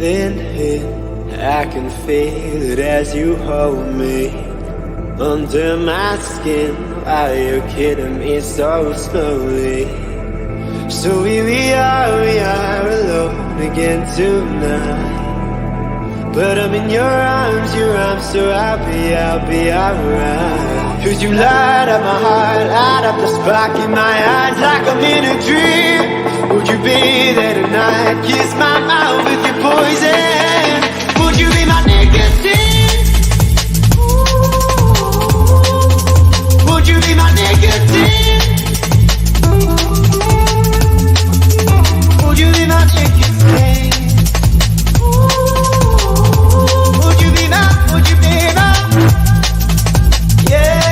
Breathing in, I can feel it as you hold me under my skin while you're kidding me so slowly. So here we are alone again tonight. But I'm in your arms, so I'll be alright. 'Cause you light up my heart, light up the spark in my eyes like I'm in a dream. Would you be there tonight? Kiss my mouth with your poison. Would you be my nicotine? Would you be my nicotine? Would you be my nicotine? Would you be my, yeah.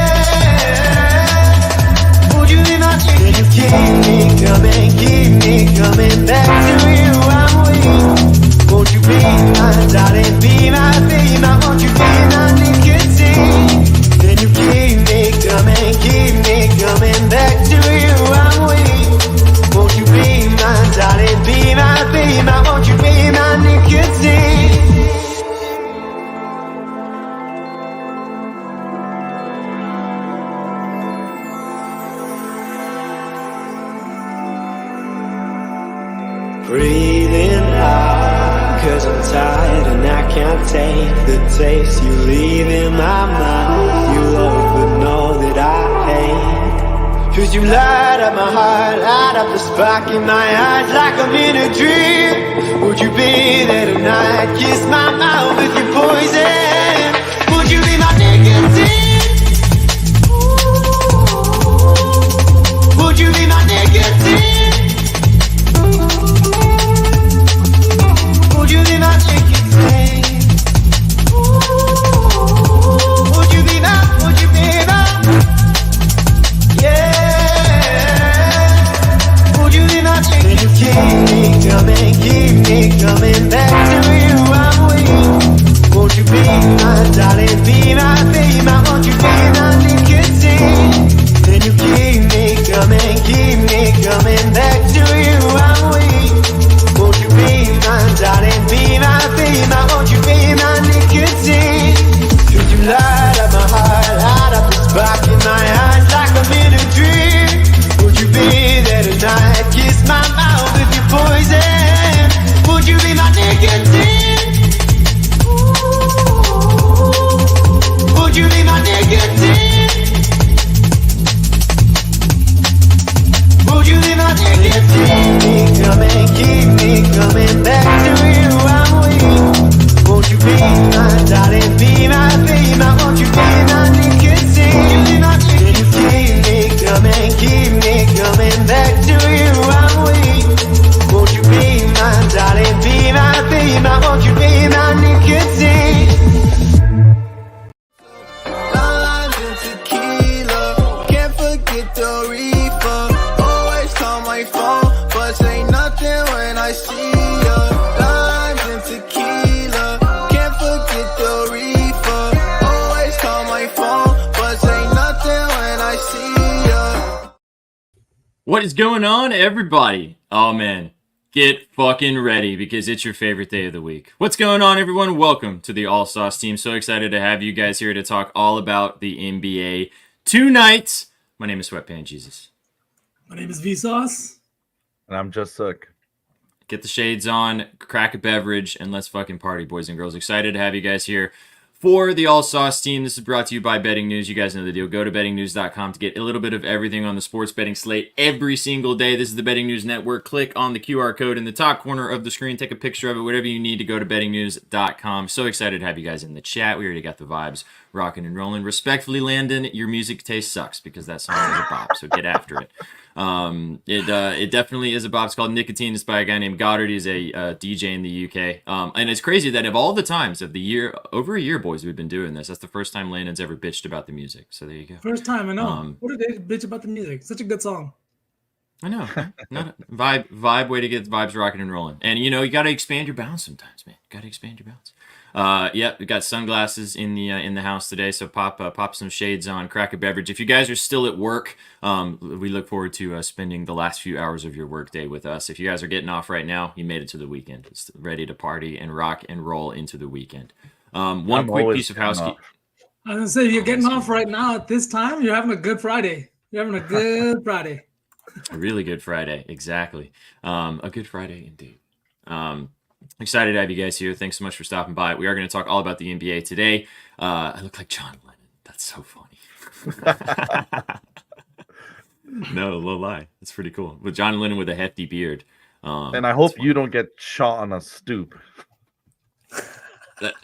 Would you be my nicotine? Can you keep me coming back to you? I'm weak. Won't you be my darling, be my, won't you be my nicotine? Can you keep me coming back to you? I'm weak. Won't you be my darling, be my, won't you be my nicotine? Breathing hard, 'cause I'm tired and I can't take the taste you leave in my mouth. You love but know that I hate. 'Cause you light up my heart, light up the spark in my eyes like I'm in a dream. Would you be there tonight? Kiss my mouth with your poison. Would you be my nicotine? Would you be my nicotine? Would you be my nicotine? Would you be my, yeah. Would you be my nicotine? Keep me coming back to you. I'm weak. Won't you be my darling, be my, won't you be my nicotine? Then you keep me coming back to you. I'm weak. Won't you be my darling, be my, won't you be my nicotine? 'Cause you light up my heart, light up the spark in my eyes like I'm in a dream. Would you be there tonight? Kiss my mouth with your poison. Would you be my nicotine? Would you be my nicotine? Would you be my nicotine? Keep me coming back to you. I'm weak. Won't you be my darling, be my, won't you be my nicotine? Can you keep me coming back to you? I'm weak. Won't you be my darling, be my, won't you be my nicotine? Limes and tequila, can't forget the reefer. Always call my phone, but say nothing when I see ya. Limes and tequila, can't forget the reefer. Always call my phone, but say nothing when I see ya. What is going on, everybody? Oh man, get fucking ready because it's your favorite day of the week. What's going on, everyone? Welcome to the All Sauce team. So excited to have you guys here to talk all about the NBA tonight. My name is Sweatpants Jesus. My name is Vsauce. And I'm just Sook. Get the shades on, crack a beverage, and let's fucking party, boys and girls. Excited to have you guys here for the All Sauce team. This is brought to you by Betting News. You guys know the deal. Go to bettingnews.com to get a little bit of everything on the sports betting slate every single day. This is the Betting News Network. Click on the QR code in the top corner of the screen. Take a picture of it, whatever you need to go to bettingnews.com. So excited to have you guys in the chat. We already got the vibes rocking and rolling. Respectfully, Landon, your music taste sucks because that song is a bop, so get after it. It definitely is a bop. It's called Nicotine. It's by a guy named Goddard. He's a DJ in the UK. And it's crazy that of all the times of the year, over a year, boys, we've been doing this. That's the first time Landon's ever bitched about the music. So there you go. First time, I know. What did they bitch about the music? Such a good song. I know. Not vibe way to get vibes rocking and rolling. And you know, you got to expand your bounds sometimes, man. Got to expand your bounds. Yeah, we got sunglasses in the house today, so pop some shades on, crack a beverage. If you guys are still at work, we look forward to spending the last few hours of your workday with us. If you guys are getting off right now, you made it to the weekend. It's ready to party and rock and roll into the weekend. One I'm quick always piece of getting housekeeping. off. I was gonna say, you're getting that's off right now at this time. You're having a good Friday. You're having a good Friday. A really good Friday, exactly. A good Friday indeed. Excited to have you guys here. Thanks so much for stopping by. We are going to talk all about the NBA today. I look like John Lennon. That's so funny. No lie. That's pretty cool. With John Lennon with a hefty beard. And I hope you don't get shot on a stoop. That,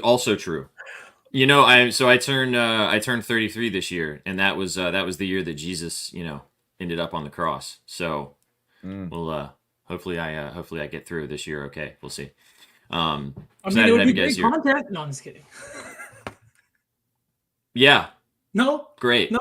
also true. You know, I turned 33 this year, and that was the year that Jesus, ended up on the cross. So we'll hopefully I get through this year. Okay, we'll see. I mean, it would be great content. No, I'm just kidding. Yeah. No. Great. No.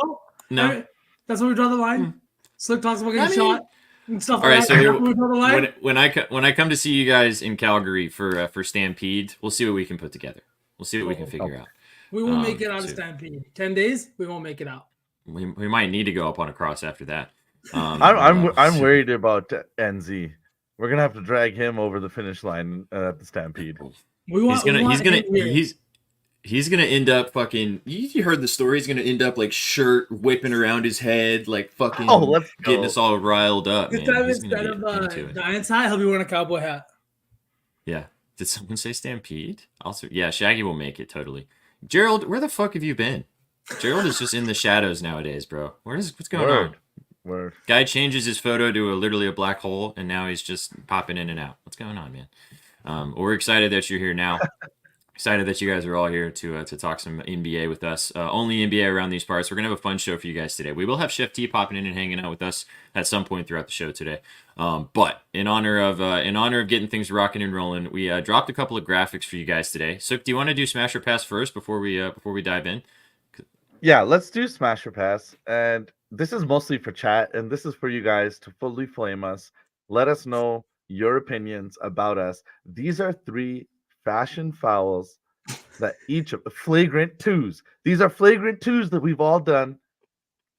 No. Right. That's where we draw the line. Slick talks about getting shot and stuff. All right. So here, we draw the line. when I come to see you guys in Calgary for Stampede, we'll see what we can put together. We'll see what we can figure out. We won't make it out of Stampede. 10 days, we won't make it out. We might need to go up on a cross after that. I'm worried about NZ. We're gonna have to drag him over the finish line at the Stampede. He's gonna end up fucking. You heard the story. He's gonna end up like shirt whipping around his head, like fucking getting us all riled up. This time instead of Giants hat, he'll be wearing a cowboy hat. Yeah. Did someone say Stampede? Also, yeah, Shaggy will make it totally. Gerald, where the fuck have you been? Gerald is just in the shadows nowadays, bro. What's going on? Word. Guy changes his photo to literally a black hole, and now he's just popping in and out. What's going on, man? We're excited that you're here now. Excited that you guys are all here to talk some NBA with us. Only NBA around these parts. We're gonna have a fun show for you guys today. We will have Chef T popping in and hanging out with us at some point throughout the show today. But in honor of getting things rocking and rolling, we dropped a couple of graphics for you guys today. Sook, do you want to do Smash or Pass first before we dive in? Yeah, let's do Smash or Pass. And this is mostly for chat, and this is for you guys to fully flame us. Let us know your opinions about us. These are 3 fashion fouls that each of the flagrant 2s. These are flagrant 2s that we've all done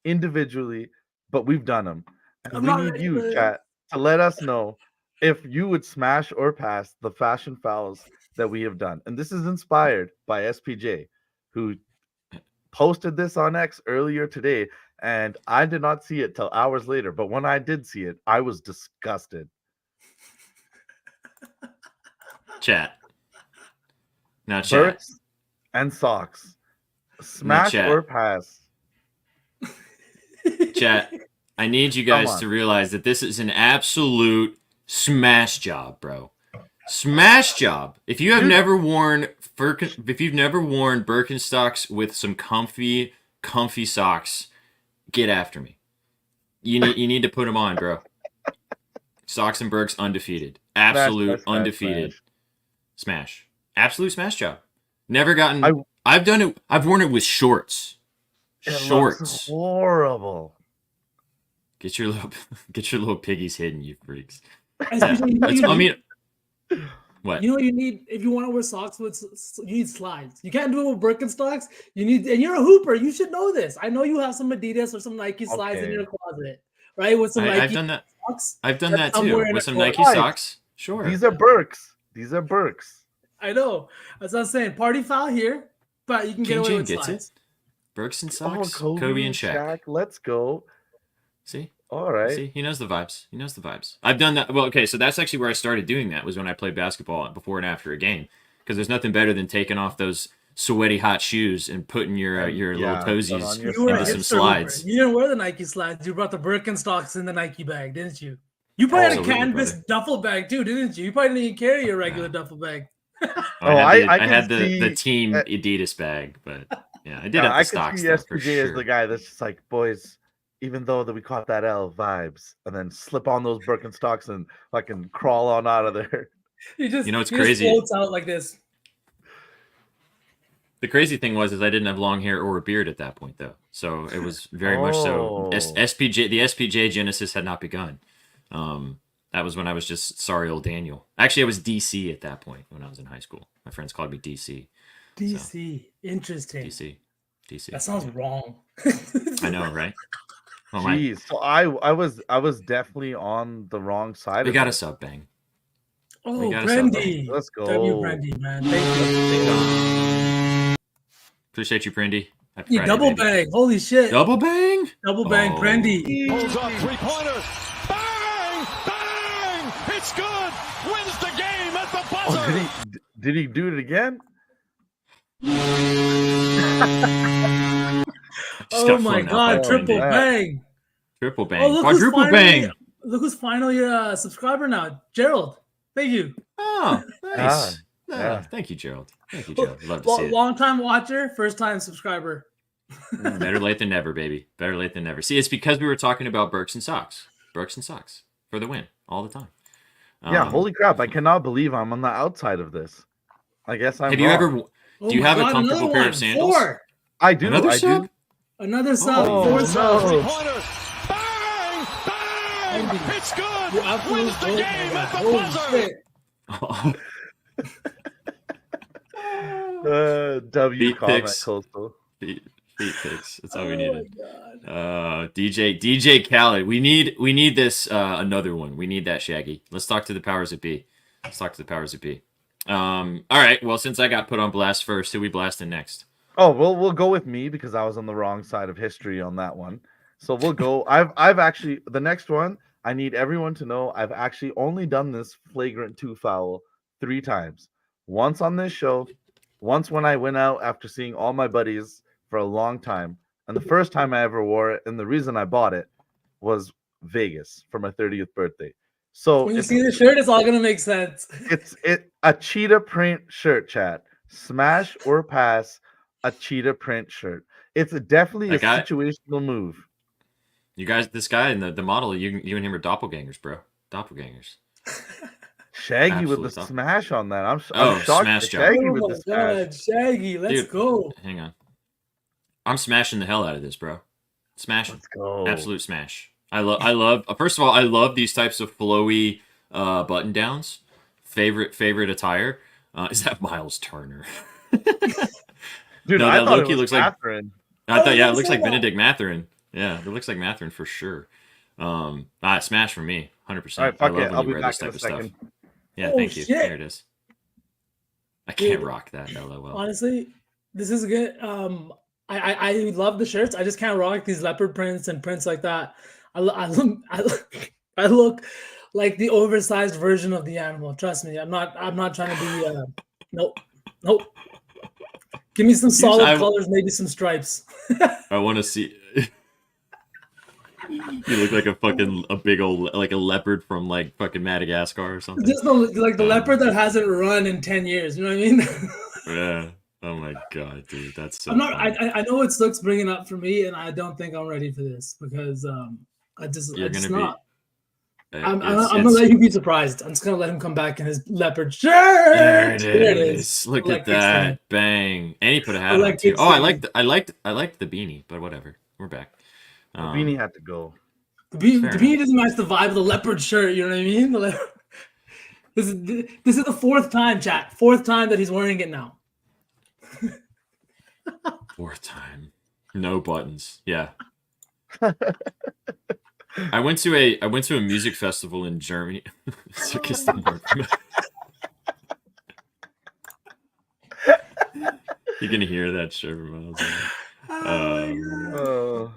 individually, but we've done them. And we need you, chat, to let us know if you would smash or pass the fashion fouls that we have done. And this is inspired by SPJ, who posted this on X earlier today, and I did not see it till hours later. But when I did see it, I was disgusted. Chat. Now, chat. Burks and socks. Smash or pass? Chat. I need you guys to realize that this is an absolute smash job, bro. Smash job. If you have never worn Birkenstocks with some comfy socks, get after me. You need to put them on, bro. Socks and Birks undefeated. Absolute undefeated. Smash. Absolute smash job. Never gotten. I've done it. I've worn it with shorts. Looks horrible. Get your little piggies hidden, you freaks. I mean, what? You know what you need if you want to wear socks with? You need slides. You can't do it with Birkenstocks. You need, and you're a hooper. You should know this. I know you have some Adidas or some Nike slides in your closet, right? With some Nike I've done that. Socks. I've done that too with some Nike socks. Sure. These are Birks. I know. That's what I'm saying. Party foul here, but you can get away with gets slides. It. Birks and socks. Kobe and Shaq. Let's go. See? All right. See, he knows the vibes. I've done that. Well, okay, so that's actually where I started doing that, was when I played basketball before and after a game. Because there's nothing better than taking off those sweaty hot shoes and putting your little toesies into some slides. You didn't wear the Nike slides. You brought the Birkenstocks in the Nike bag, didn't you? You probably had a canvas duffel bag too, didn't you? You probably didn't even carry your regular duffel bag. I had the team Adidas bag, but yeah, I did have the stocks. I can see SPJ as the guy that's just like, boys, even though that we caught that L vibes, and then slip on those Birkenstocks and fucking crawl on out of there. It's crazy. Just floats out like this. The crazy thing was I didn't have long hair or a beard at that point, though. So it was very much so. The SPJ Genesis had not begun. That was when I was just sorry old Daniel. Actually, I was DC at that point when I was in high school. My friends called me DC. DC. Interesting. DC. That sounds wrong. I know, right? Oh my! Jeez, so I was definitely on the wrong side. We of got a this. sub bang. Oh, got us Brandy. Let's go. W Brandy, man. Thank you. Appreciate you, Brandy. Happy You Friday, double baby. bang. Holy shit. Double bang. Double bang, Oh. Brandy. Pulls up three-pointer. Bang! Bang! It's good. Wins the game at the buzzer. Oh, did he do it again? Just Oh got my flown out god, by triple Brandy. bang. Triple bang. Oh, look who's Quadruple finally, bang. look who's finally a subscriber now. Gerald. Thank you. Oh, nice. yeah. Thank you, Gerald. Thank you, Gerald. Love to see it. Long time watcher, first time subscriber. Better late than never, baby. Better late than never. See, it's because we were talking about Burks and Socks. Burks and Socks for the win all the time. Yeah, holy crap! I cannot believe I'm on the outside of this. I guess I'm. Have you wrong. ever? Do you my have a God, comfortable another pair one. of sandals? 4. I do. Another I sub? do. Another sub. Oh, 4 no. subs. Three-pointer. Bang! Bang! Brandy. It's good. You absolute Wins the gold, game my at the God. Holy buzzer. shit. W Beat comment picks. coastal. Feet picks. That's all we Oh needed. my God. DJ Khaled. We need this another one. We need that Shaggy. Let's talk to the powers that be. All right. Well, since I got put on blast first, who we blasting next? Oh, we'll go with me because I was on the wrong side of history on that one. So we'll go. I've actually the next one. I need everyone to know I've actually only done this flagrant 2 foul 3 times. Once on this show, once when I went out after seeing all my buddies for a long time, and the first time I ever wore it, and the reason I bought it was Vegas for my 30th birthday. So When you see the shirt, it's all gonna make sense. it's a cheetah print shirt, chat. Smash or pass a cheetah print shirt. It's definitely a situational move. You guys, this guy and the model, you and him are doppelgangers, bro. Doppelgangers. Shaggy with Absolute the top. smash on that. I'm Oh, shocked. smash at job. Shaggy Oh with my the smash. God, Shaggy, let's Dude. go. Hang on. I'm smashing the hell out of this, bro. Smashing. Let's go. Absolute smash. I love. First of all, I love these types of flowy button downs. Favorite attire. Is that Miles Turner? Dude, No, I that thought Loki it was looks like- Catherine. I thought, yeah, I it looks saw like that. Benedict Mathurin. Yeah, it looks like Mathurin for sure. Smash for me, 100%. All right, I fuck love it. when I'll you be wear back this in type a of stuff. second. Yeah, Oh, thank you. shit. There it is. I can't Dude. rock that. LOL. Honestly, this is good. I love the shirts. I just can't rock these leopard prints and prints like that. I look like the oversized version of the animal. Trust me. I'm not trying to be. Nope. Give me some solid I- colors, maybe some stripes. I want to see. You look like a big old, like a leopard from like fucking Madagascar or something. Just the leopard that hasn't run in 10 years. You know what I mean? Yeah. Oh my god, dude, that's so. I'm not. funny. I know what Slick's bringing up for me, and I don't think I'm ready for this because I just You're just gonna be- not. I'm It's- gonna let you be surprised. I'm just gonna let him come back in his leopard shirt. There it is. Look Like at Big that. Sam. Bang. And he put a hat I on like too. Big Oh, I Sam. liked the beanie, but whatever. We're back. Beanie had to go. The Fair beanie doesn't match the vibe of the leopard shirt. You know what I mean? This is the 4th time, chat. 4th time that he's wearing it now. 4th time. No buttons. Yeah. I went to a music festival in Germany. Circus didn't work. You can hear that shirt from miles away. Oh,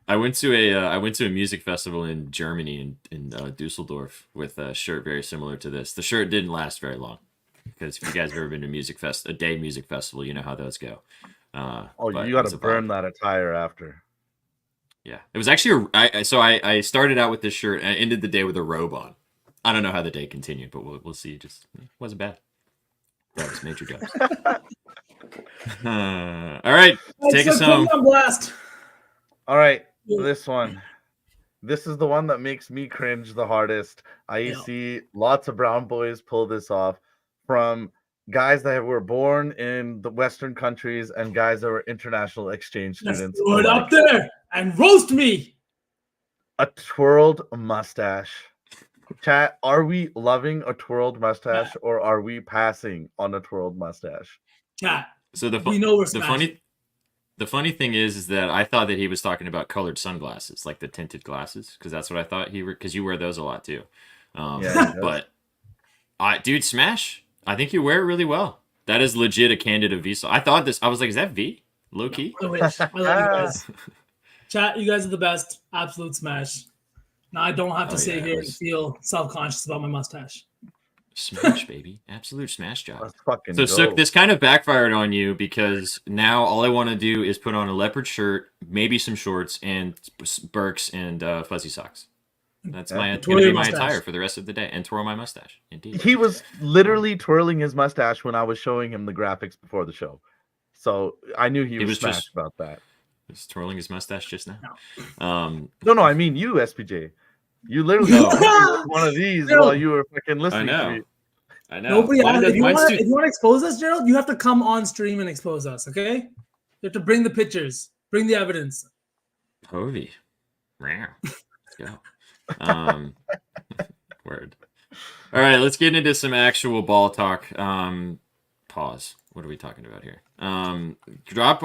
I went to a music festival in Germany in Dusseldorf with a shirt very similar to this. The shirt didn't last very long because if you guys have ever been to a day music festival, you know how those go. But you it got was to a burn vibe. that attire after. Yeah, it was actually I started out with this shirt and I ended the day with a robe on. I don't know how the day continued, but we'll see. Just it wasn't bad. That was major jobs. All right, take us home. On blast. All right, Yeah. this one. This is the one that makes me cringe the hardest. I Yeah. see lots of brown boys pull this off, from guys that were born in the Western countries and guys that were international exchange Let's students. throw it alike. up there and roast me. A twirled mustache. Chat, are we loving a twirled mustache or are we passing on a twirled mustache? Chat. So We know we're the smashing. funny thing is that I thought that he was talking about colored sunglasses, like the tinted glasses, because that's what I thought because you wear those a lot too. Yeah, he does. But dude, smash! I think you wear it really well. That is legit a Candida V. I thought this. I was like, is that V? Low key. I wish. I love you guys. Chat, you guys are the best. Absolute smash. Now I don't have to Oh, sit yeah, here it and was- feel self-conscious about my mustache. Smash, baby. Absolute smash job. Let's fucking So, go. Sook, this kind of backfired on you because now all I want to do is put on a leopard shirt, maybe some shorts, and Birks and fuzzy socks. That's Yeah. going Twirl to be your my mustache. attire for the rest of the day, and twirl my mustache. Indeed. He was literally twirling his mustache when I was showing him the graphics before the show. So I knew he was was smashed just- about that. He's twirling his mustache just now. No, I mean you, SPJ. You literally No. did one of these No. while you were fucking listening know. to me. I know. Nobody Mine asked. does- If you mine's want too- to expose us, Gerald, you have to come on stream and expose us. Okay? You have to bring the pictures, bring the evidence. Hovey. Let's go. Word. All right, let's get into some actual ball talk. Pause. What are we talking about here? Drop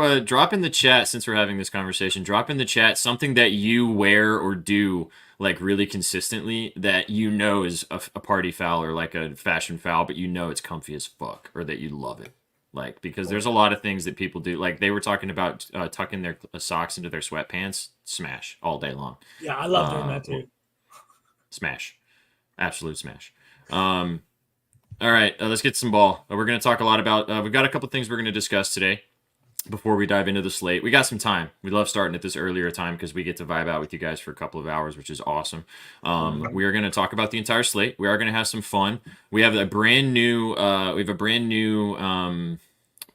in the chat, since we're having this conversation. Drop in the chat something that you wear or do like really consistently that you know is a party foul or like a fashion foul, but you know it's comfy as fuck or that you love it. Like, because there's a lot of things that people do. Like they were talking about tucking their socks into their sweatpants. Smash all day long. Yeah, I love doing that too. Smash. Absolute smash. All right, let's get some ball. We're going to talk a lot about, we've got a couple things we're going to discuss today before we dive into the slate. We got some time. We love starting at this earlier time because we get to vibe out with you guys for a couple of hours, which is awesome. We are going to talk about the entire slate. We are going to have some fun. We have a brand new,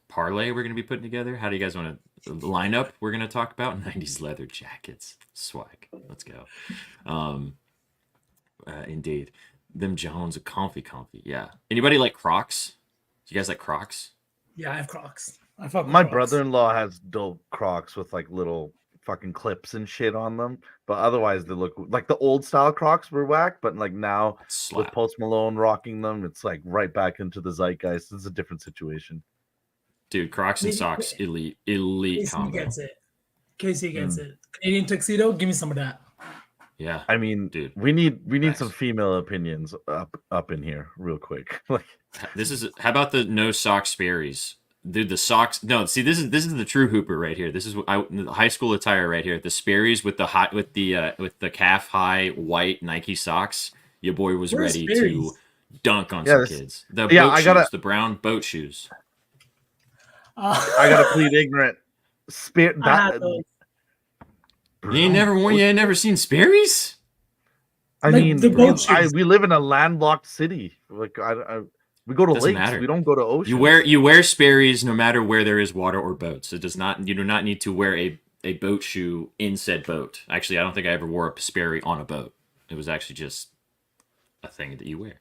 parlay we're going to be putting together. How do you guys want to line up? We're going to talk about 90s leather jackets. Swag. Let's go. Indeed. Them Jones are comfy. Yeah. Anybody like Crocs? Do you guys like Crocs? Yeah, I have Crocs. I fuck with My Crocs. brother-in-law has dope Crocs with like little fucking clips and shit on them, but otherwise they look like the old style Crocs were whack. But like now with Slap. Post Malone rocking them, it's like right back into the zeitgeist. It's a different situation. Dude, Crocs and socks, elite Casey combo. gets it. Casey gets it. Canadian tuxedo, give me some of that. Yeah. I mean, Dude. we need Nice. some female opinions up in here real quick. Like, How about the no sock Sperry's? Dude, the socks. No, see, this is the true hooper right here. This is the high school attire right here. The Sperry's with the calf high white Nike socks. Your boy was Where's ready Sperry's? to dunk on Yeah, some this- kids. The yeah, boat I shoes, gotta- the brown boat shoes. I gotta plead ignorant. I had those. You ain't never seen Sperry's? I Like mean, the boat shoes. we live in a landlocked city. Like, we go to Doesn't lakes. matter. We don't go to oceans. You wear Sperry's no matter where there is water or boats. You do not need to wear a boat shoe in said boat. Actually, I don't think I ever wore a Sperry on a boat. It was actually just a thing that you wear.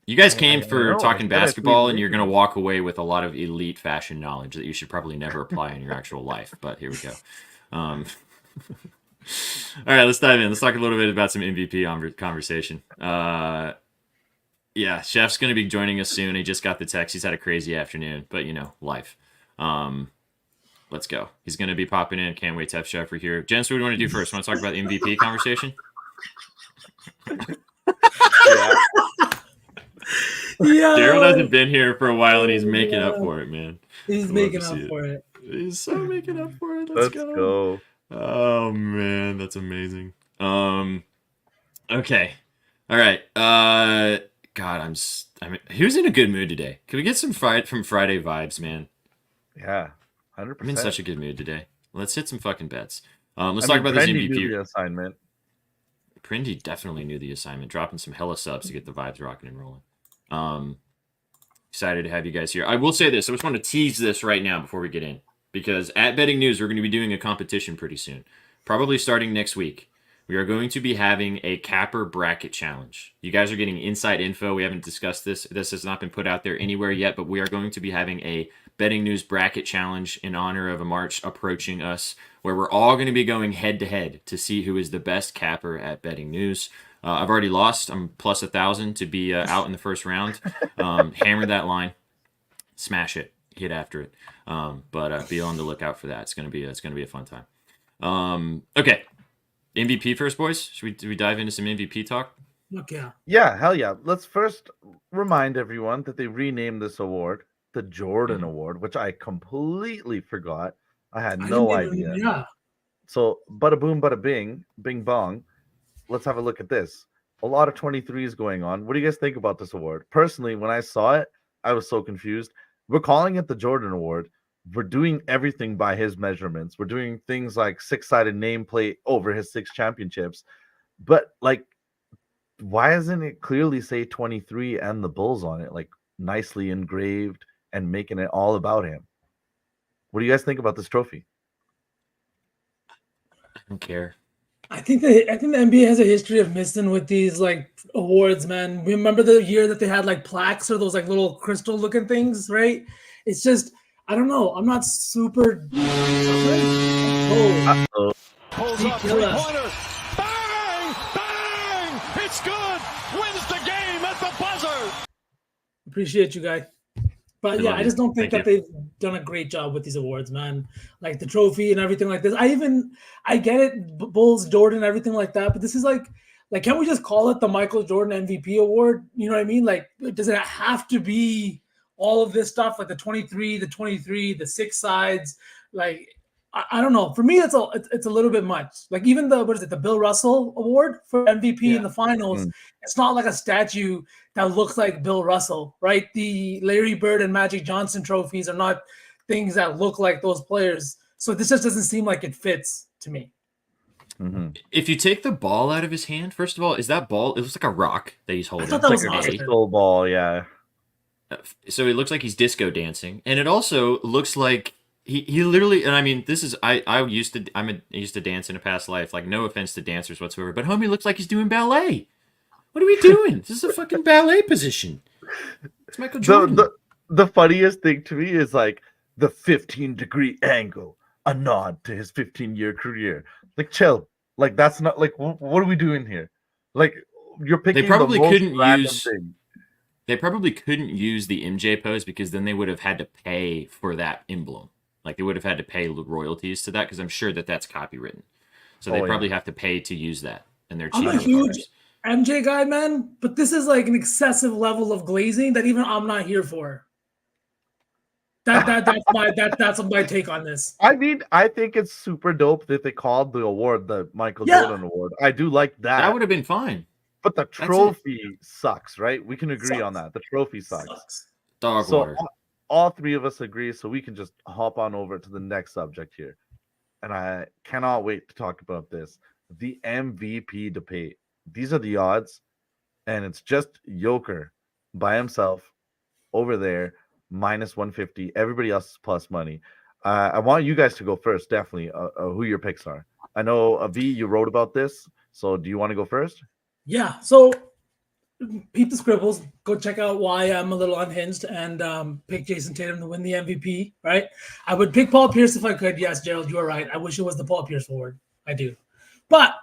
You guys came for know. talking I said I basketball, plead and you're going to walk away with a lot of elite fashion knowledge that you should probably never apply in your actual life. But here we go. All right, let's dive in. Let's talk a little bit about some MVP conversation. Yeah, Chef's going to be joining us soon. He just got the text. He's had a crazy afternoon, but life. Let's go. He's going to be popping in. Can't wait to have Chef here. Jens, what do you want to do first? Want to talk about the MVP conversation? Yeah, Daryl hasn't been here for a while, and he's making up for it, man. he's Love making to up see it. for it. He's so making up for it. Let's go. Oh man, that's amazing. Okay. All right. God, who's in a good mood today? Can we get some from Friday vibes, man? Yeah, 100%. I'm in such a good mood today. Let's hit some fucking bets. Let's talk about this Brandy knew MVP. the assignment. Prindy definitely knew the assignment, dropping some hella subs to get the vibes rocking and rolling. Excited to have you guys here. I will say this. I just want to tease this right now before we get in, because at Betting News, we're going to be doing a competition pretty soon, probably starting next week. We are going to be having a capper bracket challenge. You guys are getting inside info. We haven't discussed this. This has not been put out there anywhere yet, but we are going to be having a Betting News bracket challenge in honor of a March approaching us, where we're all going to be going head to head to see who is the best capper at Betting News. I've already lost. I'm plus 1,000 to be out in the first round. Hammer that line, smash it, hit after it. But be on the lookout for that. It's gonna be a fun time. Okay, MVP first, boys. Should we dive into some MVP talk? Look, yeah. Yeah, hell yeah. Let's first remind everyone that they renamed this award the Jordan Award, which I completely forgot. I had no idea. Yeah. So, bada boom, bada bing, bing bong. Let's have a look at this. A lot of 23s going on. What do you guys think about this award? Personally, when I saw it, I was so confused. We're calling it the Jordan Award. We're doing everything by his measurements. We're doing things like 6-sided nameplate over his 6 championships. But like, why doesn't it clearly say 23 and the Bulls on it, like nicely engraved and making it all about him? What do you guys think about this trophy? I don't care. I think the NBA has a history of missing with these like awards, man. Remember the year that they had like plaques or those like little crystal looking things, right? It's just, I don't know. I'm not super. Oh, Pulls up three-pointer. Bang! Bang! It's good. Wins the game at the buzzer. appreciate you, guy. But I yeah, love I just don't Thank think that they've done a great job with these awards, man. Like the trophy and everything like this. I get it, Bulls, Jordan, everything like that. But this is like, can't we just call it the Michael Jordan MVP award? You know what I mean? Like, does it have to be all of this stuff, like the 23, the 6 sides? Like, I don't know. For me, it's a little bit much. Like even the Bill Russell Award for MVP in the finals. It's not like a statue that looks like Bill Russell, right? The Larry Bird and Magic Johnson trophies are not things that look like those players. So this just doesn't seem like it fits to me. Mm-hmm. If you take the ball out of his hand, first of all, is that ball? It looks like a rock that he's holding. I thought that was Like an awesome. A. Crystal ball, yeah. So it looks like he's disco dancing, and it also looks like he literally. And I mean, this is I used to dance in a past life. Like, no offense to dancers whatsoever, but homie looks like he's doing ballet. What are we doing? This is a fucking ballet position. It's Michael Jordan. The funniest thing to me is like the 15-degree angle, a nod to his 15-year career. Like, chill. Like, that's not like what are we doing here? Like, you're picking. They probably the most couldn't random use. thing. They probably couldn't use the MJ pose because then they would have had to pay for that emblem. Like they would have had to pay royalties to that because I'm sure that that's copywritten. So they probably have to pay to use that. And they're cheaper. I'm a huge MJ guy, man, but this is like an excessive level of glazing that even I'm not here for. That's my take on this. I mean, I think it's super dope that they called the award the Michael Jordan Award. I do like that. That would have been fine. But the trophy sucks, right? We can agree on that. The trophy sucks. Dog So water. all three of us agree, so we can just hop on over to the next subject here. And I cannot wait to talk about this. The MVP debate. These are the odds, and it's just Joker by himself over there, minus 150. Everybody else is plus money. I want you guys to go first, definitely, who your picks are. I know, V, you wrote about this, so do you want to go first? Yeah, so peep the scribbles. Go check out why I'm a little unhinged and pick Jason Tatum to win the MVP, right? I would pick Paul Pierce if I could. Yes, Gerald, you are right. I wish it was the Paul Pierce award. I do. But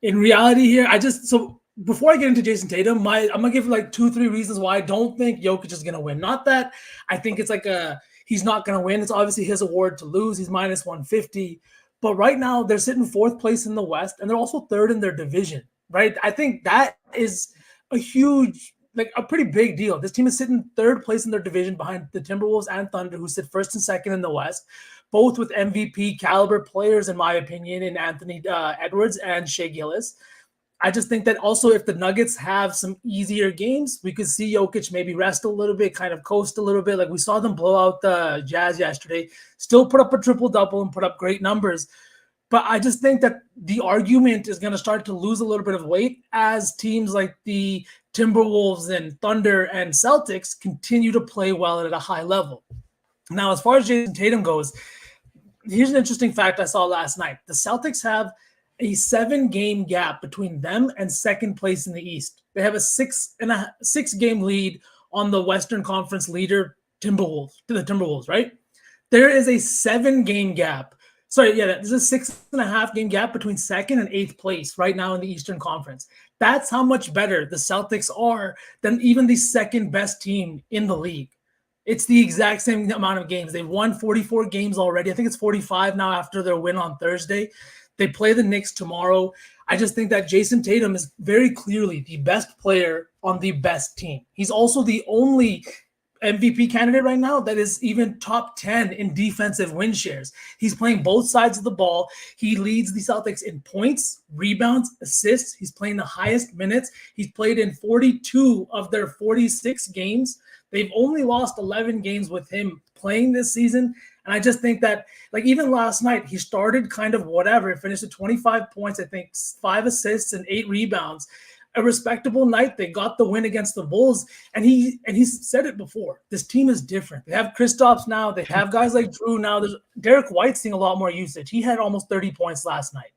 in reality here, so before I get into Jason Tatum, I'm going to give like 2-3 reasons why I don't think Jokic is going to win. Not that I think it's like he's not going to win. It's obviously his award to lose. He's minus 150. But right now, they're sitting 4th place in the West, and they're also 3rd in their division. Right, I think that is a huge, like a pretty big deal. This team is sitting 3rd place in their division behind the Timberwolves and Thunder, who sit 1st and 2nd in the West, both with MVP caliber players, in my opinion, in Anthony Edwards and Shai Gilgeous. I just think that also if the Nuggets have some easier games, we could see Jokic maybe rest a little bit, kind of coast a little bit. Like we saw them blow out the Jazz yesterday, still put up a triple-double and put up great numbers. But I just think that the argument is going to start to lose a little bit of weight as teams like the Timberwolves and Thunder and Celtics continue to play well at a high level. Now, as far as Jason Tatum goes, here's an interesting fact I saw last night. The Celtics have a 7-game gap between them and 2nd place in the East. They have a 6-game lead on the Western Conference leader, the Timberwolves, right? There is a 7-game gap. Sorry, yeah, there's a 6.5 game gap between second and eighth place right now in the Eastern Conference. That's how much better the Celtics are than even the second best team in the league. It's the exact same amount of games. They've won 44 games already. I think it's 45 now after their win on Thursday. They play the Knicks tomorrow. I just think that Jason Tatum is very clearly the best player on the best team. He's also the only MVP candidate right now that is even top 10 in defensive win shares. He's playing both sides of the ball. He leads the Celtics in points, rebounds, assists. He's playing the highest minutes. He's played in 42 of their 46 games. They've only lost 11 games with him playing this season. And I just think that, like, even last night, he started kind of whatever. He finished at 25 points, I think 5 assists and 8 rebounds. A respectable night. They got the win against the Bulls. And he's said it before. This team is different. They have Kristaps now. They have guys like Drew now. There's Derek White's seeing a lot more usage. He had almost 30 points last night,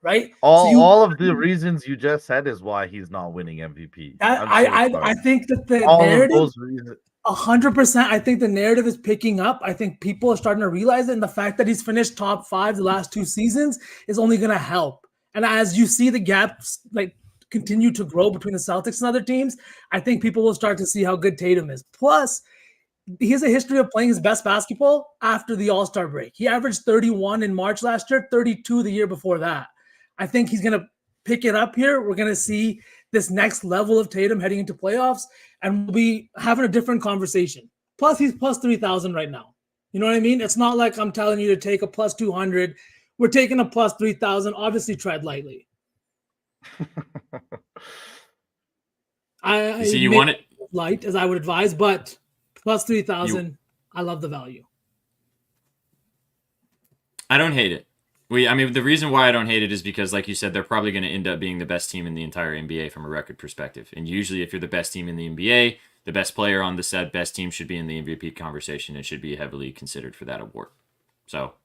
right? All of the reasons you just said is why he's not winning MVP. I think that the all narrative, of those reasons. 100%. I think the narrative is picking up. I think people are starting to realize it, and the fact that he's finished top 5 the last 2 seasons is only going to help. And as you see the gaps like continue to grow between the Celtics and other teams, I think people will start to see how good Tatum is. Plus, he has a history of playing his best basketball after the All-Star break. He averaged 31 in March last year, 32 the year before that. I think he's going to pick it up here. We're going to see this next level of Tatum heading into playoffs, and we'll be having a different conversation. Plus, he's plus 3,000 right now. You know what I mean? It's not like I'm telling you to take a plus 200. We're taking a plus 3,000. Obviously, tread lightly. So you want it light, as I would advise, but plus 3,000. I love the value. I don't hate it. The reason why I don't hate it is because, like you said, they're probably going to end up being the best team in the entire NBA from a record perspective. And usually, if you're the best team in the NBA, the best player on the said best team should be in the MVP conversation and should be heavily considered for that award. So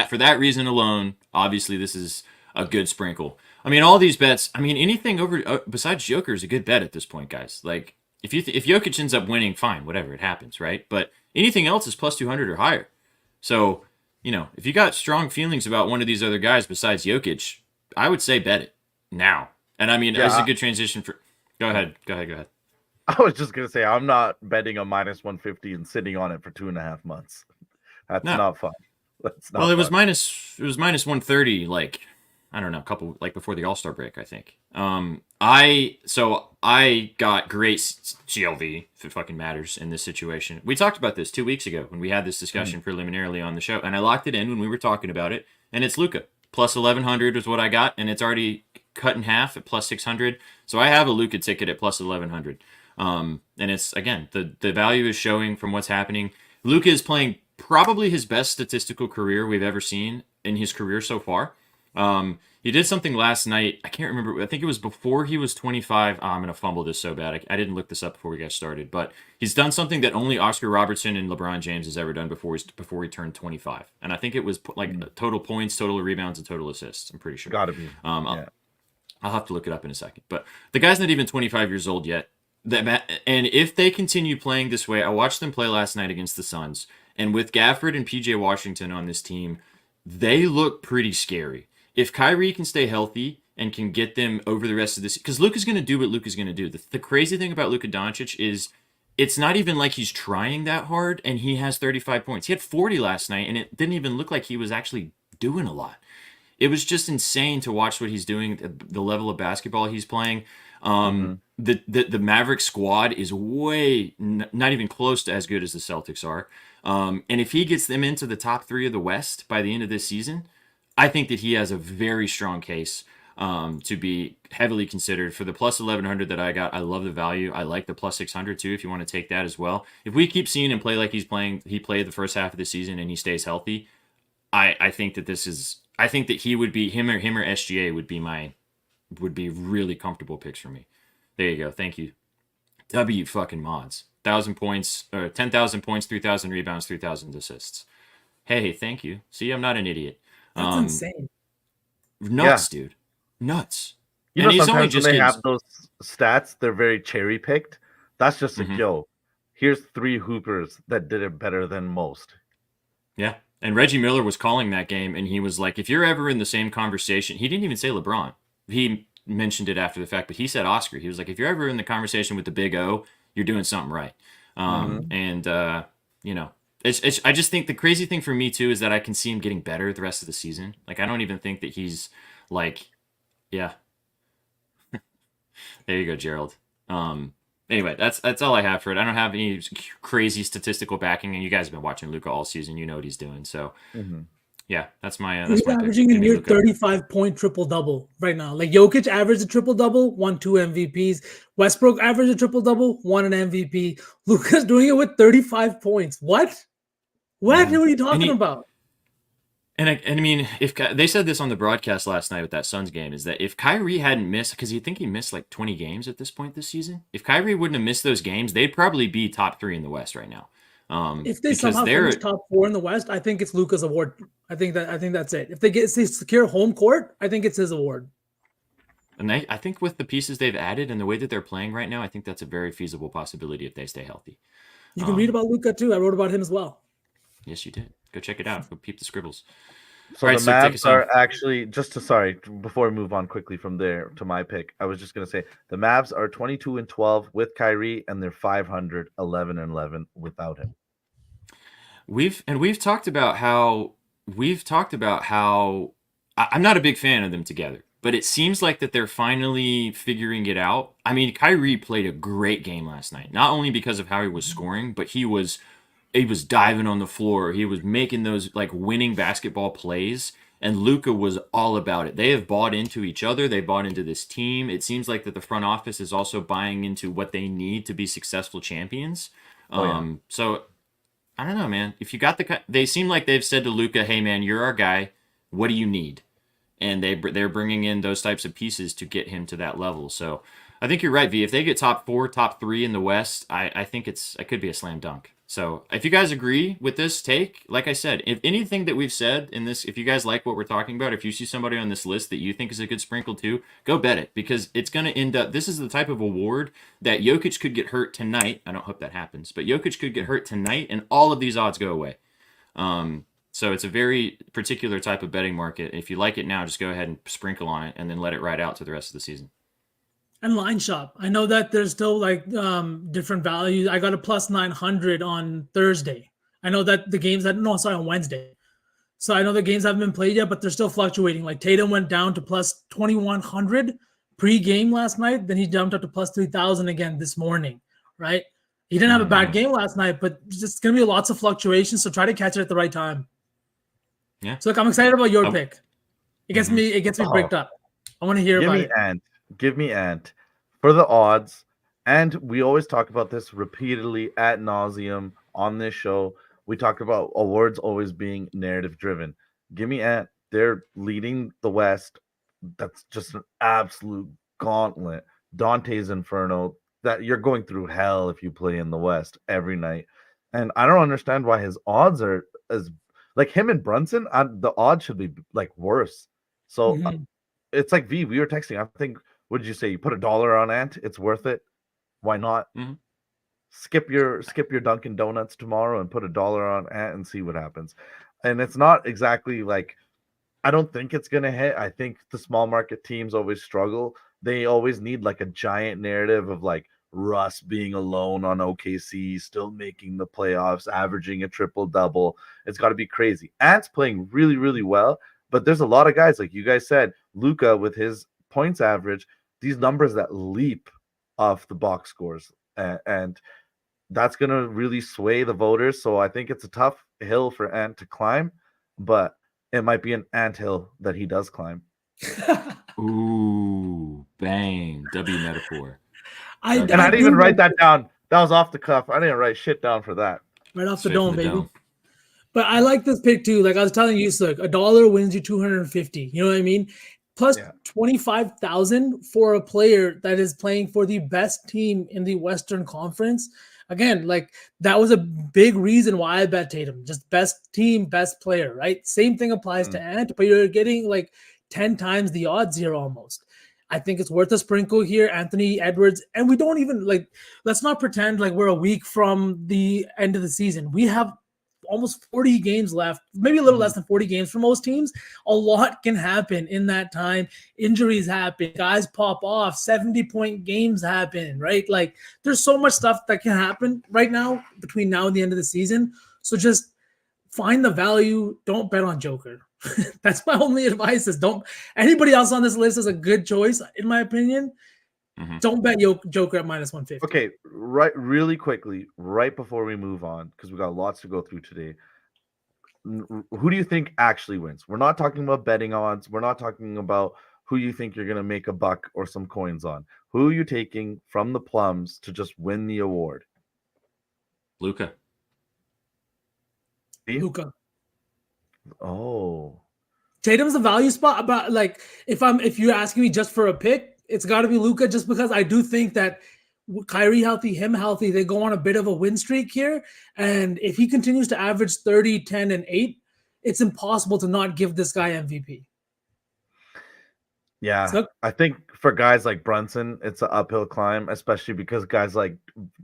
for that reason alone, obviously, this is a good sprinkle. I mean, all these bets. I mean, anything over besides Joker is a good bet at this point, guys. Like, if Jokic ends up winning, fine, whatever, it happens, right? But anything else is plus 200 or higher. So, if you got strong feelings about one of these other guys besides Jokic, I would say bet it now. And I mean, it's a good transition for. Go ahead. I was just gonna say I'm not betting a minus 150 and sitting on it for 2.5 months. That's not fun. That's not. Well, it was fun. minus 130. Like, I don't know, a couple like before the All-Star break, I think. I got great CLV, if it fucking matters, in this situation. We talked about this 2 weeks ago when we had this discussion preliminarily on the show, and I locked it in when we were talking about it, and it's Luka. Plus 1,100 is what I got, and it's already cut in half at plus 600. So I have a Luka ticket at plus 1,100. And it's, again, the value is showing from what's happening. Luka is playing probably his best statistical career we've ever seen in his career so far. He did something last night. I can't remember. I think it was before he was 25. I'm going to fumble this so bad. I didn't look this up before we got started. But he's done something that only Oscar Robertson and LeBron James has ever done before he turned 25. And I think it was like total points, total rebounds, and total assists. I'm pretty sure. Gotta be. I'll have to look it up in a second. But the guy's not even 25 years old yet. And if they continue playing this way, I watched them play last night against the Suns. And with Gafford and PJ Washington on this team, they look pretty scary. If Kyrie can stay healthy and can get them over the rest of this, because Luka's going to do what Luka's going to do. The crazy thing about Luka Doncic is it's not even like he's trying that hard, and he has 35 points. He had 40 last night, and it didn't even look like he was actually doing a lot. It was just insane to watch what he's doing, the level of basketball he's playing. The Maverick squad is not even close to as good as the Celtics are. And if he gets them into the top 3 of the West by the end of this season, I think that he has a very strong case to be heavily considered. For the plus 1,100 that I got, I love the value. I like the plus 600 too, if you want to take that as well. If we keep seeing him play like he played the first half of the season and he stays healthy, I think that he would be, him or SGA would be really comfortable picks for me. There you go. Thank you. W fucking mods. 1,000 points, or 10,000 points, 3,000 rebounds, 3,000 assists. Hey, thank you. See, I'm not an idiot. That's insane. Nuts, dude. Nuts. You know, sometimes when they have those stats, they're very cherry picked. That's just a yo. Here's 3 hoopers that did it better than most. Yeah, And Reggie Miller was calling that game, and he was like, if you're ever in the same conversation, he didn't even say LeBron. He mentioned it after the fact, but he said Oscar. He was like, if you're ever in the conversation with the Big O, you're doing something right. And you know, I just think the crazy thing for me too is that I can see him getting better the rest of the season. Like I don't even think that he's like, yeah. There you go, Gerald. Anyway, that's all I have for it. I don't have any crazy statistical backing, and you guys have been watching Luka all season. You know what he's doing. So, yeah, that's my. He's averaging a near 35-point triple-double right now. Like Jokic averaged a triple-double, won 2 MVPs. Westbrook averaged a triple-double, won an MVP. Luka's doing it with 35 points. What? What are you talking about? And I mean, if they said this on the broadcast last night with that Suns game, is that if Kyrie hadn't missed, because you'd think he missed like 20 games at this point this season, if Kyrie wouldn't have missed those games, they'd probably be top 3 in the West right now. If they somehow finish top 4 in the West, I think it's Luka's award. I think that's it. If they secure home court, I think it's his award. And I think with the pieces they've added and the way that they're playing right now, I think that's a very feasible possibility if they stay healthy. You can read about Luka too. I wrote about him as well. Yes, you did. Go check it out. Go peep the scribbles. So the Mavs are actually before we move on quickly from there to my pick, I was just going to say the Mavs are 22-12 with Kyrie, and they're 500, 11-11 without him. We've talked about how I'm not a big fan of them together, but it seems like that they're finally figuring it out. I mean, Kyrie played a great game last night, not only because of how he was scoring, but he was diving on the floor. He was making those like winning basketball plays, and Luka was all about it. They have bought into each other. They bought into this team. It seems like that the front office is also buying into what they need to be successful champions. So I don't know, man. If you got they seem like they've said to Luka, "Hey, man, you're our guy. What do you need?" And they're bringing in those types of pieces to get him to that level. So I think you're right, V. If they get top 4, top 3 in the West, I think it could be a slam dunk. So if you guys agree with this take, like I said, if anything that we've said in this, if you guys like what we're talking about, if you see somebody on this list that you think is a good sprinkle too, go bet it, because it's going to end up, this is the type of award that Jokic could get hurt tonight. I don't hope that happens, but Jokic could get hurt tonight and all of these odds go away. So it's a very particular type of betting market. If you like it now, just go ahead and sprinkle on it and then let it ride out to the rest of the season. And line shop. I know that there's still like different values. I got a plus 900 on Thursday. I know that the games on Wednesday. So I know the games haven't been played yet, but they're still fluctuating. Like Tatum went down to plus 2,100 pre-game last night. Then he jumped up to plus 3,000 again this morning, right? He didn't have a bad game last night, but it's just going to be lots of fluctuations. So try to catch it at the right time. Yeah. So look, I'm excited about your pick. It gets me bricked up. I want to hear about it. Give me Ant for the odds. And we always talk about this repeatedly ad nauseum on this show. We talk about awards always being narrative driven. Give me Ant. They're leading the West. That's just an absolute gauntlet. Dante's Inferno. That you're going through hell if you play in the West every night. And I don't understand why his odds are as like him and Brunson. The odds should be like worse. So it's like V. We were texting. I think. What did you say? You put $1 on Ant. It's worth it. Why not? Skip your Dunkin' Donuts tomorrow and put $1 on Ant and see what happens. And it's not exactly like I don't think it's gonna hit. I think the small market teams always struggle. They always need like a giant narrative of like Russ being alone on OKC, still making the playoffs, averaging a triple-double. It's got to be crazy. Ant's playing really, really well, but there's a lot of guys, like you guys said, Luka with his points average, these numbers that leap off the box scores. And that's going to really sway the voters. So I think it's a tough hill for Ant to climb, but it might be an ant hill that he does climb. Ooh, bang. W metaphor. I didn't even write that down. That was off the cuff. I didn't write shit down for that. Right off the dome, baby. But I like this pick too. Like I was telling you, so like $1 wins you 250. You know what I mean? Plus 25,000 for a player that is playing for the best team in the Western Conference. Again, like that was a big reason why I bet Tatum. Just best team, best player, right? Same thing applies to Ant, but you're getting like 10 times the odds here almost. I think it's worth a sprinkle here, Anthony Edwards. And we don't even let's not pretend like we're a week from the end of the season. We have almost 40 games left, maybe a little less than 40 games for most teams. A lot can happen in that time. Injuries happen, guys pop off, 70-point games happen, right? Like there's so much stuff that can happen right now between now and the end of the season. So just find the value. Don't bet on Joker. That's my only advice. Is don't. Anybody else on this list is a good choice, in my opinion. Don't bet Joker at -150. Okay, really quickly, right before we move on, because we got lots to go through today. Who do you think actually wins? We're not talking about betting odds. We're not talking about who you think you're going to make a buck or some coins on. Who are you taking from the plums to just win the award? Luka. Luka. Oh, Tatum's the value spot, but like if you're asking me just for a pick, it's got to be Luka, just because I do think that Kyrie healthy, him healthy, they go on a bit of a win streak here, and if he continues to average 30, 10, and 8, it's impossible to not give this guy MVP. yeah. So, I think for guys like Brunson, it's an uphill climb, especially because guys like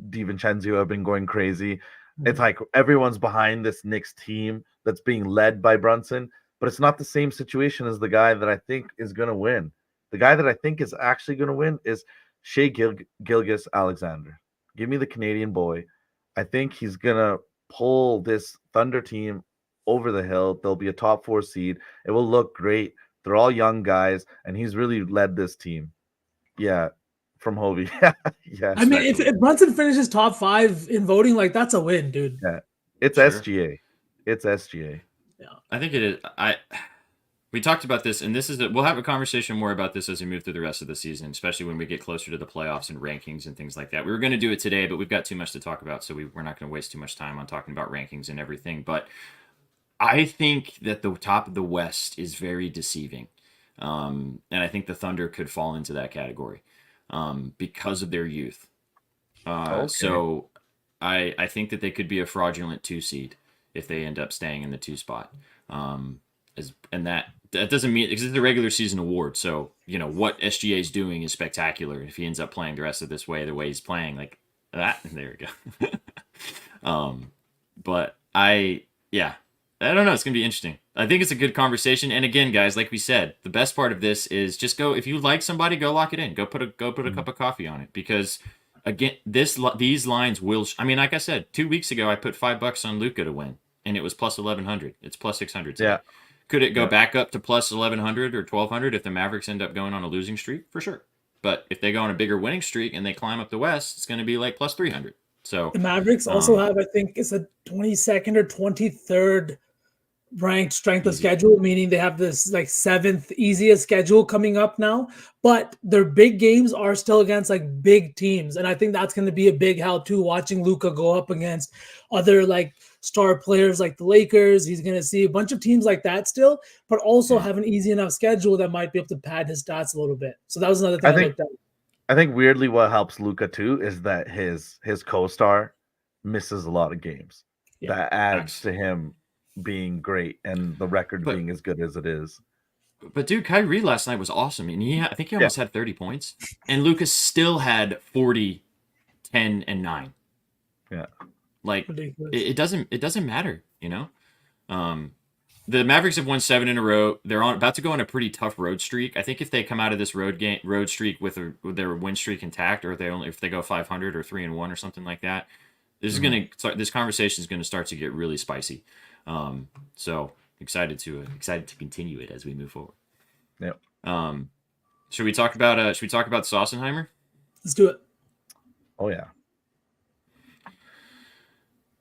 DiVincenzo have been going crazy. It's like everyone's behind this Knicks team that's being led by Brunson, but it's not the same situation as the guy that I think is going to win. The guy that I think is actually going to win is Shai Gilgeous-Alexander. Give me the Canadian boy. I think he's going to pull this Thunder team over the hill. They'll be a top 4 seed. It will look great. They're all young guys, and he's really led this team. Yeah, from Hovey. Yeah. I mean, if Brunson finishes top 5 in voting, like that's a win, dude. Yeah, it's Sure. SGA. It's SGA. I think it is. We talked about this, and we'll have a conversation more about this as we move through the rest of the season, especially when we get closer to the playoffs and rankings and things like that. We were going to do it today, but we've got too much to talk about, so we're not going to waste too much time on talking about rankings and everything. But I think that the top of the West is very deceiving, and I think the Thunder could fall into that category because of their youth. Okay. So I think that they could be a fraudulent 2 seed if they end up staying in the 2 spot. And that doesn't mean, because it's a regular season award. So, what SGA is doing is spectacular. If he ends up playing the rest of this way, the way he's playing, like that, there we go. But I don't know. It's going to be interesting. I think it's a good conversation. And again, guys, like we said, the best part of this is just go, if you like somebody, go lock it in. Go put a cup of coffee on it, because again, these lines will, like I said, 2 weeks ago, I put $5 on Luka to win, and it was plus 1,100. It's plus 600 today. Yeah. Could it go back up to plus 1,100 or 1,200 if the Mavericks end up going on a losing streak? For sure. But if they go on a bigger winning streak and they climb up the West, it's going to be like plus 300. So the Mavericks also have, I think, it's a 22nd or 23rd ranked strength of schedule, meaning they have this like 7th easiest schedule coming up now, but their big games are still against like big teams, and I think that's going to be a big help too, watching Luka go up against other like star players like the Lakers. He's going to see a bunch of teams like that still, but also have an easy enough schedule that might be able to pad his stats a little bit. So that was another thing I looked at. I think weirdly what helps Luka too is that his co-star misses a lot of games. That adds to him being great and the record being as good as it is. But dude, Kyrie last night was awesome, and I think he almost had 30 points, and Lucas still had 40, 10, and 9. Yeah, like it doesn't matter, The Mavericks have won 7 in a row. They're about to go on a pretty tough road streak. I think if they come out of this road streak with their win streak intact, or if they go 500 or 3-1 or something like that, this conversation is gonna start to get really spicy. So excited to continue it as we move forward. Yep. Should we talk about Sossenheimer? Let's do it. Oh yeah.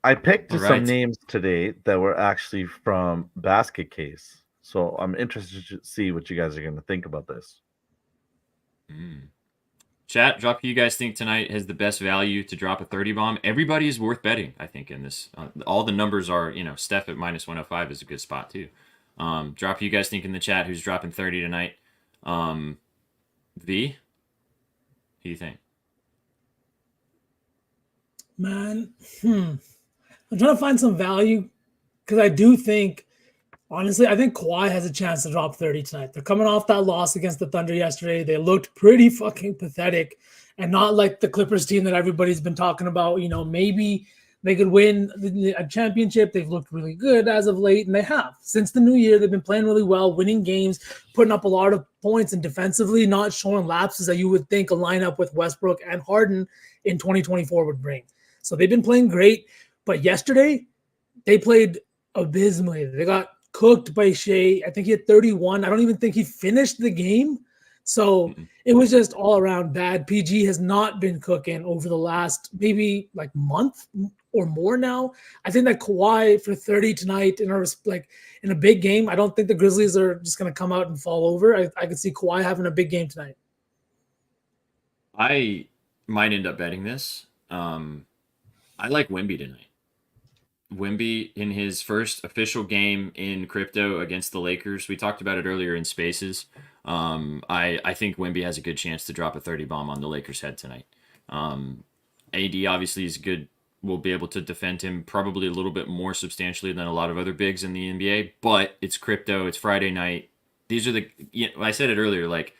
I picked some names today that were actually from Basket Case. So I'm interested to see what you guys are going to think about this. Chat, drop who you guys think tonight has the best value to drop a 30 bomb. Everybody is worth betting, I think, in this. All the numbers are, Steph at minus 105 is a good spot, too. Drop who you guys think in the chat who's dropping 30 tonight. V, who do you think? Man, I'm trying to find some value because I do think, honestly, I think Kawhi has a chance to drop 30 tonight. They're coming off that loss against the Thunder yesterday. They looked pretty fucking pathetic and not like the Clippers team that everybody's been talking about. Maybe they could win a championship. They've looked really good as of late, and they have. Since the new year, they've been playing really well, winning games, putting up a lot of points, and defensively not showing lapses that you would think a lineup with Westbrook and Harden in 2024 would bring. So they've been playing great, but yesterday they played abysmally. They got cooked by Shea. I think he had 31. I don't even think he finished the game. So it was just all around bad. PG has not been cooking over the last maybe like month or more now. I think that Kawhi for 30 tonight in a big game. I don't think the Grizzlies are just going to come out and fall over. I could see Kawhi having a big game tonight. I might end up betting this. I like Wemby tonight. Wemby in his first official game in crypto against the Lakers. We talked about it earlier in Spaces. I think Wemby has a good chance to drop a 30 bomb on the Lakers' head tonight. AD obviously is good. Will be able to defend him probably a little bit more substantially than a lot of other bigs in the NBA. But it's crypto. It's Friday night. These are I said it earlier. Like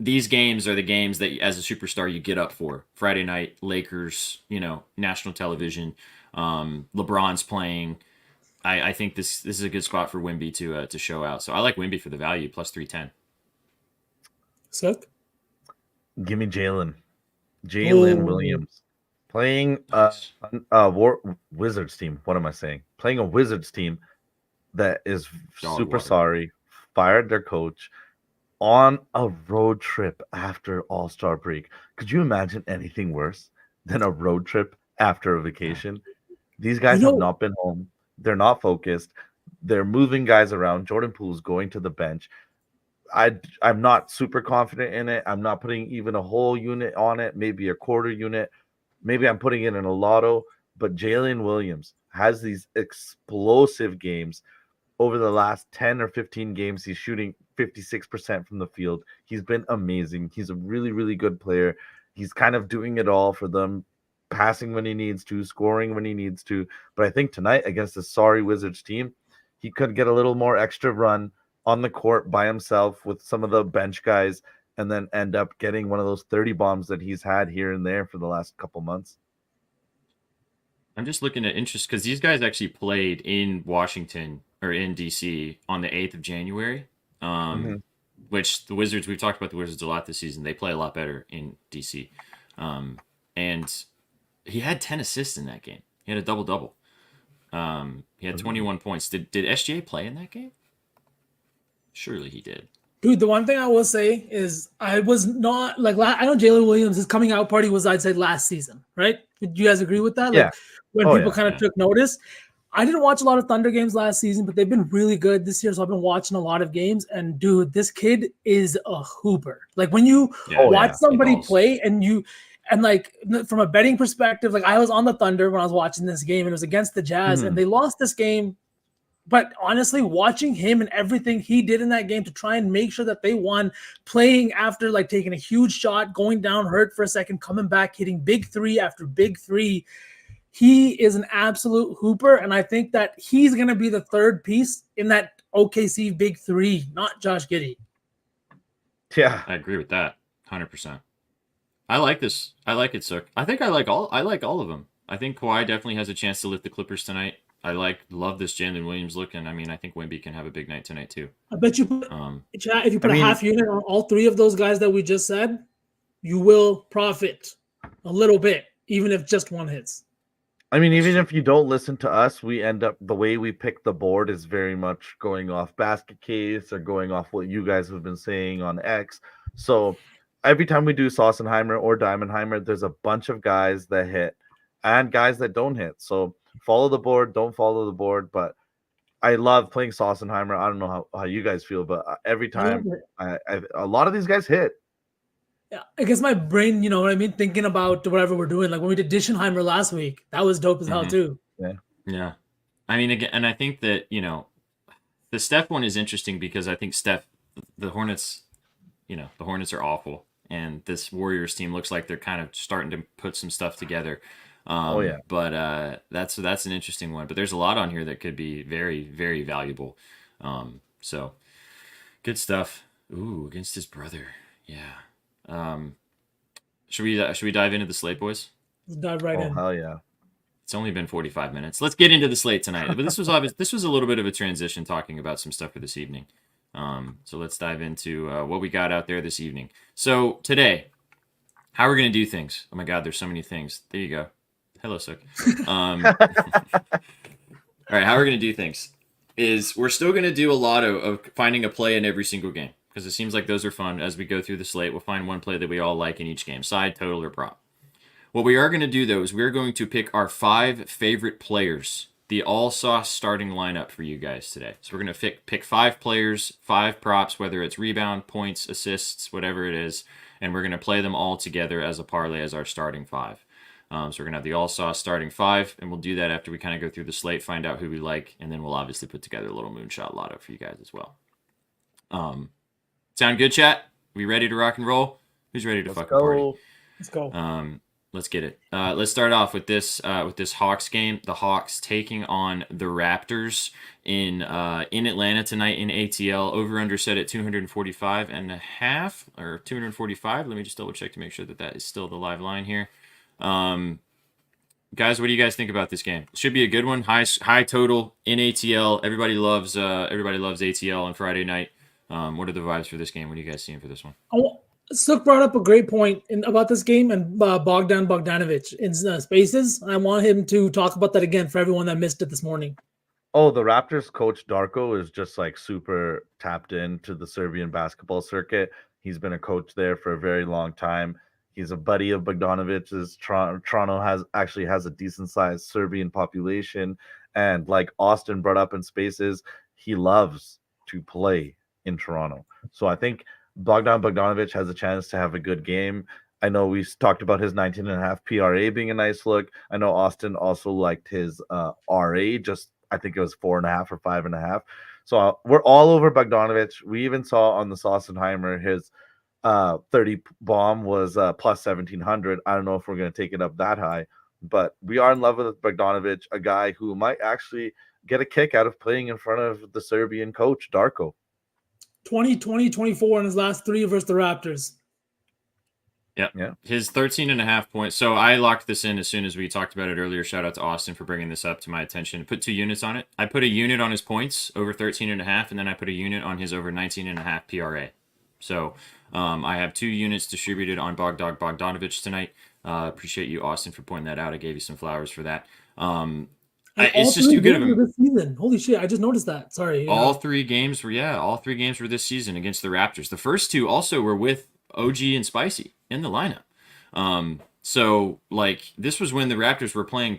these games are the games that as a superstar you get up for. Friday night, Lakers. National television. LeBron's playing. I think this is a good spot for Wemby to show out. So I like Wemby for the value plus 310. Suck. Give me Jalen Ooh. Williams playing Wizards team. What am I saying? Playing a Wizards team that is super sorry, fired their coach on a road trip after All-Star break. Could you imagine anything worse than a road trip after a vacation? These guys have not been home. They're not focused. They're moving guys around. Jordan Poole's going to the bench. I'm not super confident in it. I'm not putting even a whole unit on it, maybe a quarter unit. Maybe I'm putting it in a lotto. But Jalen Williams has these explosive games. Over the last 10 or 15 games, he's shooting 56% from the field. He's been amazing. He's a really, really good player. He's kind of doing it all for them, passing when he needs to, scoring when he needs to. But I think tonight against the sorry Wizards team, he could get a little more extra run on the court by himself with some of the bench guys and then end up getting one of those 30 bombs that he's had here and there for the last couple months. I'm just looking at interest because these guys actually played in Washington or in DC on the 8th of January, which the Wizards, we've talked about the Wizards a lot this season. They play a lot better in DC. And he had 10 assists in that game. He had a double-double. He had 21 points. Did SGA play in that game? Surely he did. Dude, the one thing I will say is I was not I know Jalen Williams' his coming out party was, I'd say, last season, right? Would you guys agree with that? Yeah. When people kind of took notice. I didn't watch a lot of Thunder games last season, but they've been really good this year. So I've been watching a lot of games. And dude, this kid is a hooper. Like when you watch somebody play and from a betting perspective, like I was on the Thunder when I was watching this game and it was against the Jazz and they lost this game. But honestly, watching him and everything he did in that game to try and make sure that they won, playing after taking a huge shot, going down hurt for a second, coming back, hitting big three after big three. He is an absolute hooper, and I think that he's going to be the third piece in that OKC big three, not Josh Giddey. Yeah, I agree with that 100%. I like this. I like it, Sook. I think I like all of them. I think Kawhi definitely has a chance to lift the Clippers tonight. I love this Jalen Williams look, and I mean, I think Wemby can have a big night tonight too. I bet you put if you put a half unit on all three of those guys that we just said, you will profit a little bit, even if just one hits. I mean, even if you don't listen to us, we end up the way we pick the board is very much going off basket case or going off what you guys have been saying on X. So every time we do Sausenheimer or Diamondheimer, there's a bunch of guys that hit and guys that don't hit. So follow the board, don't follow the board. But I love playing Sausenheimer. I don't know how you guys feel, but every time a lot of these guys hit. Yeah, I guess my brain, you know what I mean, thinking about whatever we're doing. Like when we did Dishenheimer last week, that was dope as hell too. Yeah. I mean, again, and I think that, the Steph one is interesting because I think the Hornets are awful. And this Warriors team looks like they're kind of starting to put some stuff together. But that's an interesting one. But there's a lot on here that could be very, very valuable. So good stuff. Ooh, against his brother. Yeah. Should we dive into the slate, boys? Let's dive right in. Hell yeah. It's only been 45 minutes. Let's get into the slate tonight. But this was obvious. This was a little bit of a transition, talking about some stuff for this evening. So let's dive into what we got out there this evening. So today, how we're gonna do things. Oh my God, there's so many things. There you go. Hello, Sook. All right, how we're gonna do things is we're still gonna do a lot of finding a play in every single game, because it seems like those are fun. As we go through the slate, we'll find one play that we all like in each game, side, total, or prop. What we are going to do, though, is we're going to pick our 5 favorite players, the all-sauce starting lineup for you guys today. So we're going to pick 5 players, 5 props, whether it's rebound, points, assists, whatever it is, and we're going to play them all together as a parlay as our starting 5. So we're going to have the all-sauce starting 5, and we'll do that after we kind of go through the slate, find out who we like, and then we'll obviously put together a little moonshot lotto for you guys as well. Sound good, chat? We ready to rock and roll? Who's ready to fucking party? Let's go. Let's get it. Let's start off with this Hawks game. The Hawks taking on the Raptors in Atlanta tonight in ATL. Over under set at 245.5 or 245. Let me just double check to make sure that is still the live line here. Guys, what do you guys think about this game? It should be a good one. High total in ATL. Everybody loves ATL on Friday night. What are the vibes for this game? What are you guys seeing for this one? Sook brought up a great point about this game and Bogdan Bogdanovic in Spaces. I want him to talk about that again for everyone that missed it this morning. Oh, the Raptors coach Darko is just like super tapped into the Serbian basketball circuit. He's been a coach there for a very long time. He's a buddy of Bogdanovic's. Toronto has a decent sized Serbian population, and like Austin brought up in Spaces, he loves to play in Toronto. So I think Bogdan Bogdanovic has a chance to have a good game. I know we talked about his 19.5 PRA being a nice look. I know Austin also liked his RA, just I think it was 4.5 or 5.5. So we're all over Bogdanovic. We even saw on the Sossenheimer his 30 bomb was plus 1700. I don't know if we're going to take it up that high, but we are in love with Bogdanovic, a guy who might actually get a kick out of playing in front of the Serbian coach Darko. 20, 24 in his last 3 versus the Raptors. Yeah. His 13.5 points. So I locked this in as soon as we talked about it earlier. Shout out to Austin for bringing this up to my attention. Put 2 units on it. I put a unit on his points over 13.5, and then I put a unit on his over 19.5 PRA. So I have 2 units distributed on Bogdanovic tonight. Appreciate you, Austin, for pointing that out. I gave you some flowers for that. It's just too good of him this season. Holy shit! I just noticed that. Sorry. All 3 games were this season against the Raptors. The first 2 also were with OG and Spicy in the lineup. So like this was when the Raptors were playing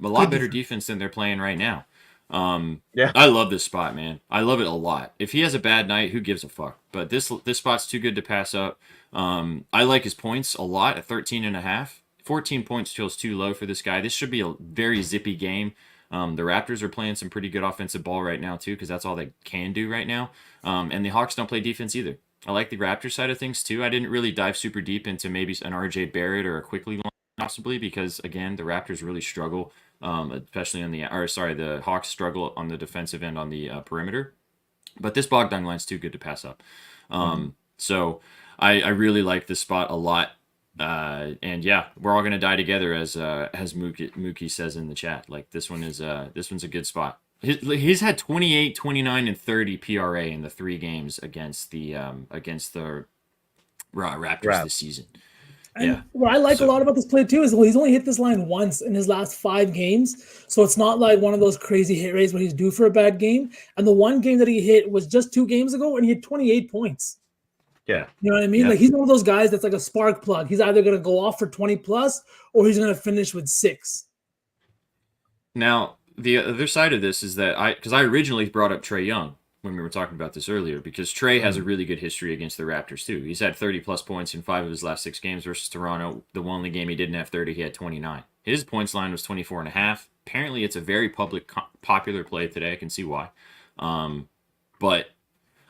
a lot better defense than they're playing right now. I love this spot, man. I love it a lot. If he has a bad night, who gives a fuck? But this spot's too good to pass up. I like his points a lot at 13.5. 14 points feels too low for this guy. This should be a very zippy game. The Raptors are playing some pretty good offensive ball right now, too, because that's all they can do right now. And the Hawks don't play defense either. I like the Raptors side of things, too. I didn't really dive super deep into maybe an RJ Barrett or a Quickly line, possibly, because, again, the Raptors really struggle, especially on the Hawks struggle on the defensive end on the perimeter. But this Bogdan line's too good to pass up. So I really like this spot a lot. And yeah, we're all gonna die together, as Mookie says in the chat. Like this one's a good spot. He's had 28, 29, and 30 PRA in the 3 games against the Raptors this season. And what I like a lot about this play too is he's only hit this line once in his last 5 games, so it's not like one of those crazy hit rates where he's due for a bad game. And the one game that he hit was just 2 games ago, and he had 28 points. Yeah. You know what I mean? Yeah. Like he's one of those guys that's like a spark plug. He's either going to go off for 20 plus or he's going to finish with 6. Now, the other side of this is that I originally brought up Trae Young when we were talking about this earlier, because Trae has a really good history against the Raptors too. He's had 30 plus points in 5 of his last 6 games versus Toronto. The only game he didn't have 30, he had 29. His points line was 24.5. Apparently it's a very popular play today. I can see why. But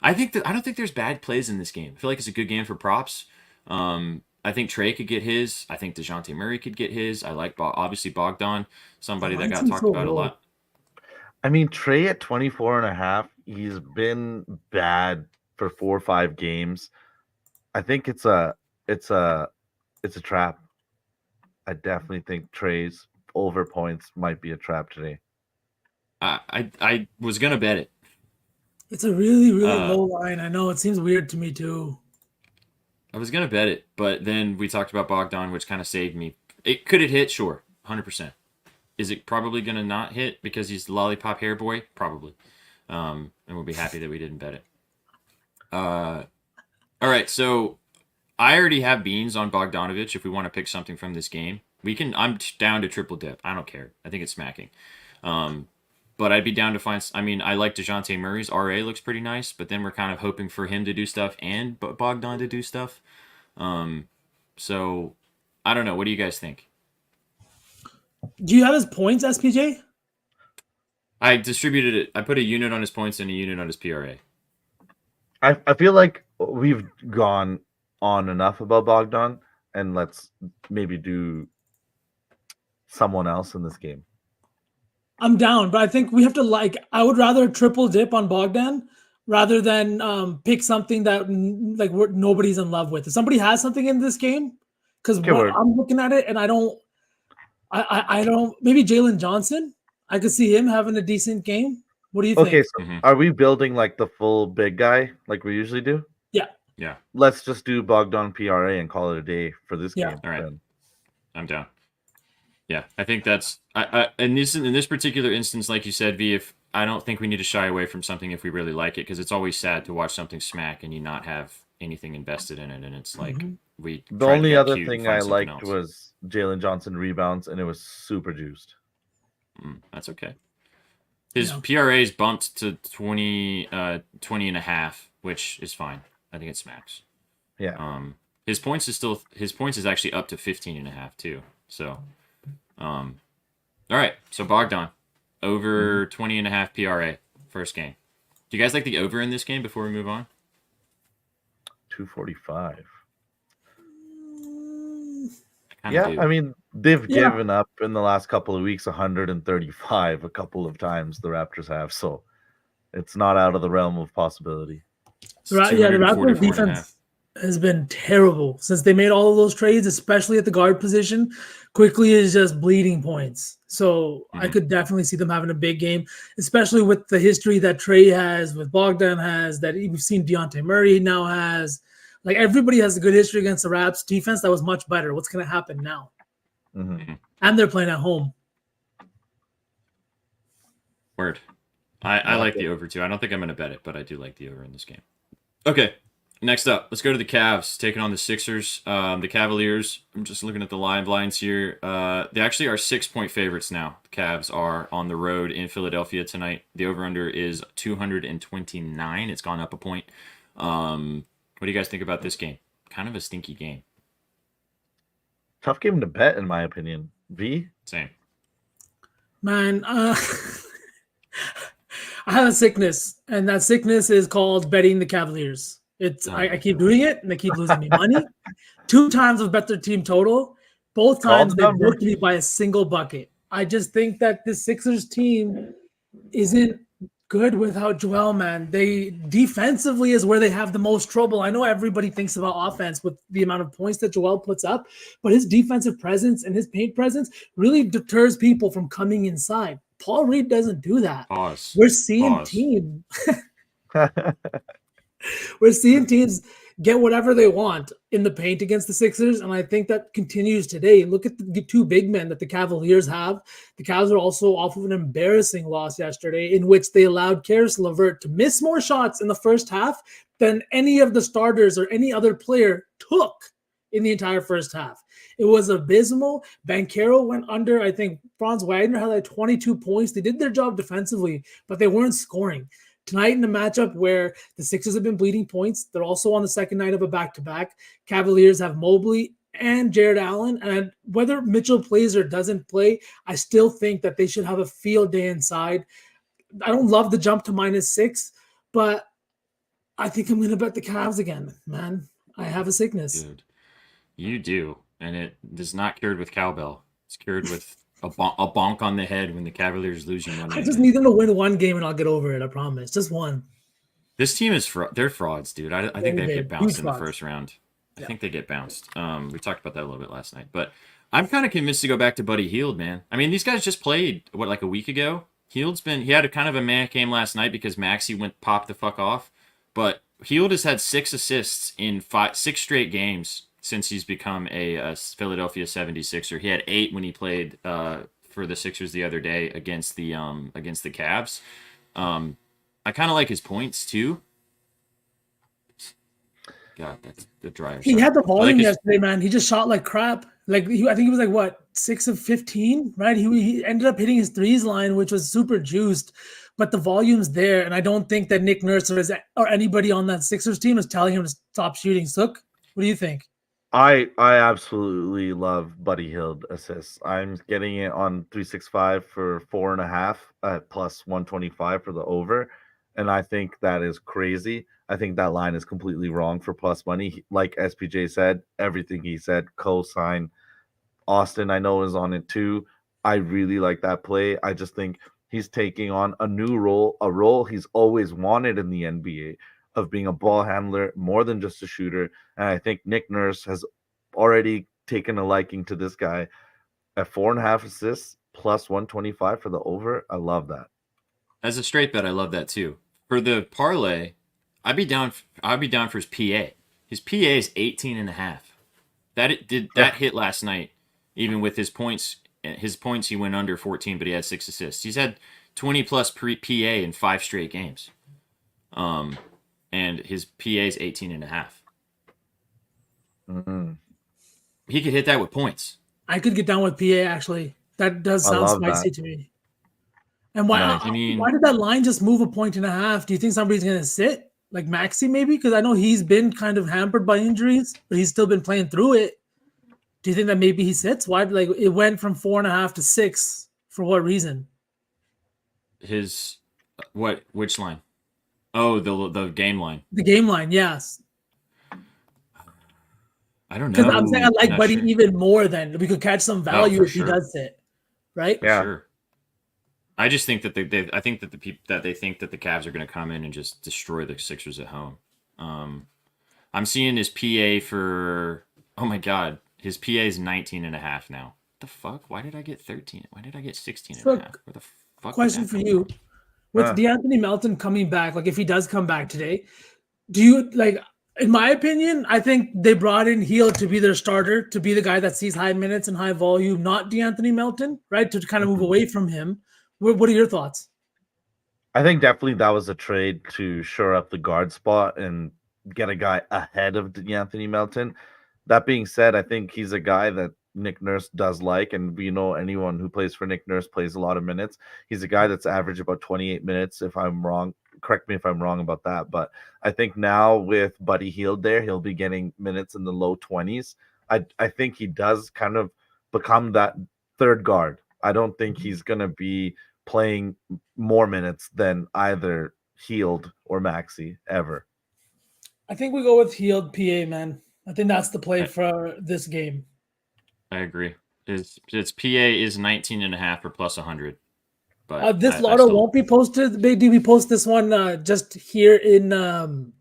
I don't think there's bad plays in this game. I feel like it's a good game for props. I think Trae could get his. I think DeJounte Murray could get his. I like obviously Bogdan, somebody that got talked about a lot. I mean, Trae at 24.5, he's been bad for 4 or 5 games. I think it's a trap. I definitely think Trae's over points might be a trap today. I was gonna bet it. It's a really, really low line. I know it seems weird to me too. I was gonna bet it, but then we talked about Bogdan, which kind of saved me. Could it hit? Sure, 100%. Is it probably gonna not hit because he's the lollipop hair boy? Probably. And we'll be happy that we didn't bet it. All right, so I already have beans on Bogdanovic. If we want to pick something from this game, we can. I'm down to triple dip. I don't care. I think it's smacking. But I'd be down to find. I mean, I like DeJounte Murray's RA looks pretty nice, but then we're kind of hoping for him to do stuff and Bogdan to do stuff. So I don't know. What do you guys think? Do you have his points, SPJ? I distributed it. I put a unit on his points and a unit on his PRA. I feel like we've gone on enough about Bogdan, and let's maybe do someone else in this game. I'm down, but I think we have to I would rather triple dip on Bogdan rather than pick something that nobody's in love with. If somebody has something in this game, because I'm looking at it and I don't. Maybe Jalen Johnson. I could see him having a decent game. What do you think? Okay, so are we building like the full big guy like we usually do? Yeah. Let's just do Bogdan PRA and call it a day for this game. All right. Then. I'm down. Yeah, I think that's in this particular instance, like you said, V. If I don't think we need to shy away from something if we really like it, because it's always sad to watch something smack and you not have anything invested in it, and it's like the only other thing I liked was Jalen Johnson rebounds, and it was super juiced. That's okay. His PRA's bumped to 20 and a half, which is fine. I think it smacks. Yeah. His points is actually up to 15 and a half too. So, all right. So Bogdan over 20 and a half PRA first game. Do you guys like the over in this game before we move on? 245. Yeah, I mean, they've given up in the last couple of weeks 135 a couple of times, the Raptors have, so it's not out of the realm of possibility. The Raptors defense has been terrible since they made all of those trades, especially at the guard position. Quickly is just bleeding points. So I could definitely see them having a big game, especially with the history that Trey has, with Bogdan has, that we've seen Dejounte Murray now has. Like, everybody has a good history against the Raps defense that was much better. What's going to happen now? And they're playing at home. Word. I like the over too. I don't think I'm going to bet it, but I do like the over in this game. Okay, next up, let's go to the Cavs taking on the Sixers. The Cavaliers, I'm just looking at the lines here. They actually are 6-point favorites now. The Cavs are on the road in Philadelphia tonight. The over-under is 229. It's gone up a point. What do you guys think about this game? Kind of a stinky game. Tough game to bet, in my opinion. V? Same. Man, I have a sickness, and that sickness is called betting the Cavaliers. I keep doing it, and they keep losing me money. 2 times I've bet their team total. Both times they've worked me by a single bucket. I just think that the Sixers team isn't good without Joel, man. They defensively is where they have the most trouble. I know everybody thinks about offense with the amount of points that Joel puts up, but his defensive presence and his paint presence really deters people from coming inside. Paul Reed doesn't do that. We're seeing teams get whatever they want in the paint against the Sixers, and I think that continues today. Look at the 2 big men that the Cavaliers have. The Cavs are also off of an embarrassing loss yesterday in which they allowed Karis LeVert to miss more shots in the first half than any of the starters or any other player took in the entire first half. It was abysmal. Banchero went under. I think Franz Wagner had like 22 points. They did their job defensively, but they weren't scoring. Tonight in a matchup where the Sixers have been bleeding points, they're also on the second night of a back-to-back. Cavaliers have Mobley and Jared Allen, and whether Mitchell plays or doesn't play, I still think that they should have a field day inside. I don't love the jump to -6, but I think I'm going to bet the Cavs again, man. I have a sickness. Dude, you do, and it is not cured with cowbell. It's cured with a bonk on the head when the Cavaliers lose you money. I just need them to win one game and I'll get over it. I promise. Just one. This team is they're frauds, dude. I think they get bounced in the first round. I think they get bounced. We talked about that a little bit last night, but I'm kind of convinced to go back to Buddy Hield, man. I mean, these guys just played like a week ago. He had a kind of a manic game last night because Maxey popped the fuck off, but Hield has had 6 assists in 6 straight games since he's become a Philadelphia 76er. He had 8 when he played for the Sixers the other day against the Cavs. I kind of like his points too. God, that's the dryer. He had the volume yesterday, man. He just shot like crap. Like I think he was like what 6 of 15, right? He ended up hitting his threes line, which was super juiced, but the volume's there, and I don't think that Nick Nurse or anybody on that Sixers team is telling him to stop shooting. Sook, what do you think? I absolutely love Buddy Hield assists. I'm getting it on 365 for 4.5 at plus 125 for the over, and I think that is crazy. I think that line is completely wrong for plus money. Like SPJ said, everything he said, co-sign. Austin, I know, is on it too. I really like that play. I just think he's taking on a new role, a role he's always wanted in the NBA of being a ball handler more than just a shooter. And I think Nick Nurse has already taken a liking to this guy at 4.5 assists plus 125 for the over. I love that. As a straight bet, I love that too. For the parlay, I'd be down for his PA. His PA is 18.5. That hit last night, even with his points. His points, he went under 14, but he had 6 assists. He's had 20 plus PA in 5 straight games. And his PA is 18.5. Mm-hmm. He could hit that with points. I could get down with PA actually. That does sound spicy to me. And why? Yeah, I mean, why did that line just move 1.5 points? Do you think somebody's going to sit like Maxey maybe? Because I know he's been kind of hampered by injuries, but he's still been playing through it. Do you think that maybe he sits? Why? Like it went from 4.5 to 6. For what reason? His what? Which line? Oh, the game line. The game line, yes. I don't know. Because I'm saying I like Buddy even more than we could catch some value if he does sit, right? Yeah. Sure. I just think that they think that they think that the Cavs are going to come in and just destroy the Sixers at home. I'm seeing his PA for his PA is 19.5 now. What the fuck? Why did I get 13? Why did I get 16.5? Where the fuck? Question for you: with DeAnthony Melton coming back, like if he does come back today, do you like? In my opinion, I think they brought in Hield to be their starter, to be the guy that sees high minutes and high volume, not DeAnthony Melton, right? To kind of move away from him. What are your thoughts? I think definitely that was a trade to shore up the guard spot and get a guy ahead of DeAnthony Melton. That being said, I think he's a guy that Nick Nurse does like, and we know anyone who plays for Nick Nurse plays a lot of minutes. He's a guy that's averaged about 28 minutes. If I'm wrong, correct me if I'm wrong about that. But I think now with Buddy Hield there, he'll be getting minutes in the low 20s. I think he does kind of become that third guard. I don't think he's going to be playing more minutes than either Hield or Maxey ever. I think we go with Hield PA, man. I think that's the play for this game. I agree. Its PA is 19.5 for plus 100. But this lotto won't be posted. Maybe we post this one just here in on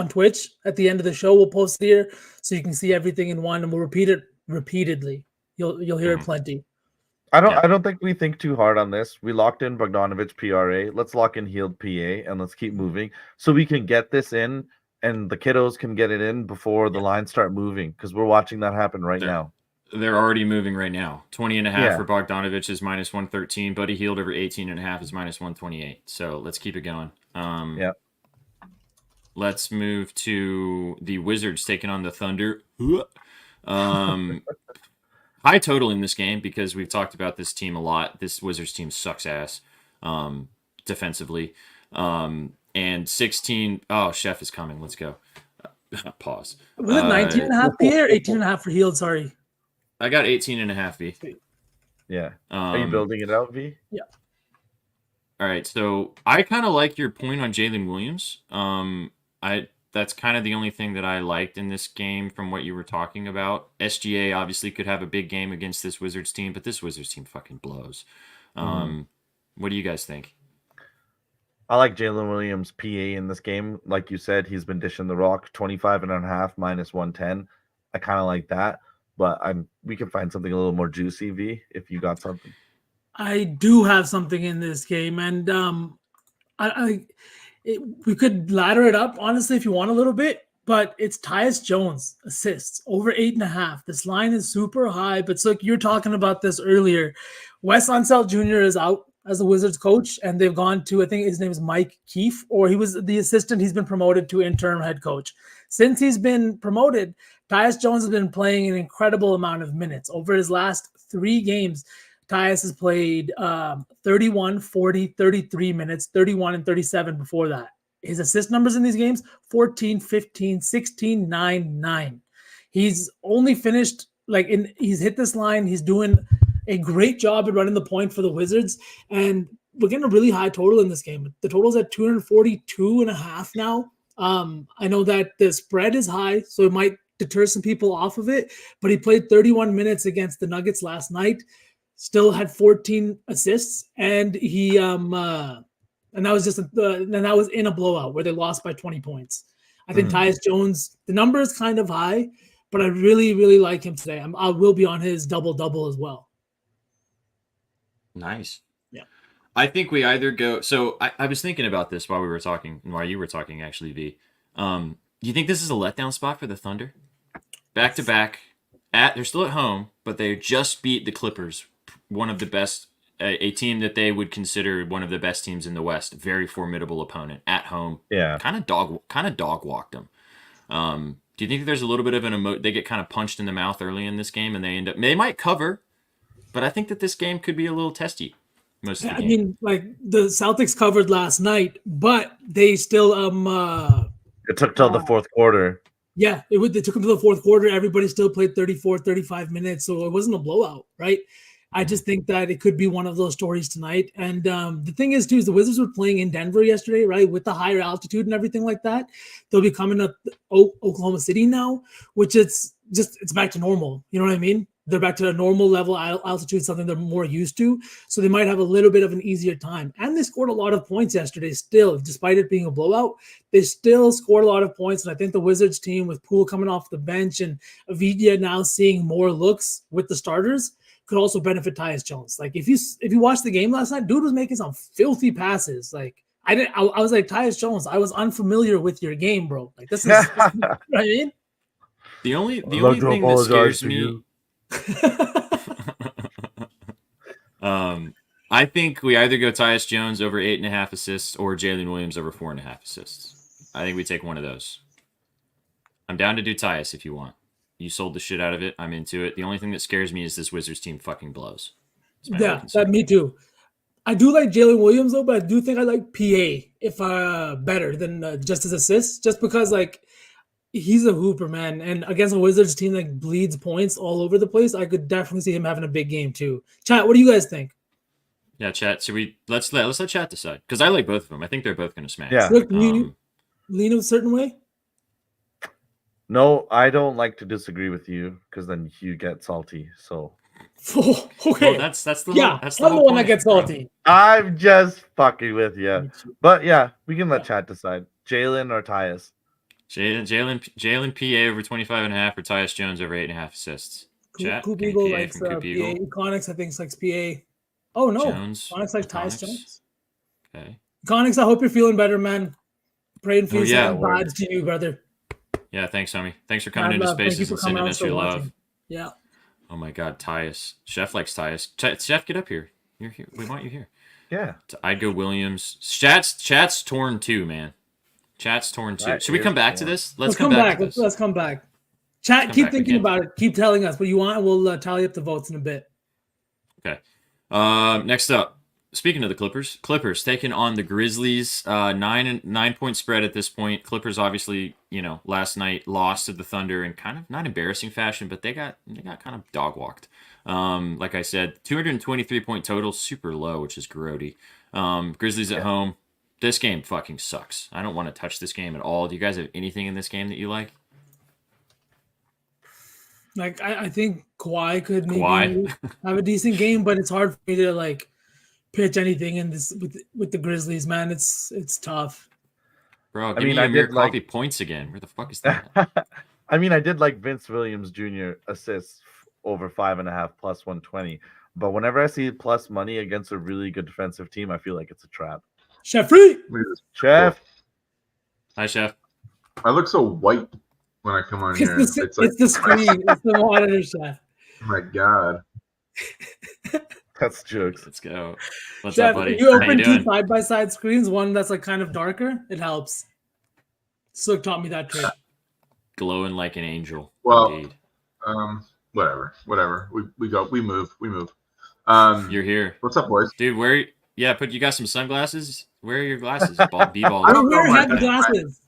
Twitch at the end of the show. We'll post it here so you can see everything in one, and we'll repeat it repeatedly. You'll hear it plenty. I don't think we think too hard on this. We locked in Bogdanovic PRA. Let's lock in Hield PA and let's keep moving so we can get this in and the kiddos can get it in before the lines start moving, because we're watching that happen right now. They're already moving right now. 20.5 for Bogdanovic is minus 113. Buddy Hield over 18.5 is minus 128. So let's keep it going. Let's move to the Wizards taking on the Thunder. High total in this game because we've talked about this team a lot. This Wizards team sucks ass defensively. And 16. Oh, Chef is coming. Let's go. Pause. Was it 19.5 PA or 18.5 for Hield? Sorry. I got 18.5 V. Yeah. Are you building it out, V? Yeah. All right. So I kind of like your point on Jalen Williams. That's kind of the only thing that I liked in this game from what you were talking about. SGA obviously could have a big game against this Wizards team, but this Wizards team fucking blows. What do you guys think? I like Jalen Williams PA in this game. Like you said, he's been dishing the rock 25.5 minus 110. I kind of like that. but we can find something a little more juicy. V, if you got something. I do have something in this game, and we could ladder it up honestly if you want a little bit, but it's Tyus Jones assists over 8.5. This line is super high, but so you're talking about this earlier. Wes Unseld Jr. is out as the Wizards coach, and they've gone to, I think his name is Mike Keefe, or he was the assistant. He's been promoted to interim head coach. Since he's been promoted, Tyus Jones has been playing an incredible amount of minutes. Over his last 3 games, Tyus has played 31, 40, 33 minutes, 31 and 37 before that. His assist numbers in these games, 14, 15, 16, 9, 9. He's only finished, he's hit this line. He's doing a great job at running the point for the Wizards. And we're getting a really high total in this game. The total's at 242.5 now. I know that the spread is high, so it might deter some people off of it, but he played 31 minutes against the Nuggets last night. Still had 14 assists, and he and that was that was in a blowout where they lost by 20 points. I think Tyus Jones, the number is kind of high, but I really, really like him today. I will be on his double-double as well. Nice. Yeah. I think we either go. So I was thinking about this while you were talking, actually, V. Do you think this is a letdown spot for the Thunder? Back to back. They're still at home, but they just beat the Clippers, one of the best, a team that they would consider one of the best teams in the West. Very formidable opponent at home. Yeah. Kind of dog walked them. Do you think there's a little bit of they get kind of punched in the mouth early in this game and they might cover, but I think that this game could be a little testy most of the game. I mean, the Celtics covered last night, but they still It took till the fourth quarter. Yeah, they took them to the fourth quarter. Everybody still played 34, 35 minutes, so it wasn't a blowout, right? I just think that it could be one of those stories tonight. And the thing is, too, is the Wizards were playing in Denver yesterday, right, with the higher altitude and everything like that. They'll be coming to Oklahoma City now, which it's back to normal. You know what I mean? They're back to a normal level altitude, something they're more used to. So they might have a little bit of an easier time. And they scored a lot of points yesterday still. Despite it being a blowout, they still scored a lot of points. And I think the Wizards team, with Poole coming off the bench and Avdija now seeing more looks with the starters, could also benefit Tyus Jones. If you watched the game last night, dude was making some filthy passes. I was like, Tyus Jones, I was unfamiliar with your game, bro. This is you know what I mean? The only thing that scares me. I think we either go Tyus Jones over 8.5 assists or Jalen Williams over 4.5 assists. I think we take one of those. I'm down to do Tyus if you want. You sold the shit out of it. I'm into it. The only thing that scares me is this Wizards team fucking blows. Yeah, me too. I do like Jalen Williams though, but I do think I like PA if better than just his assists, just because he's a hooper, man. And against a Wizards team that bleeds points all over the place, I could definitely see him having a big game too. Chat, what do you guys think? Yeah, chat. So let's let chat decide, because I like both of them. I think they're both going to smash. Yeah. Look, you lean a certain way? No, I don't like to disagree with you, because then you get salty. So. Okay. Well, that's the I'm the one that gets salty. I'm just fucking with you. But yeah, we can let chat decide. Jalen or Tyus? Jalen PA over 25.5 or Tyus Jones over 8.5 assists. Chat. Coop Eagle likes PA. Econics, I think, likes PA. Oh no, Econics like Tyus Jones. Okay. Econics, I hope you're feeling better, man. Praying for you. Vibes to you, brother. Yeah, thanks, homie. Thanks for coming into Spaces and sending us your love. Yeah. Oh my God, Tyus. Chef likes Tyus. Chef, get up here. You're here. We want you here. Yeah. I'd go Williams. Chat's torn too, man. Chat's torn too. Should we come back to this? Let's come back. Let's come back. Chat, keep thinking about it. Keep telling us what you want, and we'll tally up the votes in a bit. Okay. Next up, speaking of the Clippers taking on the Grizzlies. 9-point spread at this point. Clippers obviously, last night lost to the Thunder in kind of not embarrassing fashion, but they got kind of dog walked. Like I said, 223-point total, super low, which is grody. Grizzlies at home. This game fucking sucks. I don't want to touch this game at all. Do you guys have anything in this game that you like? I think Kawhi could maybe have a decent game, but it's hard for me to pitch anything in this with the Grizzlies, man. It's tough. Bro, give me Amir Coffee points again. Where the fuck is that? I mean, I did like Vince Williams Jr. assists over 5.5 plus 120. But whenever I see plus money against a really good defensive team, I feel like it's a trap. Chef Free. Look at this. Chef, Hi, Chef. I look so white when I come on here. It's the screen. It's the monitor, Chef. Oh my God. that's jokes. Let's go. What's Chef, up, buddy? if you How open you two doing? side-by-side screens, one that's like kind of darker, it helps. Sook taught me that trick. Glowing like an angel. Well, Indeed. Whatever. We move. You're here. What's up, boys? Dude, where? Yeah, you got some sunglasses? Where are your glasses? B-ball. I don't know Where my have the bad. glasses?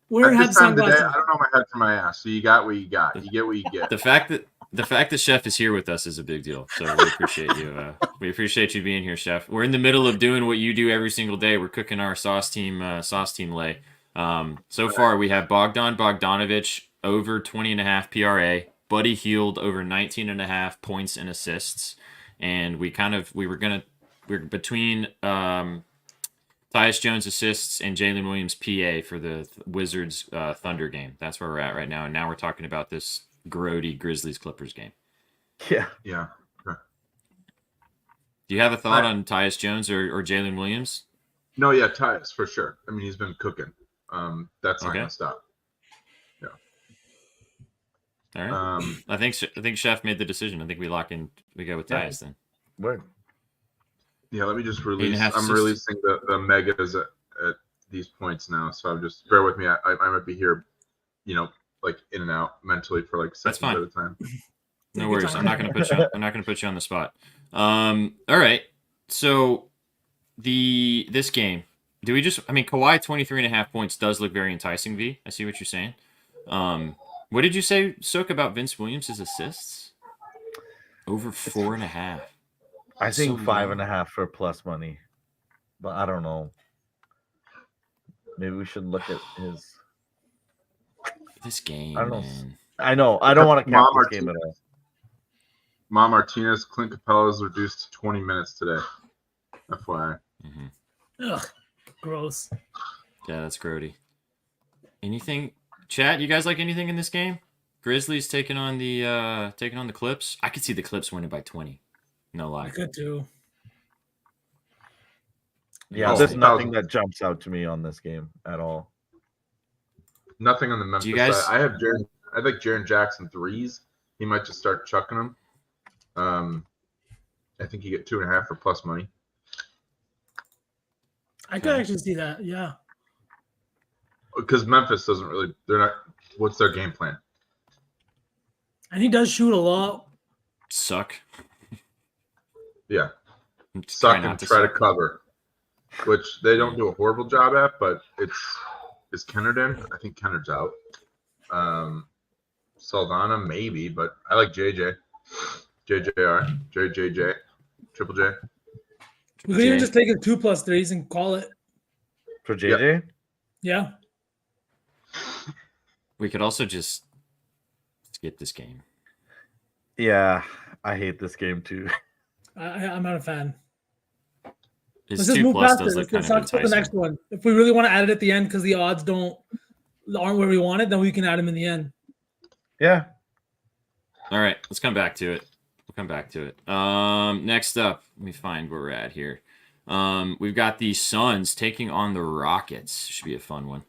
Where At have this time of the day, sunglasses? I don't know my head from my ass. So you got what you got. You get what you get. The fact that Chef is here with us is a big deal. So we appreciate you. We appreciate you being here, Chef. We're in the middle of doing what you do every single day. We're cooking our sauce team lay. So far we have Bogdan Bogdanovic over 20.5 PRA, Buddy Hield over 19.5 points and assists, and we're between Tyus Jones assists and Jalen Williams PA for the Wizards Thunder game. That's where we're at right now, and now we're talking about this grody Grizzlies Clippers game. Yeah. Yeah. Do you have a thought on Tyus Jones or Jalen Williams? No, yeah, Tyus for sure. I mean, he's been cooking. That's not Okay. gonna stop. All right. I think Chef made the decision. I think we go with Yeah. Tyus then. Word. Yeah, let me just release. 8.5 I'm assists. releasing the megas at these points now. So I'm just bear with me. I might be here, like in and out mentally for like seconds fine. at a time. No Take your worries. time. I'm not going to put you on the spot. All right. So this game, Kawhi 23.5 points does look very enticing, V. I see what you're saying. What did you say, Sook, about Vince Williams' assists? Over 4.5. I think So 5.5 for plus money, but I don't know. Maybe we should look at his. This game, I don't know. man. I know. I don't want to count Mom this game at all. Mom Martinez, Clint Capella is reduced to 20 minutes today. FYI. Ugh, gross. Yeah, that's grody. Anything, chat? You guys like anything in this game? Grizzlies taking on the Clips. I could see the Clips winning by 20. No I lie. could too. Yeah, Oh, there's nothing 1,000. that jumps out to me on this game at all. Nothing on the Memphis you guys- side. I like Jaren Jackson threes. He might just start chucking them. I think you get 2.5 for plus money. I could actually see that. Yeah. Because Memphis doesn't really. They're not. What's their game plan? And he does shoot a lot. Suck. Yeah, Just try suck not and to try to suck. cover, which they don't do a horrible job at. But is Kennard in? I think Kennard's out. Saldana maybe, but I like JJ, JJR, JJJ, Triple J. We could even Jay. just take it 2 + 3s and call it. For JJ, Yeah. We could also just skip this game. yeah, I hate this game too. I'm not a fan. His Let's just 2 move plus past does it. look Let's kind of talk about the next enticing. one. If we really want to add it at the end because the odds aren't where we want it, then we can add them in the end. Yeah, All right, let's come back to it. We'll come back to it. Next up, let me find where we're at here. We've got the Suns taking on the Rockets. Should be a fun one.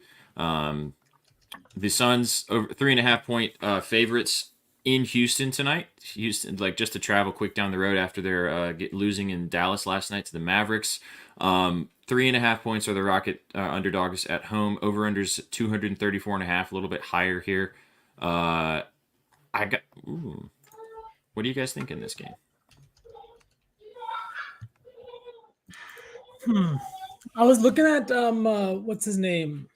The Suns over 3.5 point favorites in Houston tonight. Houston, just to travel quick down the road after they're losing in Dallas last night to the Mavericks. 3.5 points are the Rocket underdogs at home. Over unders 234.5, a little bit higher here. What do you guys think in this game? I was looking at what's his name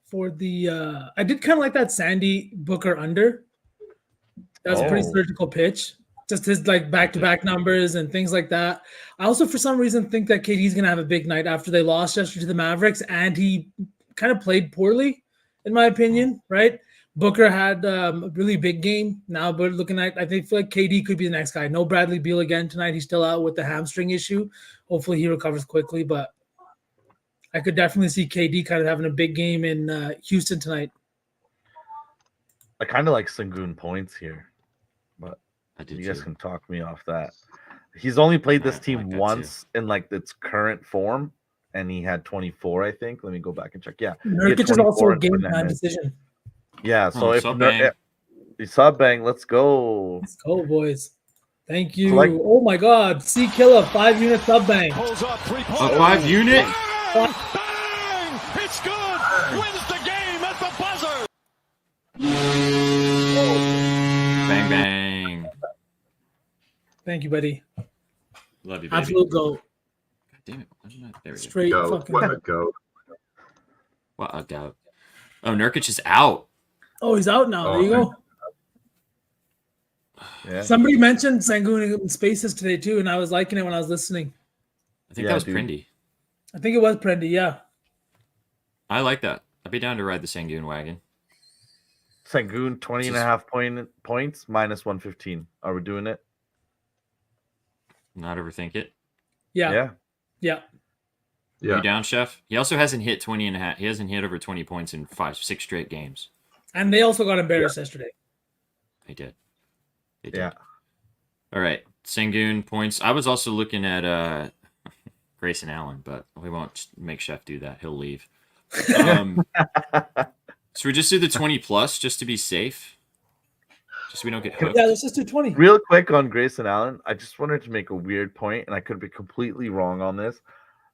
for the I did kind of like that Sandy Booker under. That was a pretty Oh. surgical pitch. Just his back-to-back numbers and things like that. I also for some reason think that KD's gonna have a big night after they lost yesterday to the Mavericks, and he kind of played poorly, in my opinion, right? Booker had a really big game. Now we're looking at, I feel like KD could be the next guy. No Bradley Beal again tonight. He's still out with the hamstring issue. Hopefully he recovers quickly, but I could definitely see KD kind of having a big game in Houston tonight. I kind of like Sengun points here, but I did you guys too. can talk me off that. He's only played this I team like that once in like its current form, and he had 24, I think. Let me go back and check. Yeah, he had Nurkic is also 24 a and game put in time it. decision. Yeah, so if sub bang. sub bang, let's go. Let's go, boys. Thank you. Like- Oh my God, C Killer 5-unit sub bang. Pulls up 3 A points. 5-unit. Bang! Bang! It's good. Wins the game at the buzzer. Bang bang. Thank you, buddy. Love you, baby. Absolute goat. God damn it. Why did I- There we go. Straight Go. fucking. What a go. What a gout. Oh, Nurkic is out. Oh, he's out now. There you go. Yeah. Somebody mentioned Sengun in Spaces today too, and I was liking it when I was listening. I think Yeah, that was dude. Prendy. I think it was Prendy. Yeah. I like that. I'd be down to ride the Sangoon wagon. Sengun 20 and a half points minus 115. Are we doing it? Not overthink it. Yeah. Yeah. Yeah. You Yeah. down, Chef? He also hasn't hit 20 and a half. He hasn't hit over 20 points in 6 straight games. And they also got embarrassed yesterday. They did. They did. Yeah. All right. Sangoon points. I was also looking at Grayson Allen, but we won't make Chef do that. He'll leave. So we just do the 20 plus just to be safe. Just so we don't get hooked. Yeah, let's just do 20. Real quick on Grayson Allen, I just wanted to make a weird point, and I could be completely wrong on this,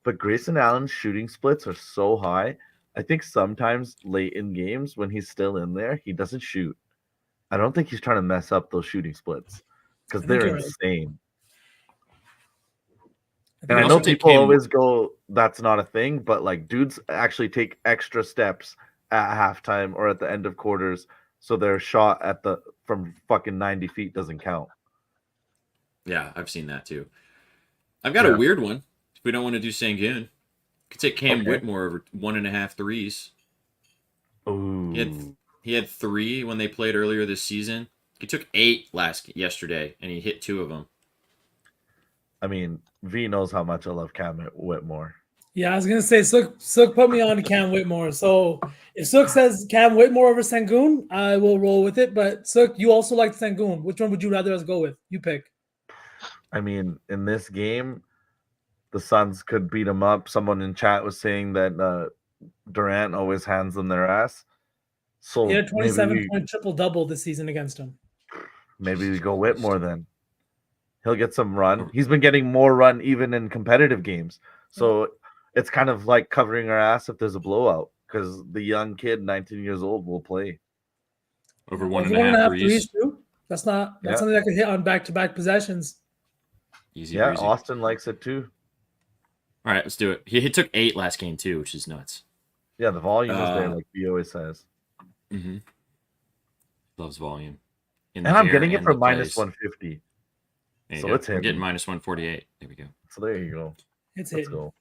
but Grayson Allen's shooting splits are so high. I think sometimes late in games when he's still in there, he doesn't shoot. I don't think he's trying to mess up those shooting splits because I think they're you're right. insane. think And I also know take people Cam- always go, that's not a thing, but like dudes actually take extra steps at halftime or at the end of quarters, so their shot at the from fucking 90 feet doesn't count. Yeah, I've seen that too. I've got Yeah. a weird one. If we don't want to do Sangoon, could take Cam Okay. Whitmore over 1.5 threes. Ooh. He had 3 when they played earlier this season. He took 8 yesterday, and he hit 2 of them. I mean, V knows how much I love Cam Whitmore. Yeah, I was gonna say Sook put me on to Cam Whitmore. So if Sook says Cam Whitmore over Sengun, I will roll with it. But Sook, you also like Sengun. Which one would you rather us go with? You pick. I mean, in this game, the Suns could beat him up. Someone in chat was saying that Durant always hands them their ass. So He had a 27 maybe point triple double this season against him. we go Whitmore then. He'll get some run. He's been getting more run even in competitive games. So it's kind of like covering our ass if there's a blowout because the young kid, 19 years old, will play. Over Well, if you 1.5 threes threes. too, that's Yeah. something that could hit on back-to-back possessions. Easy Yeah, breezy. Austin likes it too. All right, let's do it. He took 8 last game too, which is nuts. Yeah, the volume is there, Uh, like V always says. Mm-hmm. Loves volume. In And the I'm air getting it and for the minus plays. 150. There you so go. it's We're getting hitting. minus 148. There we go. So there you go. It's Let's hitting. go.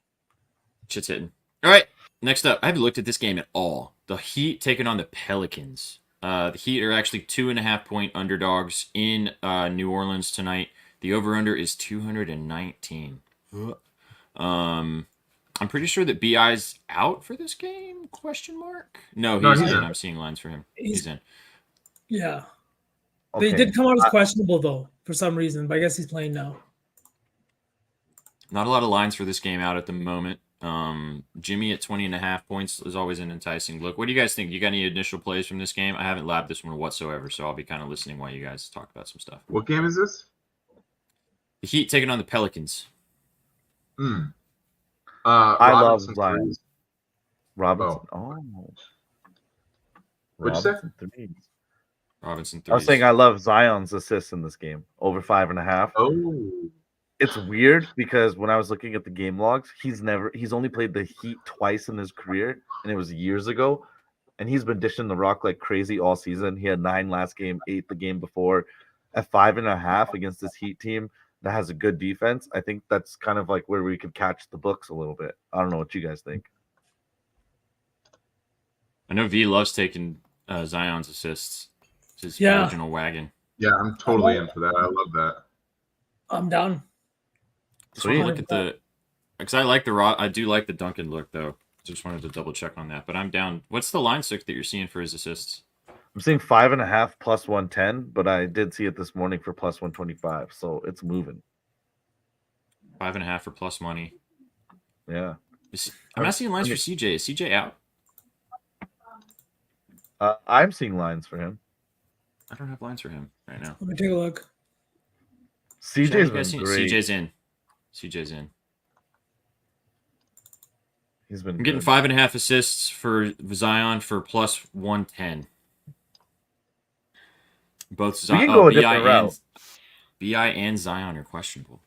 Shit's hitting. All right, next up. I haven't looked at this game at all. The Heat taking on the Pelicans. The Heat are actually 2.5 point underdogs in New Orleans tonight. The over/under is 219. I'm pretty sure that BI's out for this game? Question mark? No, No, he's he's in. in. I'm seeing lines for him. He's- He's in. Yeah. Okay. They did come out as questionable though, for some reason, but I guess he's playing now. Not a lot of lines for this game out at the moment. Jimmy at 20.5 points is always an enticing look. What do you guys think? You got any initial plays from this game? I haven't labbed this one whatsoever, so I'll be kind of listening while you guys talk about some stuff. What game is this? The Heat taking on the Pelicans. Hmm. I love Robinson Zion. threes. Robinson. Oh. What'd you say? Robinson threes. Robinson I was threes. saying I love Zion's assists in this game. Over 5.5. Oh. It's weird because when I was looking at the game logs, he's only played the Heat twice in his career, and it was years ago. And he's been dishing the rock like crazy all season. He had 9 last game, 8 the game before. At 5.5 against this Heat team that has a good defense, I think that's kind of like where we could catch the books a little bit. I don't know what you guys think. I know V loves taking Zion's assists. It's his Yeah. original wagon. Yeah, I'm totally in for that. I love that. I'm down. Just want to Sweet. look at the, because I do like the Duncan look though. Just wanted to double check on that, but I'm down. What's the line stick that you're seeing for his assists? I'm seeing 5.5 plus 110, but I did see it this morning for plus 125, so it's moving. 5.5 for plus money. Yeah. I'm not seeing lines for CJ. Is CJ out? I'm seeing lines for him. I don't have lines for him right now. Let me take a look. CJ's You guys been seen- great. CJ's in. CJ's in. He's been I'm getting good. 5.5 assists for Zion for plus 110. Both We Zion, can go a BI different route. BI and Zion are questionable.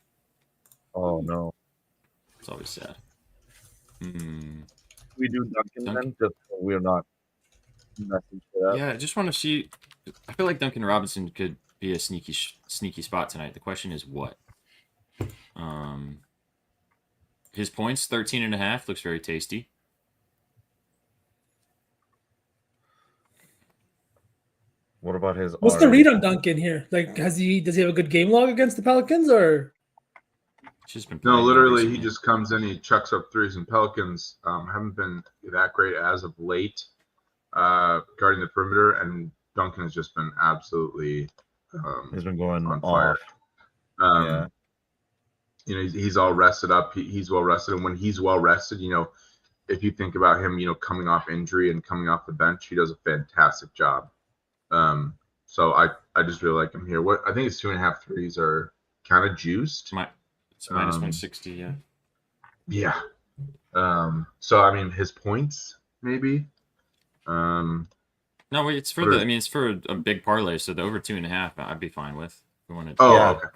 Oh no. It's always sad. Hmm. We do Duncan Duncan. then, just so we're not messing shit up. Yeah, I just want to see. I feel like Duncan Robinson could be a sneaky spot tonight. The question is what? His points 13.5 looks very tasty. What about his? What's the RA? read on Duncan here? Like, does he have a good game log against the Pelicans, or It's just been No, playing well literally, he recently. just comes in, he chucks up threes, and Pelicans haven't been that great as of late guarding the perimeter, and Duncan has just been absolutely He's been going on fire. off. Yeah. You know, he's all rested up. He's well rested, and when he's well rested, you know, if you think about him, you know, coming off injury and coming off the bench, he does a fantastic job. So I just really like him here. What I think his 2.5 threes are kind of juiced. It's minus 160, yeah. Yeah. So I mean, his points maybe. No, wait, it's for What the. are- I mean, it's for a big parlay, so the over 2.5, I'd be fine with. If we wanted. Oh, Yeah. okay.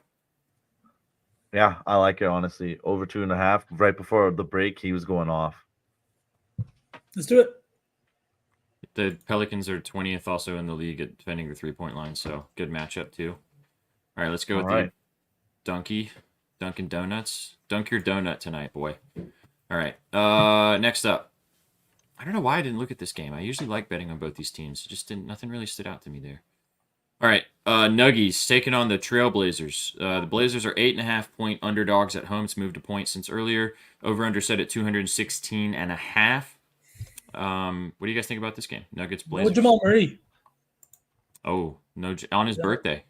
Yeah, I like it honestly. Over 2.5. Right before the break, he was going off. let's do it. The Pelicans are 20th also in the league at defending the 3-point line, so good matchup too. All right, let's go with All right. the Dunkin' Donuts. Dunk your donut tonight, boy. All right. Next up. I don't know why I didn't look at this game. I usually like betting on both these teams. It just didn't. Nothing really stood out to me there. All right. Nuggies taking on the Trailblazers. The Blazers are 8.5-point underdogs at home. It's moved a point since earlier. Over under set at 216.5. What do you guys think about this game? Nuggets No Blazers. Jamal Murray. Oh, no, on his Yeah. birthday.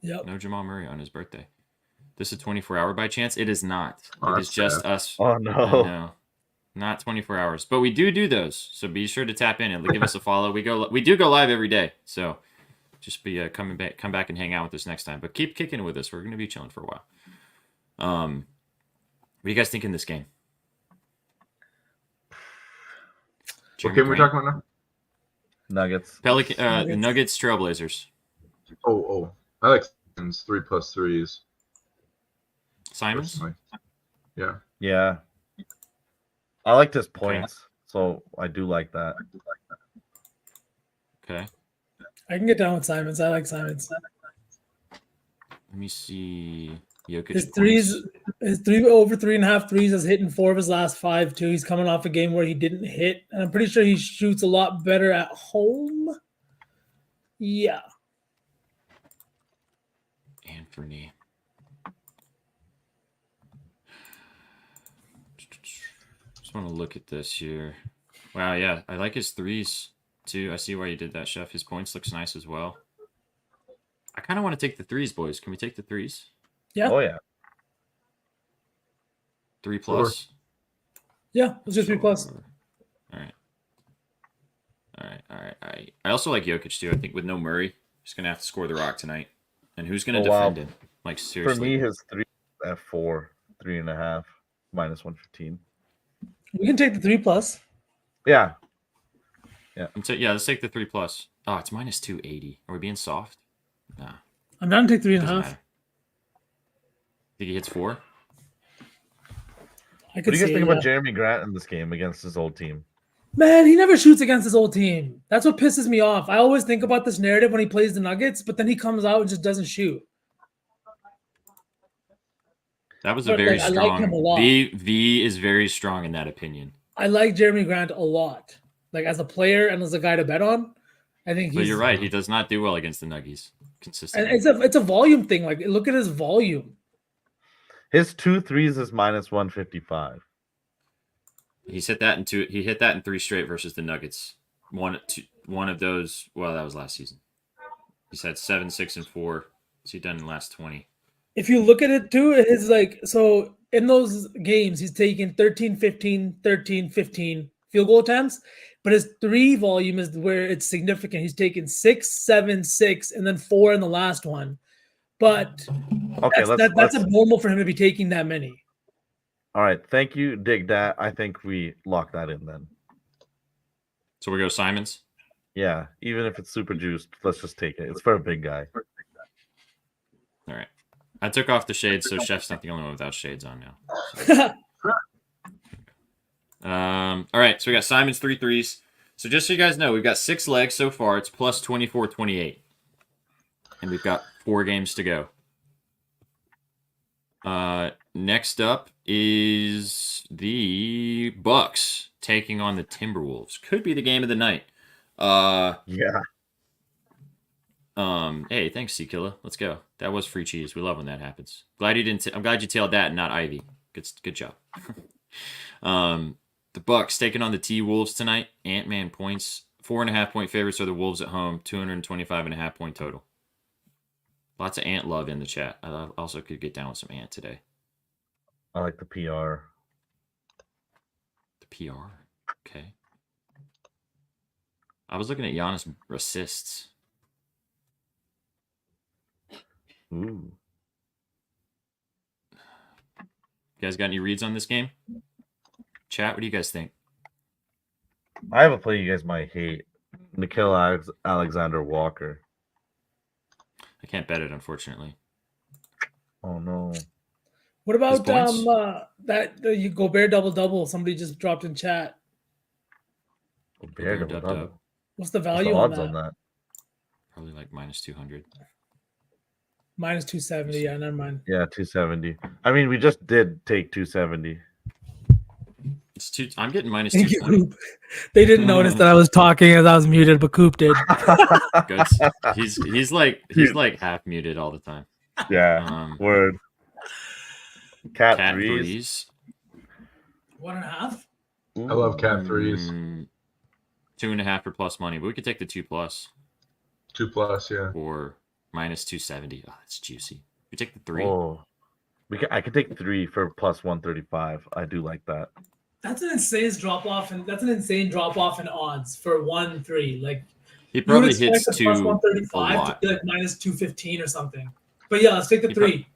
Yep. No Jamal Murray on his birthday. This is 24-hour by chance? It is not. Oh, It is that's just sad. us. Oh I no. know. Not 24 hours, but we do those. So be sure to tap in and give us a follow. We do go live every day. So just be come back and hang out with us next time. But keep kicking it with us. We're going to be chilling for a while. What do you guys think in this game? What Jeremy game are we Grant? talking about now? Nuggets. Nuggets Trailblazers. Oh, I like Simons 3+ threes. Simons? Personally. Yeah. Yeah. I liked his points, so I do like that. Okay. I can get down with Simons. I like Simons. Let me see. Jokic His points. threes, his over 3.5 threes has hit in 4 of his last 5 too. He's coming off a game where he didn't hit, and I'm pretty sure he shoots a lot better at home. Yeah, Anthony. Just want to look at this here. Wow, yeah, I like his threes too. I see why you did that, Chef. His points looks nice as well. I kind of want to take the threes, boys. Can we take the threes? yeah, Oh yeah. 3 plus. yeah. Let's do 3+. Sure. All right. I also like Jokic too. I think with no Murray, he's gonna have to score the rock tonight. And who's gonna Oh, wow. defend him? Like For seriously. me, his 3 at 4, 3.5, minus 115. We can take the 3+. Yeah. Let's take the 3 plus. Oh, it's minus 280. Are we being soft? Nah. I'm down to take Doesn't 3.5. matter. Think he hits 4? I What could do you guys see think it, about yeah. Jeremy Grant in this game against his old team? Man, he never shoots against his old team. That's what pisses me off. I always think about this narrative when he plays the Nuggets, but then he comes out and just doesn't shoot. That was a But, very like, I like strong. him a lot. V is very strong in that opinion. I like Jeremy Grant a lot. Like as a player and as a guy to bet on, I think But he's. you're right. He does not do well against the Nuggies And consistently. it's a volume thing. Like look at his volume. His 2 threes is minus 155. He's hit that in 2. He hit that in 3 straight versus the Nuggets. one of those. Well, that was last season. He's had 7, 6, and 4. So he done in the last 20. If you look at it too, it's like, so in those games, he's taken 13, 15, 13, 15 field goal attempts, but his 3 volume is where it's significant. He's taken 6, 7, 6, and then 4 in the last one. But Okay, that's abnormal for him to be taking that many. All right, thank you, Dig Dat. I think we lock that in then. So we go Simons. Yeah, even if it's super juiced, let's just take it. It's for a big guy. All right. I took off the shades, so Chef's not the only one without shades on now. So. All right, so we got Simons 3 threes. So just so you guys know, we've got 6 legs so far. It's plus 24, 28. And we've got 4 games to go. Next up is the Bucks taking on the Timberwolves. Could be the game of the night. Yeah. Hey, thanks, C-Killa. Let's go. That was free cheese. We love when that happens. Glad you didn't. I'm glad you tailed that and not Ivy. Good job. The Bucks taking on the T-Wolves tonight. Ant-Man points. 4.5 point favorites are the Wolves at home. 225.5 point total. Lots of Ant love in the chat. I also could get down with some Ant today. I like the PR. The PR. Okay. I was looking at Giannis assists. Ooh. You guys got any reads on this game? Chat, what do you guys think? I have a play you guys might hate. Nickeil Alexander Walker. I can't bet it, unfortunately. Oh no. What about points? you Gobert double? Somebody just dropped in chat. Gobert Dub. double. What's the What's the value odds on that? on that? Probably like minus 200. Minus 270. Yeah, never mind. Yeah, 270. I mean, we just did take 270. It's two. I'm getting minus Thank you, 220. Coop. They didn't notice that I was talking as I was muted, but Coop did. Good. He's like half muted all the time. Yeah. Word. Cat threes. threes. 1.5. I love cat threes. 2.5 for plus money, but we could take the 2+. 2+, yeah. Or minus 270. Oh, that's juicy. We take the 3. Oh. I could take 3 for plus 135. I do like that. That's an insane drop off, and that's an insane drop off in odds for 1-3. Like He probably you would hits expect the 2 plus a 135 lot. to be like minus 215 or something. But yeah, let's take the 3.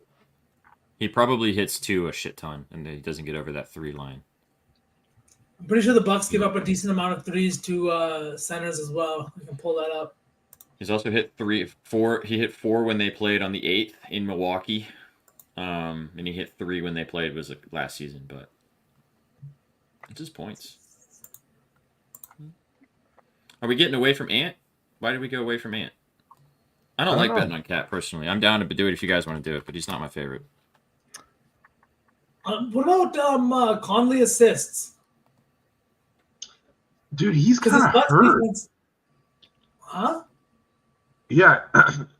He probably hits 2 a shit ton, and he doesn't get over that 3 line. I'm pretty sure the Bucks give up a decent amount of threes to centers as well. We can pull that up. He's also hit 4. He hit 4 when they played on the 8th in Milwaukee, and he hit 3 when they played last season. But it's his points. Are we getting away from Ant? Why did we go away from Ant? I don't like know. betting on Cat personally. I'm down to do it if you guys want to do it, but he's not my favorite. What about Conley assists? Dude, he's Because kind his of Bucks hurt. defense. Huh? Yeah,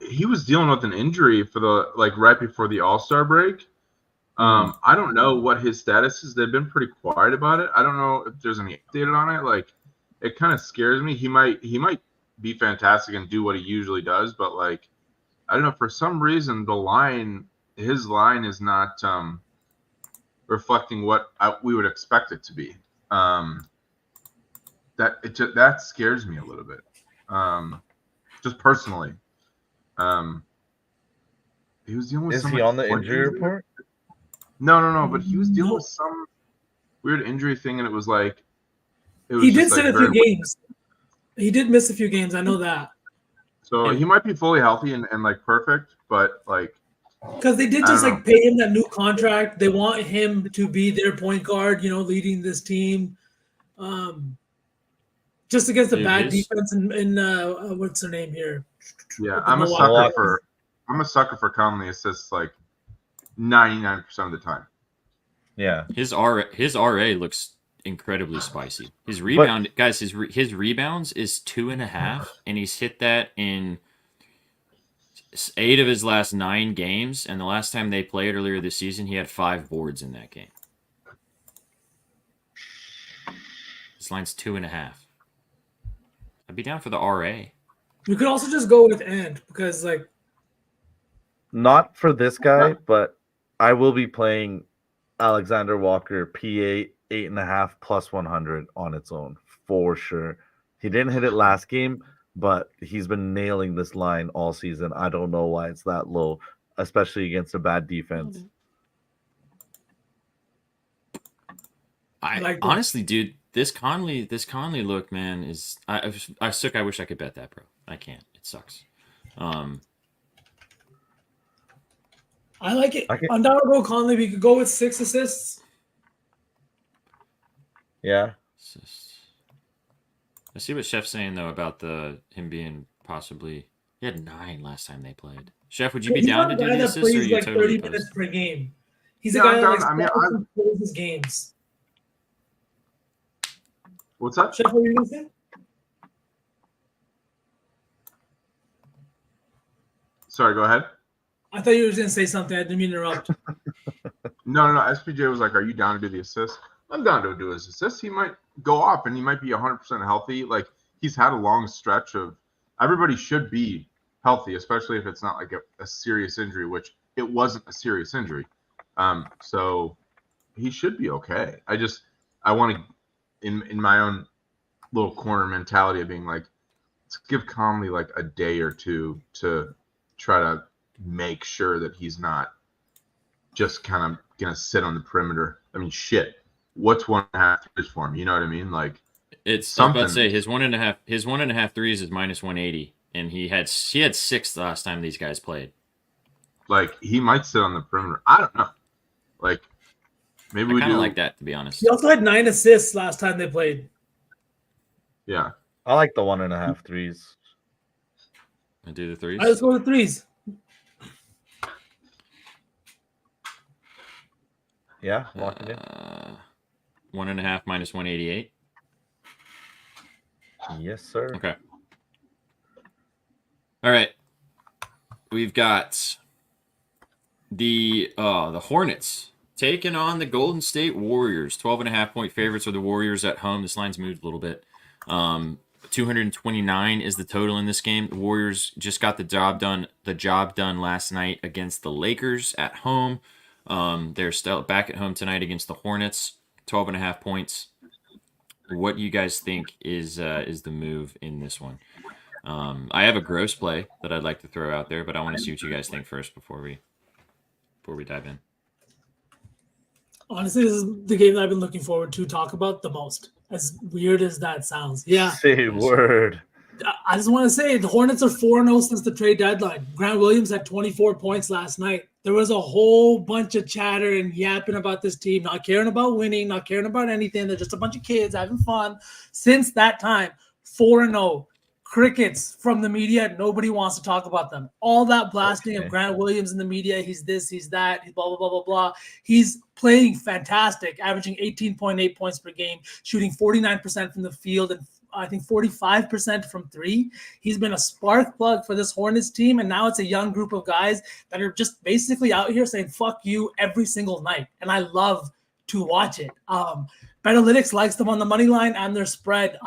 he was dealing with an injury for right before the All-Star break. I don't know what his status is. They've been pretty quiet about it. I don't know if there's any update on it. Like, it kind of scares me. He might be fantastic and do what he usually does, but like, I don't know, for some reason his line is not reflecting what we would expect it to be. That scares me a little bit. Just personally. He was dealing with Is some he on the injury report? No, but he was dealing with some weird injury thing, and it was like He did sit a few games. He did miss a few games. I know that. So he might be fully healthy and like perfect, but like because they did just like pay him that new contract. They want him to be their point guard, leading this team. Just against the bad defense in what's her name here? Yeah, I'm a sucker for Conley assists like 99% of the time. Yeah. His RA looks incredibly spicy. His rebound, guys, his rebounds is 2.5, and he's hit that in 8 of his last 9 games. And the last time they played earlier this season, he had 5 boards in that game. His line's 2.5. I'd be down for the RA. You could also just go with and because like Not for this guy, but I will be playing Alexander Walker PA 8.5 plus 100 on its own for sure. He didn't hit it last game, but he's been nailing this line all season. I don't know why it's that low, especially against a bad defense. I like that. honestly, dude, this Conley look, man, is I wish I could bet that, bro. I can't. It sucks. I like it. Okay. On Darryl Conley, we could go with 6 assists. Yeah. I see what Chef's saying though about him being possibly. He had 9 last time they played. Chef, would you be He's down not to a do guy the that assists, or plays you like totally 30 opposed? minutes per game. He's Yeah, a guy I'm that down. like I mean, plays his games. What's that? Chef, what were you gonna say? Sorry, go ahead. I thought you were gonna say something. I didn't mean to interrupt. No. SPJ was like, "Are you down to do the assist?" I'm down to do his assist. He might go off, and he might be 100% healthy. Like he's had a long stretch of. Everybody should be healthy, especially if it's not like a serious injury, which it wasn't a serious injury. So he should be okay. I want to, in my own little corner mentality of being like, let's give Conley like a day or two to try to make sure that he's not just kind of gonna sit on the perimeter. I mean, shit. What's 1.5 threes for him? You know what I mean? Like It's something. I'm about to say his 1.5 threes is minus 180, and he had 6 the last time these guys played. Like he might sit on the perimeter. I don't know. Like maybe I we kind do. of like that, to be honest. He also had 9 assists last time they played. Yeah. I like the 1.5 threes. I do the threes. All right, let's go with 3s. Yeah, lock it in. 1.5 minus 188. Yes, sir. Okay. All right. We've got the Hornets taking on the Golden State Warriors. 12.5 point favorites are the Warriors at home. This line's moved a little bit. 229 is the total in this game. The Warriors just got the job done last night against the Lakers at home. They're still back at home tonight against the Hornets. 12.5 points. What do you guys think is the move in this one? I have a gross play that I'd like to throw out there, but I want to see what you guys think first before we dive in. Honestly, this is the game that I've been looking forward to talk about the most. As weird as that sounds. Yeah. Say word. I just want to say the Hornets are 4-0 since the trade deadline. Grant Williams had 24 points last night. There was a whole bunch of chatter and yapping about this team, not caring about winning, not caring about anything. They're just a bunch of kids having fun. Since that time, 4-0. Crickets from the media. Nobody wants to talk about them. All that blasting of Grant Williams in the media. He's this, he's that, he's blah, blah, blah, blah, blah. He's playing fantastic, averaging 18.8 points per game, shooting 49% from the field and I think 45% from 3. He's been a spark plug for this Hornets team, and now it's a young group of guys that are just basically out here saying fuck you every single night, and I love to watch it. Betalytics likes them on the money line and their spread.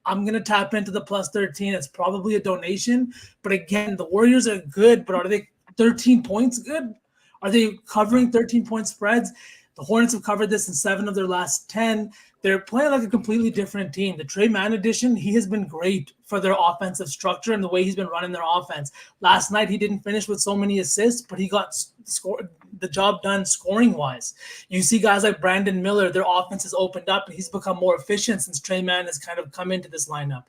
I'm going to tap into the plus 13. It's probably a donation, but again, the Warriors are good, but are they 13 points good? Are they covering 13-point spreads? The Hornets have covered this in 7 of their last 10. They're playing like a completely different team. The Trey Mann addition, he has been great for their offensive structure and the way he's been running their offense. Last night, he didn't finish with so many assists, but he got the job done scoring-wise. You see guys like Brandon Miller, their offense has opened up, and he's become more efficient since Trey Mann has kind of come into this lineup.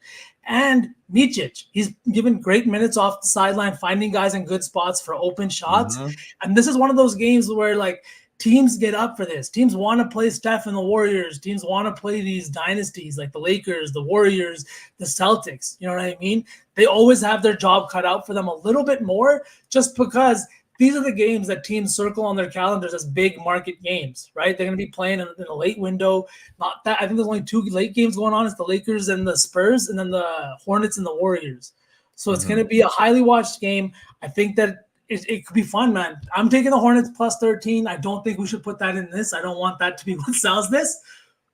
And Micic, he's given great minutes off the sideline, finding guys in good spots for open shots. Mm-hmm. And this is one of those games where, like, teams get up for this. Teams want to play Steph and the Warriors. Teams want to play these dynasties like the Lakers, the Warriors, the Celtics. You know what I mean? They always have their job cut out for them a little bit more just because these are the games that teams circle on their calendars as big market games, right? They're going to be playing in a late window. Not that I think there's only 2 late games going on. It's the Lakers and the Spurs, and then the Hornets and the Warriors. So it's going to be a highly watched game. I think that it could be fun, man. I'm taking the Hornets plus 13. I don't think we should put that in this. I don't want that to be what sells this.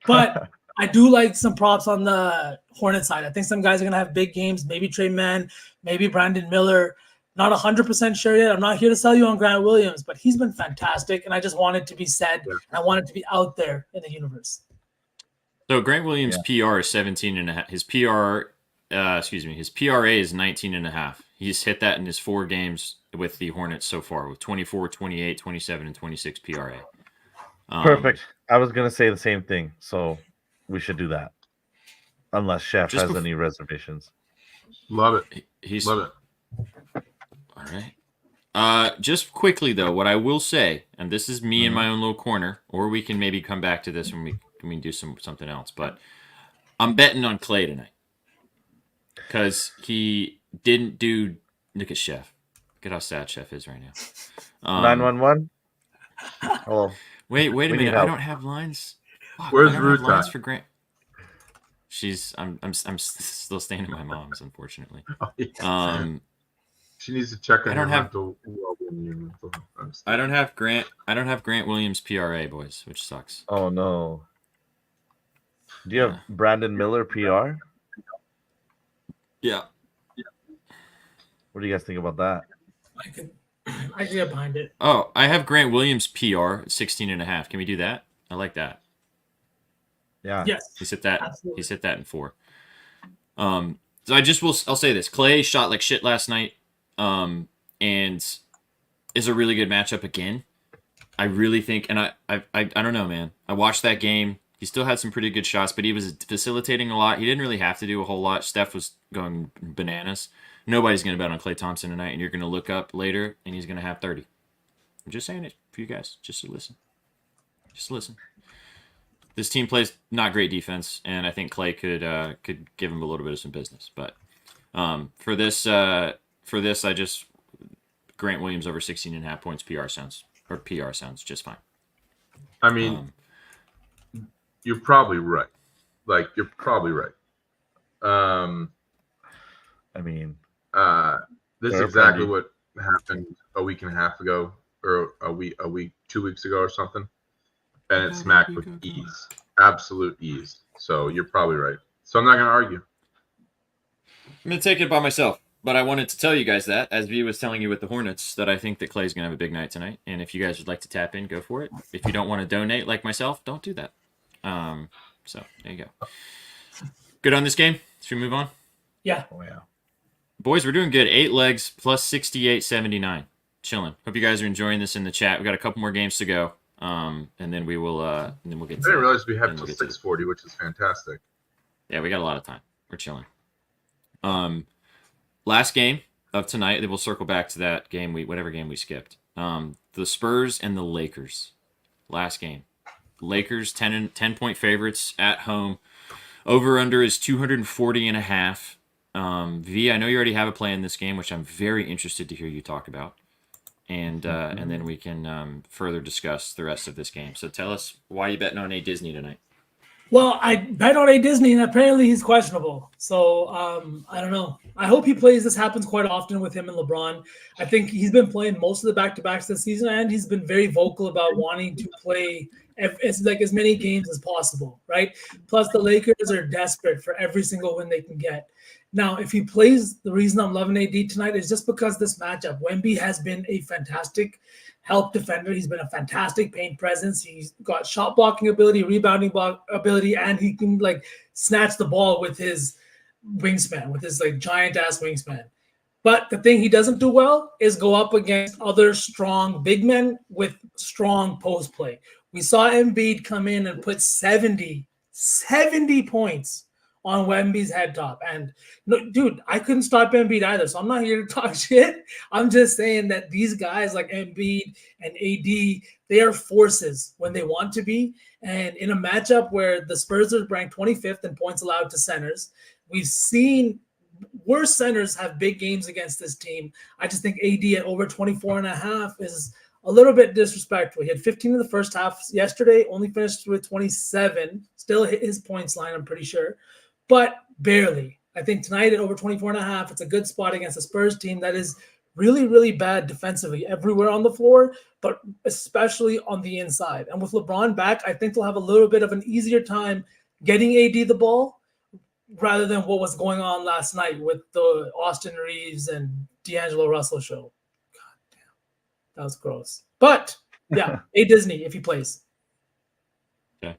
But I do like some props on the Hornet side. I think some guys are gonna have big games. Maybe Trey Mann, maybe Brandon Miller. Not 100% sure yet. I'm not here to sell you on Grant Williams, but he's been fantastic, and I just want it to be said. Yeah. And I want it to be out there in the universe. So Grant Williams' PR is 17.5. His his PRA is 19.5. He's hit that in his 4 games with the Hornets so far, with 24, 28, 27, and 26 PRA. Perfect. I was gonna say the same thing, so we should do that. Unless Chef Just has any reservations. Love it. He's Love it. all right. Just quickly though, what I will say, and this is me in my own little corner, or we can maybe come back to this when we do something else. But I'm betting on Clay tonight because he didn't do. Look at Chef. Look at how sad Chef is right now. 911. Hello. Wait a We need minute. I help. don't have lines. Fuck, Where's I don't have Ruth lines at? for Grant? I'm still staying at my mom's, unfortunately. She needs to check on I her don't have- mental well-being. Your mental health. I'm just- I don't have Grant Williams PRA, boys, which sucks. Oh no. Do you have Brandon Miller PR? Yeah. What do you guys think about that? I can get behind it. Oh, I have Grant Williams PR at 16.5. Can we do that? I like that. Yeah. Yes. He's hit that. Absolutely. He's hit that in 4. So I'll say this. Clay shot like shit last night. And is a really good matchup again. I really think, and I don't know, man. I watched that game. He still had some pretty good shots, but he was facilitating a lot. He didn't really have to do a whole lot. Steph was going bananas. Nobody's going to bet on Klay Thompson tonight, and you're going to look up later, and he's going to have 30. I'm just saying it for you guys, just to listen. Just listen. This team plays not great defense, and I think Klay could give him a little bit of some business. But for this, I just Grant Williams over 16.5 points. PR sounds just fine. I mean, you're probably right. Like, you're probably right. I mean, This is Fair exactly Fendi. what happened a week and a half ago, or a week, 2 weeks ago, or something. And it smacked with ease, absolute ease. So you're probably right. So I'm not going to argue. I'm going to take it by myself, but I wanted to tell you guys that, as V was telling you with the Hornets, that I think that Clay's going to have a big night tonight. And if you guys would like to tap in, go for it. If you don't want to donate like myself, don't do that. So there you go. Good on this game. Should we move on? Yeah. oh yeah. Boys, we're doing good. 8 legs plus 68.79. Chilling. Hope you guys are enjoying this in the chat. We got a couple more games to go. And then we will get I to didn't realize we have then till we'll get to 6:40, which is fantastic. Yeah, we got a lot of time. We're chilling. Last game of tonight, then we'll circle back to that game whatever game we skipped. The Spurs and the Lakers. Last game. Lakers 10-point favorites at home. Over under is 240.5. V, I know you already have a play in this game, which I'm very interested to hear you talk about. And then we can further discuss the rest of this game. So tell us why you betting on a Disney tonight. Well, I bet on a Disney, and apparently he's questionable. So I don't know. I hope he plays. This happens quite often with him and LeBron. I think he's been playing most of the back-to-backs this season, and he's been very vocal about wanting to play as many games as possible, right? Plus, the Lakers are desperate for every single win they can get. Now, if he plays, the reason I'm loving AD tonight is just because this matchup. Wemby has been a fantastic help defender. He's been a fantastic paint presence. He's got shot blocking ability, rebounding ability, and he can snatch the ball with his wingspan, with his giant ass wingspan. But the thing he doesn't do well is go up against other strong big men with strong post play. We saw Embiid come in and put 70 points on Wemby's head top. And no, dude, I couldn't stop Embiid either. So I'm not here to talk shit. I'm just saying that these guys like Embiid and AD, they are forces when they want to be. And in a matchup where the Spurs are ranked 25th in points allowed to centers, we've seen worse centers have big games against this team. I just think AD at over 24.5 is a little bit disrespectful. He had 15 in the first half yesterday, only finished with 27, still hit his points line, I'm pretty sure, but barely. I think tonight at over 24.5, it's a good spot against a Spurs team that is really, really bad defensively everywhere on the floor, but especially on the inside. And with LeBron back, I think they'll have a little bit of an easier time getting AD the ball rather than what was going on last night with the Austin Reeves and D'Angelo Russell show. God damn. That was gross. But yeah, A Disney if he plays. Okay.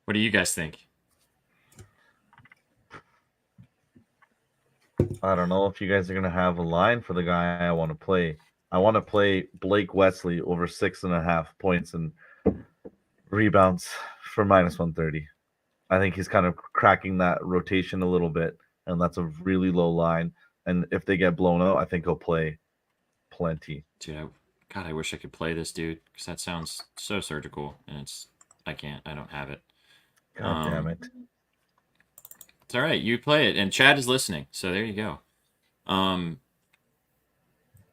What do you guys think? I don't know if you guys are gonna have a line for the guy I want to play. I want to play Blake Wesley over 6.5 points and rebounds for -130. I think he's kind of cracking that rotation a little bit, and that's a really low line. And if they get blown out, I think he'll play plenty. Dude, God, I wish I could play this dude because that sounds so surgical, and I can't. I don't have it. God damn it. It's all right. You play it, and Chad is listening, so there you go.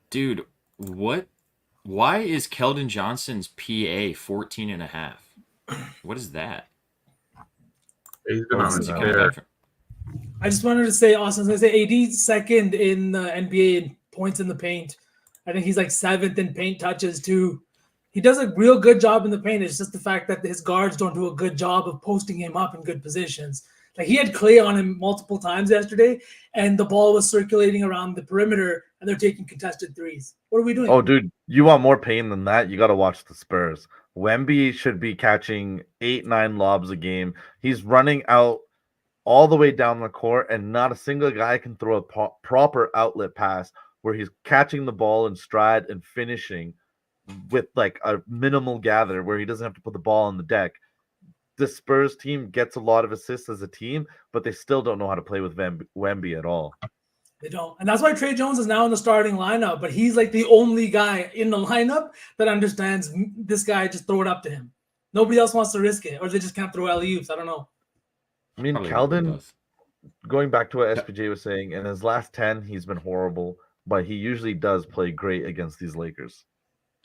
Dude, what? Why is Keldon Johnson's PA 14.5? What is that? He's been on Since his he came tear. back from- I just wanted to say, Austin, I say AD second in the NBA in points in the paint. I think he's like 7th in paint touches too. He does a real good job in the paint. It's just the fact that his guards don't do a good job of posting him up in good positions. Like he had Clay on him multiple times yesterday, and the ball was circulating around the perimeter, and they're taking contested threes. What are we doing? Oh, dude, you want more pain than that? You got to watch the Spurs. Wemby should be catching 8-9 lobs a game. He's running out all the way down the court, and not a single guy can throw a proper outlet pass where he's catching the ball in stride and finishing with like a minimal gather where he doesn't have to put the ball on the deck. The Spurs team gets a lot of assists as a team, but they still don't know how to play with Wemby at all. They don't. And that's why Trey Jones is now in the starting lineup, but he's like the only guy in the lineup that understands this guy, just throw it up to him. Nobody else wants to risk it, or they just can't throw alley-oops. I don't know. I mean, Probably Keldon, both. going back to what SPJ was saying, in his last 10, he's been horrible, but he usually does play great against these Lakers.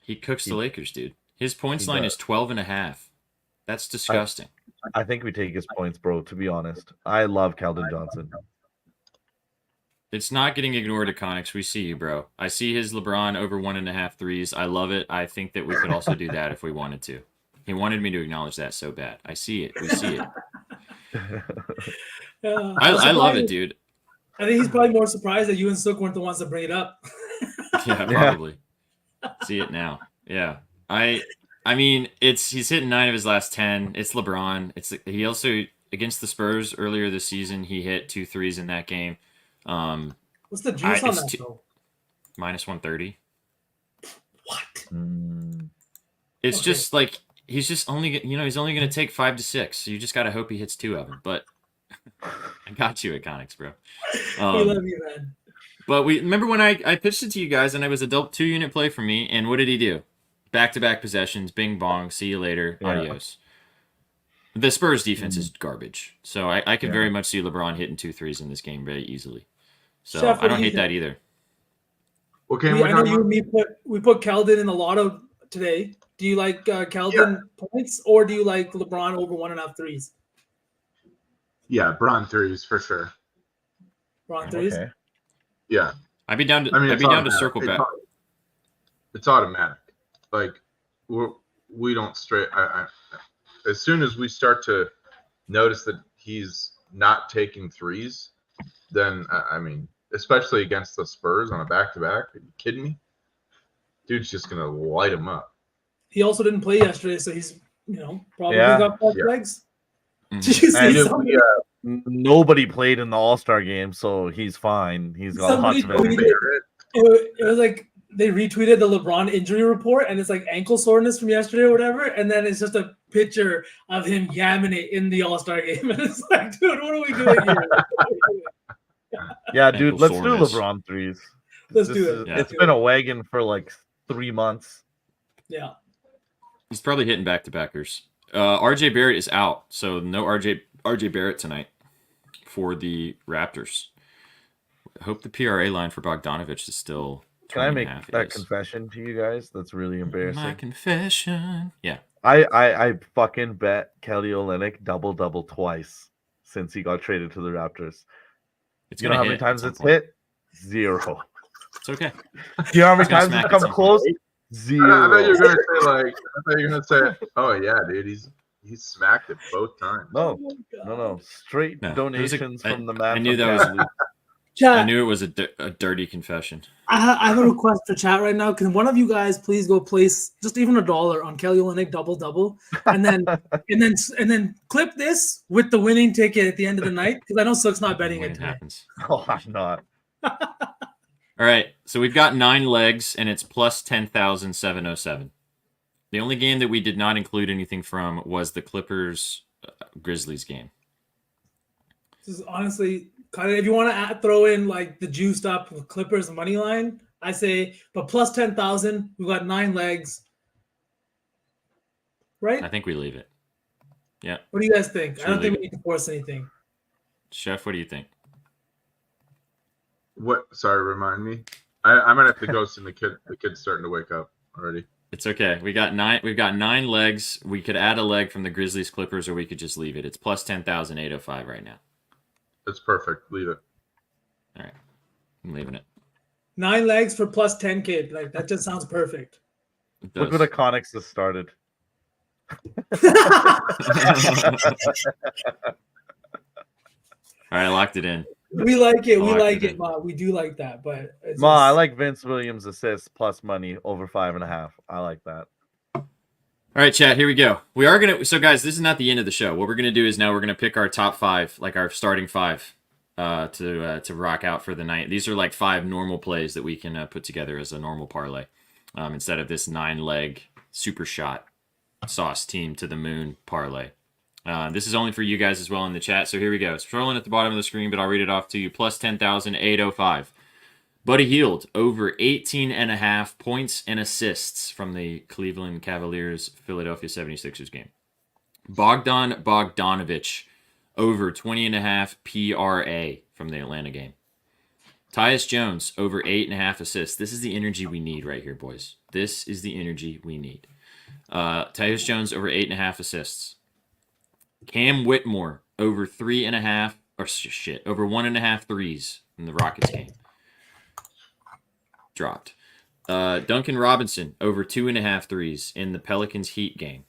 He cooks the Lakers, dude. His points He line does. is 12.5. That's disgusting. I think we take his points, bro, to be honest. I love Keldon Johnson. It's not getting ignored at Conics. We see you, bro. I see his LeBron over 1.5 threes. I love it. I think that we could also do that if we wanted to. He wanted me to acknowledge that so bad. I see it. We see it. I love it, dude. I think he's probably more surprised that you and Sook weren't the ones to bring it up. Yeah, probably. See it now. Yeah. I mean, he's hitting 9 of his last 10. It's LeBron. He also against the Spurs earlier this season, he hit 2 threes in that game. What's the juice on that, though? -130. What? It's Okay. just like he's just only he's only going to take 5 to 6. So you just got to hope he hits 2 of them. But I got you at Conics, bro. We love you, man. But we remember when I pitched it to you guys, and it was a 2-unit play for me. And what did he do? Back-to-back possessions, bing bong, see you later, Yeah. adios. The Spurs defense is garbage, so I could very much see LeBron hitting 2 threes in this game very easily. So Chef, what I do don't you hate that think? either. What game I we know talking you and about? me we put Keldon in the lotto today. Do you like Keldon points, or do you like LeBron over 1.5 threes? Yeah, Bron threes for sure. LeBron threes. Okay. Yeah. I'd be down to I mean, I'd it's be down to automatic. circle back. It's automatic. Like we don't straight. As soon as we start to notice that he's not taking threes, then I mean, especially against the Spurs on a back-to-back, are you kidding me? Dude's just gonna light him up. He also didn't play yesterday, so he's probably Yeah. got fresh Yeah. legs. Mhm. Did you see And somebody? nobody played in the All-Star game, so he's fine. He's got Somebody lots of tweeted- energy. It was like they retweeted the LeBron injury report, and it's like ankle soreness from yesterday or whatever, and then it's just a picture of him yamming it in the All-Star game, and it's like, dude, what are we doing here? Yeah, dude, Ankle let's soreness. do LeBron threes. Let's This do is- it. Yeah. It's been a wagon for like 3 months. Yeah. He's probably hitting back-to-backers. RJ Barrett is out, so no RJ Barrett tonight for the Raptors. I hope the PRA line for Bogdanovich is still. Can I make 20.5 that is. confession to you guys? That's really My embarrassing. confession. Yeah. I fucking bet Kelly Olynyk double twice since he got traded to the Raptors. It's You know gonna how hit many at times some it's point. hit? 0. It's okay. You know how many It's gonna times smack it's at come some close? I thought you were 0. gonna say oh yeah, dude, he's He smacked it both times. No, Oh my no, God. straight No, it was donations from the man. I knew from that was. Cali. I Chat, knew it was a dirty confession. I have a request for chat right now. Can one of you guys please go place just even $1 on Kelly Olynyk double, and then clip this with the winning ticket at the end of the night? Because I know Sook's not betting When it it today. happens. Oh, I'm not. All right, so we've got 9 legs, and it's plus 10,707. The only game that we did not include anything from was the Clippers Grizzlies game. This is honestly kind of if you want to throw in like the juiced up Clippers money line, I say, but plus 10,000, we've got 9 legs, right? I think we leave it. Yeah, What do you guys think? Should I don't we think leave we need to force anything. Chef, what do you think? What? Sorry, remind me. I might have to go soon. The kid's starting to wake up already. It's okay. We've got 9 legs. We could add a leg from the Grizzlies Clippers, or we could just leave it. It's plus 10,805 right now. That's perfect. Leave it. All right, I'm leaving it. 9 legs for plus 10K. Like that just sounds perfect. It Look does. what Iconics has started. All right, I locked it in. We like it. We Locked like it it, in. Ma. We do like that, but it's Ma, I just- like Vince Williams assists plus money over 5.5. I like that. All right, chat, here we go. We are going to, so guys, this is not the end of the show. What we're going to do is now we're going to pick our top 5, like our starting 5 to rock out for the night. These are like 5 normal plays that we can put together as a normal parlay instead of this 9-leg super shot sauce team to the moon parlay. This is only for you guys as well in the chat. So here we go. It's scrolling at the bottom of the screen, but I'll read it off to you. Plus 10,805. Buddy Hield, over 18.5 points and assists from the Cleveland Cavaliers Philadelphia 76ers game. Bogdan Bogdanovic, over 20.5 PRA from the Atlanta game. Tyus Jones, over 8.5 assists. This is the energy we need right here, boys. This is the energy we need. Tyus Jones, over 8.5 assists. Cam Whitmore, over 3.5, over 1.5 threes in the Rockets game. Dropped. Duncan Robinson, over 2.5 threes in the Pelicans Heat game.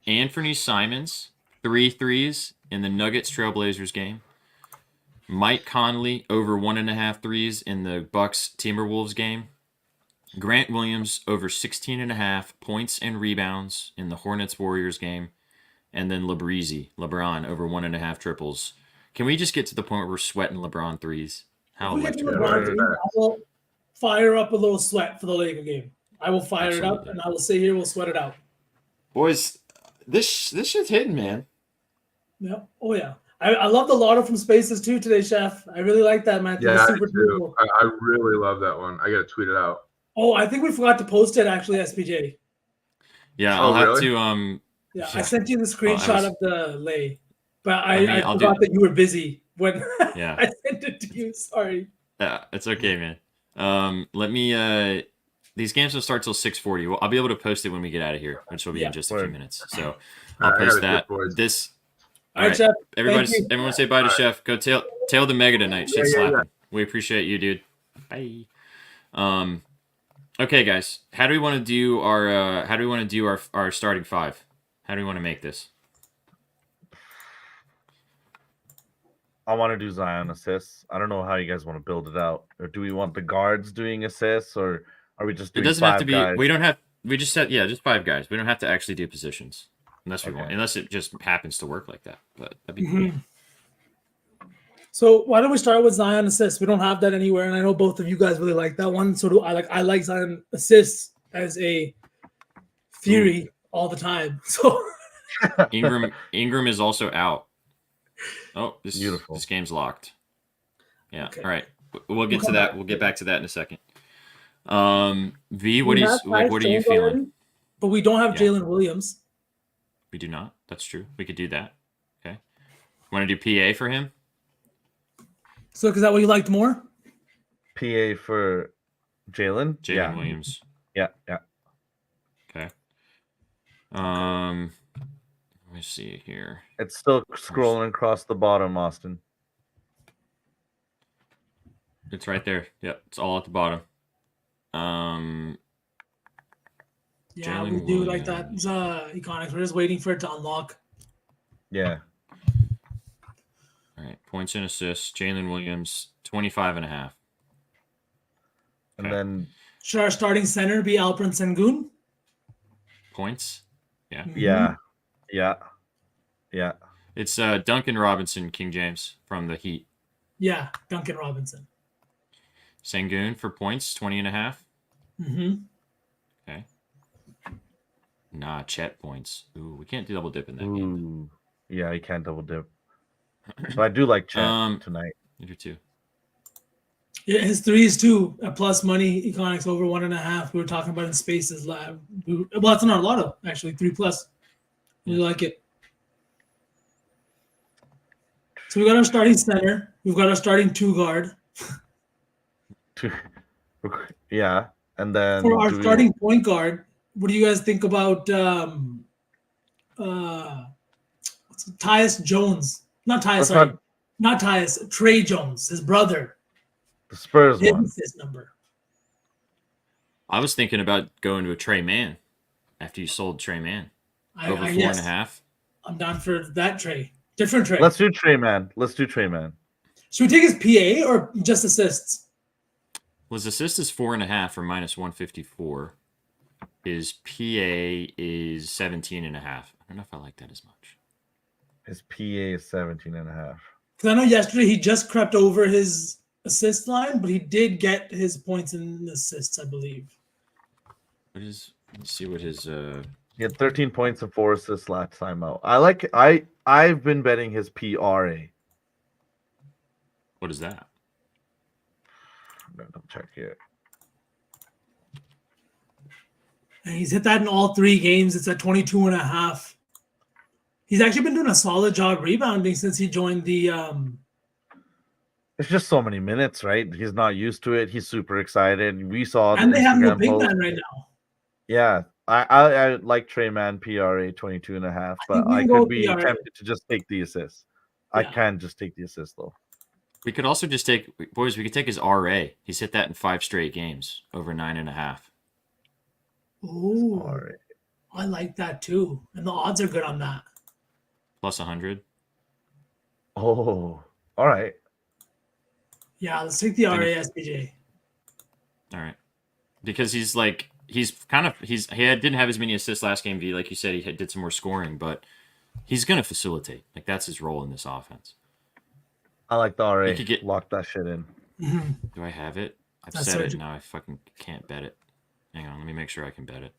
Anthony Simons, 3 threes in the Nuggets Trailblazers game. Mike Conley, over 1.5 threes in the Bucks Timberwolves game. Grant Williams, over 16.5 points and rebounds in the Hornets Warriors game. And then LeBron, over 1.5 triples. Can we just get to the point where we're sweating LeBron threes? How If we get to electric. LeBron James, I will fire up a little sweat for the Laker game. I will fire it up, Absolutely. and I will sit here. We'll sweat it out. Boys, this shit's hitting, man. Yeah. Oh yeah. I love the lotto from Spaces too today, Chef. I really like that, man. Yeah, That's I super do. cool. I really love that one. I got to tweet it out. Oh, I think we forgot to post it actually, SPJ. Yeah, Oh, I'll have really? to Yeah, I Yeah. sent you the screenshot was- of the lay, but I mean, I I'll forgot do- that you were busy when Yeah. I sent it to you. Sorry. Yeah, it's okay, man. Let me these games don't start till 6:40. Well, I'll be able to post it when we get out of here, which will be Yeah. in just a few Word. minutes. So All I'll right, I post gotta that. dip, boys. This All right, right. Chef. everybody Thank you. everyone say bye to Chef. Go tail the mega tonight. Shit Yeah, yeah, slapping. We appreciate you, dude. Bye. Okay, guys. How do we want to do our starting 5? How do we want to make this? I want to do Zion assists. I don't know how you guys want to build it out. Or do we want the guards doing assists, or are we just It doing doesn't have to 5 be. guys? We don't have. We just said just 5 guys. We don't have to actually do positions unless we want. Okay. Unless it just happens to work like that. But that'd be Mhm. So why don't we start with Zion assists? We don't have that anywhere, and I know both of you guys really like that one. So do I. I like Zion assists as a theory all the time. So Ingram is also out. Oh, Beautiful. This game's locked. Yeah. Okay. All right. We'll get to come that. back. We'll get back to that in a second. V, what we is have like? Tyus What are you Jones feeling? already, but we don't have Yeah. Jalen Williams. We do not. That's true. We could do that. Okay. Want to do PA for him? So is that what you liked more? PA for Jalen? Jalen Yeah. Williams. Yeah. Okay. Let me see here. It's still scrolling across the bottom, Austin. It's right there. Yep. It's all at the bottom. Yeah, Jalen we do like that. Williams. Iconics. We're just waiting for it to unlock. Yeah. All right, points and assists. Jalen Williams, 25.5. And Okay. then Should our starting center be Alperen Sengun? Points. Yeah. yeah. Yeah. Yeah. It's Duncan Robinson, King James from the Heat. Yeah, Duncan Robinson. Sengun for points, 20.5. Mm-hmm. Okay. Nah, Chet points. Ooh, we can't double dip in that game. Ooh. Yeah, you can't double dip. But I do like Chet tonight. You do too. Yeah, his threes too. At plus money, Iconics over 1.5. We were talking about in Spaces Lab. Well, that's in our lotto actually. 3+. We like it. So we got our starting center. We've got our starting 2 guard. Yeah. And then For our do we- starting point guard, what do you guys think about Tyus Jones? Not Tyus, That's sorry. Not Tyus. Trey Jones, his brother. the Spurs His one. assist number. I was thinking about going to a Trey Man after you sold Trey Man. Over 4.5. Yes, I'm down for that Trey. Different Trey. Let's do Trey Man. Should we take his PA or just assists? Well, his assist is 4.5 or minus 154. His PA is 17.5. I don't know if I like that as much. His PA is 17.5. Because I know yesterday he just crept over his assist line, but he did get his points and assists, I believe. What is? Let's see what his. He had 13 points and 4 assists last time out. I've been betting his PRA. What is that? I'm gonna double check here. And he's hit that in all 3 games. It's at 22.5. He's actually been doing a solid job rebounding since he joined the. It's just so many minutes, right? He's not used to it. He's super excited. We saw And the they have no Instagram big post. man right now. Yeah, I like Trey Man PRA 22.5, but think we I can go could be PRA. tempted to just take the assist. I Yeah. can just take the assist though. We could also just take, boys. We could take his RA. He's hit that in 5 straight games, over 9.5. Ooh, All right. I like that too. And the odds are good on that. Plus 100. Oh, all right. Yeah, let's take the Then- RA SPJ. All right, because he didn't have as many assists last game. V, like you said, did some more scoring, but he's gonna facilitate. Like that's his role in this offense. I like the RA. You could get- Lock that shit in. Do I have it? I've That's said it so- now. I fucking can't bet it. Hang on, let me make sure I can bet it.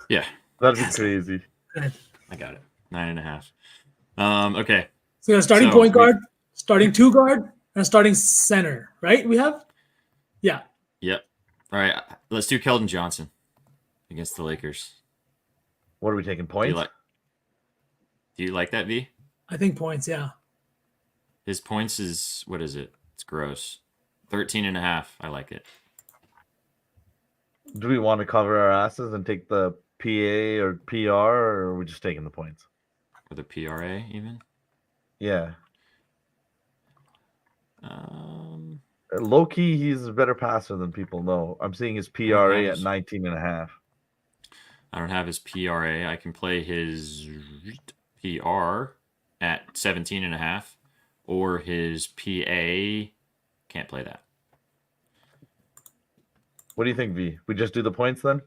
Yeah, That'd be crazy. Good. I got it. 9.5. Okay. So we have starting So point we- guard, starting 2 guard, and starting center, right? We have? Yeah. Yep. All right. Let's do Keldon Johnson against the Lakers. What are we taking Do points? you like that, V? I think points, yeah. His points is, what is it? It's gross. 13.5. I like it. Do we want to cover our asses and take the PA or PR, or are we just taking the points? Or the PRA even. Yeah. Low Low key, he's a better passer than people know. I'm seeing his PRA at Nice. 19.5. I don't have his PRA. I can play his PR at 17.5 or his PA. Can't play that. What do you think, V? We just do the points then?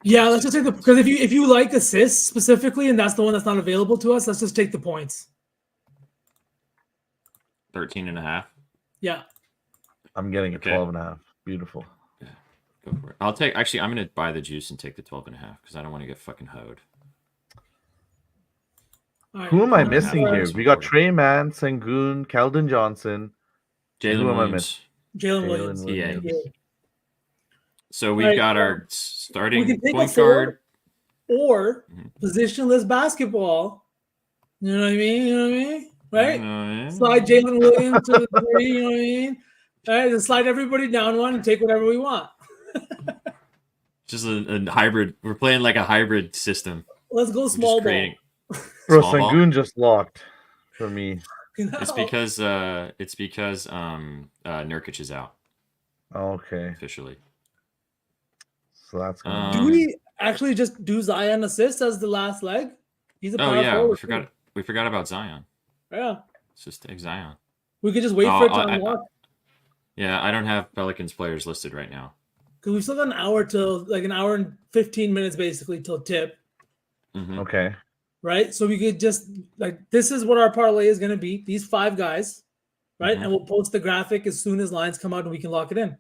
Yeah, let's just take the because if you like assists specifically, and that's the one that's not available to us, let's just take the points. 13.5. Yeah. I'm getting a Okay. 12.5. Beautiful. Go for it. I'm going to buy the juice and take the 12.5 because I don't want to get fucking hoed. All right. Who am I have missing that. here? We got Trey Man, Sengun, Keldon Johnson. Jalen Who am I Williams. Jalen Jalen Williams. Williams. Yeah. So we've Alright, got our we starting can take a point 4 guard. or Mhm. positionless basketball. You know what I mean? You know what I mean? Right? Yeah. Slide Jalen Williams to the 3, you know what I mean? All right, then slide everybody down one and take whatever we want. Just a hybrid. We're playing like a hybrid system. Let's go We're small just ball. creating. Bro, Small ball? Sengun just locked for me. It's because Nurkic is out Okay. officially. So that's going Um, Do we actually just do Zion assists as the last leg? He's a Oh power yeah, forward, we forgot about Zion. too. Yeah, Let's just take Zion. we could just wait Oh, for it to I- unlock Yeah, I don't have Pelicans players listed right now. because we've still got an hour till like an hour and 15 minutes basically till tip, Mhm. Okay. right? So we could just like this is what our parlay is going to be. These 5 guys, right? Mhm. And we'll post the graphic as soon as lines come out and we can lock it in.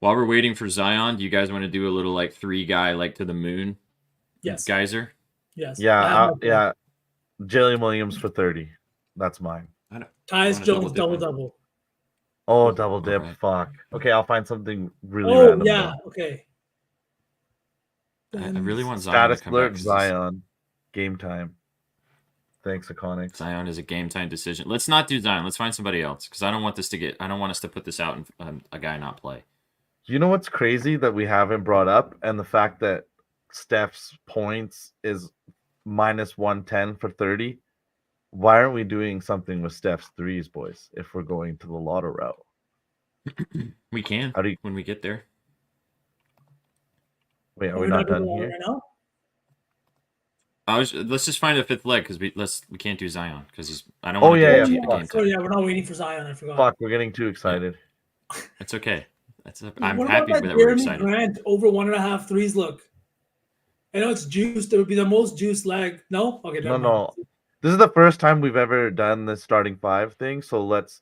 While we're waiting for Zion, do you guys want to do a little like 3-guy like to the moon Yes. geyser? Yes. Yeah. I have no Yeah. Jalen Williams for 30. That's mine. Tyus wanna Jones double dip double. Oh, double dip. Alright. Fuck. Okay, I'll find something really Oh random. yeah. though. Okay. I really want Zion Status to come back. alert 'Cause Zion. Game time. Thanks, Iconic. Zion is a game time decision. Let's not do Zion. Let's find somebody else because I don't want us to put this out and a guy not play. You know what's crazy that we haven't brought up, and the fact that Steph's points is minus 110 for 30. Why aren't we doing something with Steph's threes, boys? If we're going to the lotto route, We can How do you- when we get there. wait, are We're we not doing done that here? right now. Let's just find a 5th leg because we can't do Zion because I don't Oh, want to yeah, cheat yeah, the fuck. game Oh time. yeah, we're not waiting for Zion. I forgot. Fuck, we're getting too excited. It's okay. I'm What happy about that that we're Jeremy excited. Grant over 1.5 threes look? I know it's juiced. It would be the most juiced leg. No? Okay, No, never no. mind. This is the first time we've ever done this starting 5 thing, so let's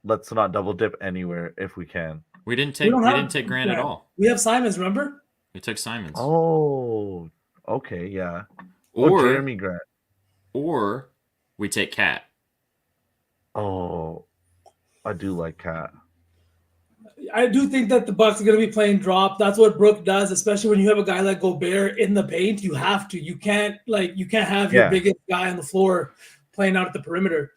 not double dip anywhere if we can. We didn't We take don't we have didn't take Grant at all. We have Simons, remember? We took Simons. Oh, okay, yeah. or Jeremy Grant. or we take Cat. Oh, I do like Cat. I do think that the Bucks are going to be playing drop. That's what Brook does, especially when you have a guy like Gobert in the paint. You have to. You can't have your Yeah. biggest guy on the floor playing out at the perimeter.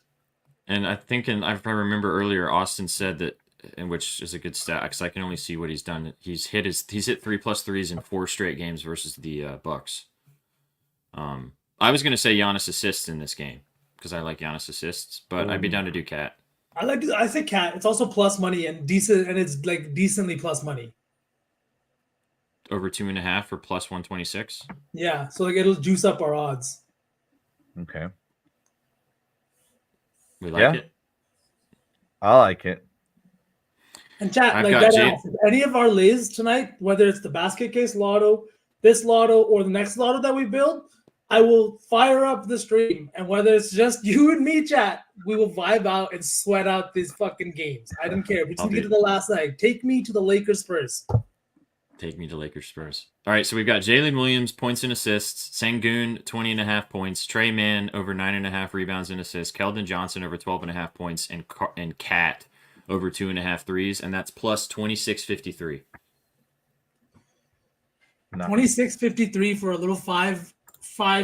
And I think, and if I remember earlier, Austin said that, and which is a good stat because I can only see what he's done. He's hit 3+ threes in 4 straight games versus the Bucks. I was gonna say Giannis assists in this game because I like Giannis assists, but I'd be down to do Cat. I think Cat. It's also plus money and decent, and it's like decently plus money. Over 2.5 for plus 126. Yeah, so like it'll juice up our odds. Okay, We like Yeah. it. I like it. And chat, I've like got that Jay- ass, if any of our lays tonight, whether it's the basket case lotto, this lotto, or the next lotto that we build, I will fire up the stream. And whether it's just you and me, chat, we will vibe out and sweat out these fucking games. I don't care. We just I'll need to be- get to the last leg. Take me to the Lakers first. Take me to Lakers Spurs. All right, so we've got Jalen Williams points and assists, Sengun 20.5 points, Trey Mann over 9.5 rebounds and assists, Keldon Johnson over 12.5 points, and Cat over 2.5 threes, and that's plus 26.53. Nice. 26-53 for a little five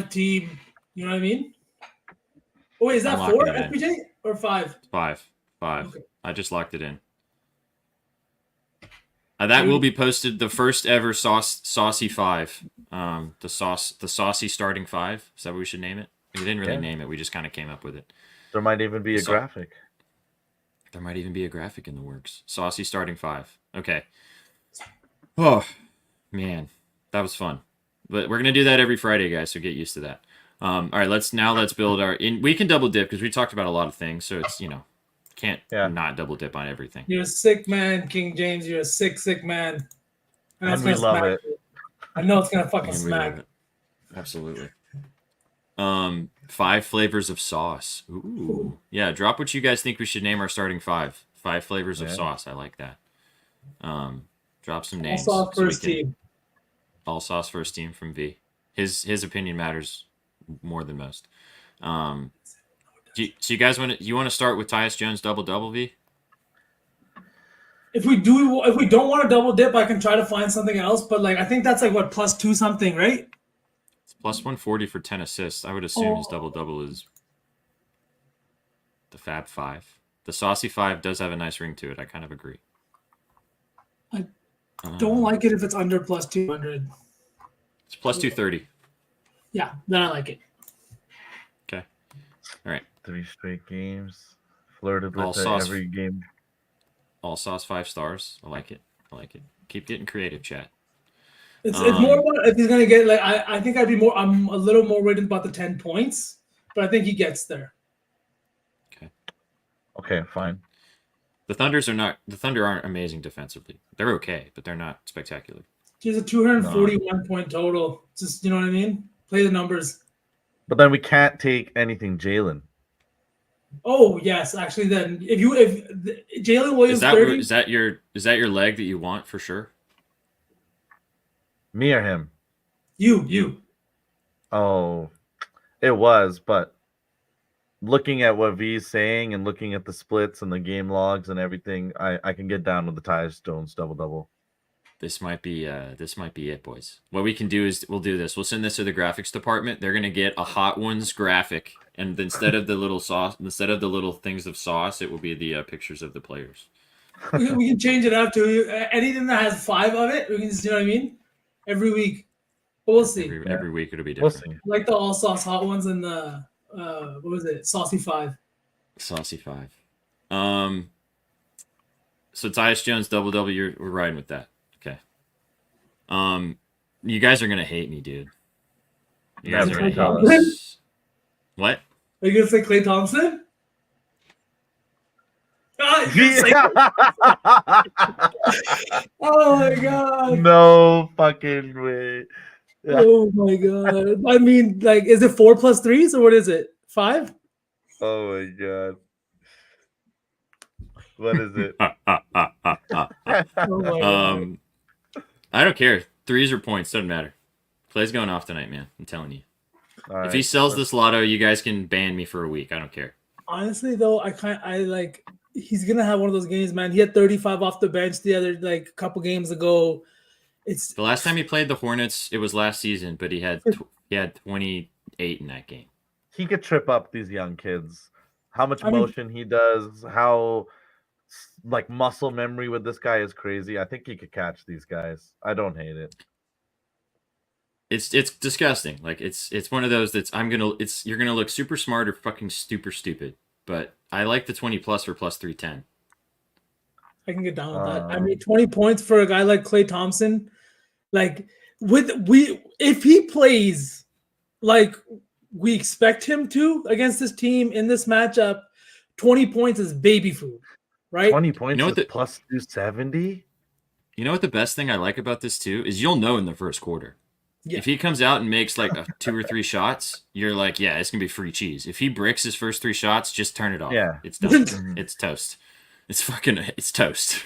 team. You know what I mean? Oh, wait, is that I'm 4 locking it in. FPJ or 5? 5. Okay. I just locked it in. That will be posted. The first ever saucy 5. The saucy starting 5. Is that what we should name it? We didn't really Yeah. name it. We just kind of came up with it. There might even be a So- graphic. There might even be a graphic in the works. Saucy starting 5. Okay. Oh man, that was fun. But we're gonna do that every Friday, guys. So get used to that. All right, let's build our. We can double dip because we talked about a lot of things. So it's can't Yeah. not double dip on everything. You're a sick man, King James. You're a sick man. I know And it's we gonna love smack it. you. I know it's gonna fucking And we love smack. it. Absolutely. 5 flavors of sauce. Ooh. Yeah, drop what you guys think we should name our starting 5. 5 flavors of Yeah. sauce. I like that. Drop some All names. sauce so we first can- team. All sauce first team from V. His opinion matters more than most. So you guys want to start with Tyus Jones double V? If we don't want to double dip, I can try to find something else. But like, I think that's like what +2 something, right? It's plus 140 for 10 assists. I would assume his Oh. double is the Fab 5. The Saucy 5 does have a nice ring to it. I kind of agree. I Don't like it if it's under +200. It's plus 230. Yeah, then I like it. Okay. All right. 3 straight games. Flirted All with it sauce. every game. All sauce 5 stars. I like it. I like it. Keep getting creative, chat. It's more about if he's gonna get like I think I'm a little more worried about the 10 points, but I think he gets there. Okay, fine. The Thunder aren't amazing defensively. They're okay, but they're not spectacular. He's a 241 point total. Just you know what I mean? Play the numbers. But then we can't take anything Jalen. Oh yes, actually then if Jalen Williams Is that your leg that you want for sure? Me or him? You. Oh, it was, but looking at what V's saying and looking at the splits and the game logs and everything, I can get down with the Tyus Jones double. This might be it, boys. What we can do is we'll do this. We'll send this to the graphics department. They're gonna get a Hot Ones graphic, and instead of the little things of sauce, it will be the pictures of the players. We can change it up to anything that has 5 of it. We can just, you know what I mean? Every week. But we'll see. Every week it'll be We'll different. see. Like the all sauce hot ones and the what was it? Saucy 5. Saucy 5. So Tyus Jones double, we're riding with that. Okay. You guys are gonna hate me, dude. You guys are gonna hate me. What? Are you gonna say Klay Thompson? Oh my god. No fucking way. Yeah. Oh my god. I mean, like, is it 4 plus 3s or what is it? 5? Oh my god. What is it? Oh my god. I don't care. 3s or points, doesn't matter. Clay's going off tonight, man. I'm telling you. All If he right. sells this lotto, you guys can ban me for a week. I don't care. Honestly though, he's gonna have one of those games, man. He had 35 off the bench the other couple games ago. It's The last time he played the Hornets, it was last season, but he had 28 in that game. He could trip up these young kids. How much I mean- motion he does, how like muscle memory with this guy is crazy. I think he could catch these guys. I don't hate it. It's disgusting. Like it's one of those you're gonna look super smart or fucking super stupid. But I like the 20 plus for plus 310. I can get down with that. I mean, 20 points for a guy like Klay Thompson, like if he plays like we expect him to against this team in this matchup, 20 points is baby food, right? 20 points know is what plus 270. You know what the best thing I like about this too is you'll know in the first quarter. Yeah. If he comes out and makes like 2 or 3 shots, you're like, yeah, it's gonna be free cheese. If he bricks his first 3 shots, just turn it off. Yeah. It's done. It's toast. It's toast.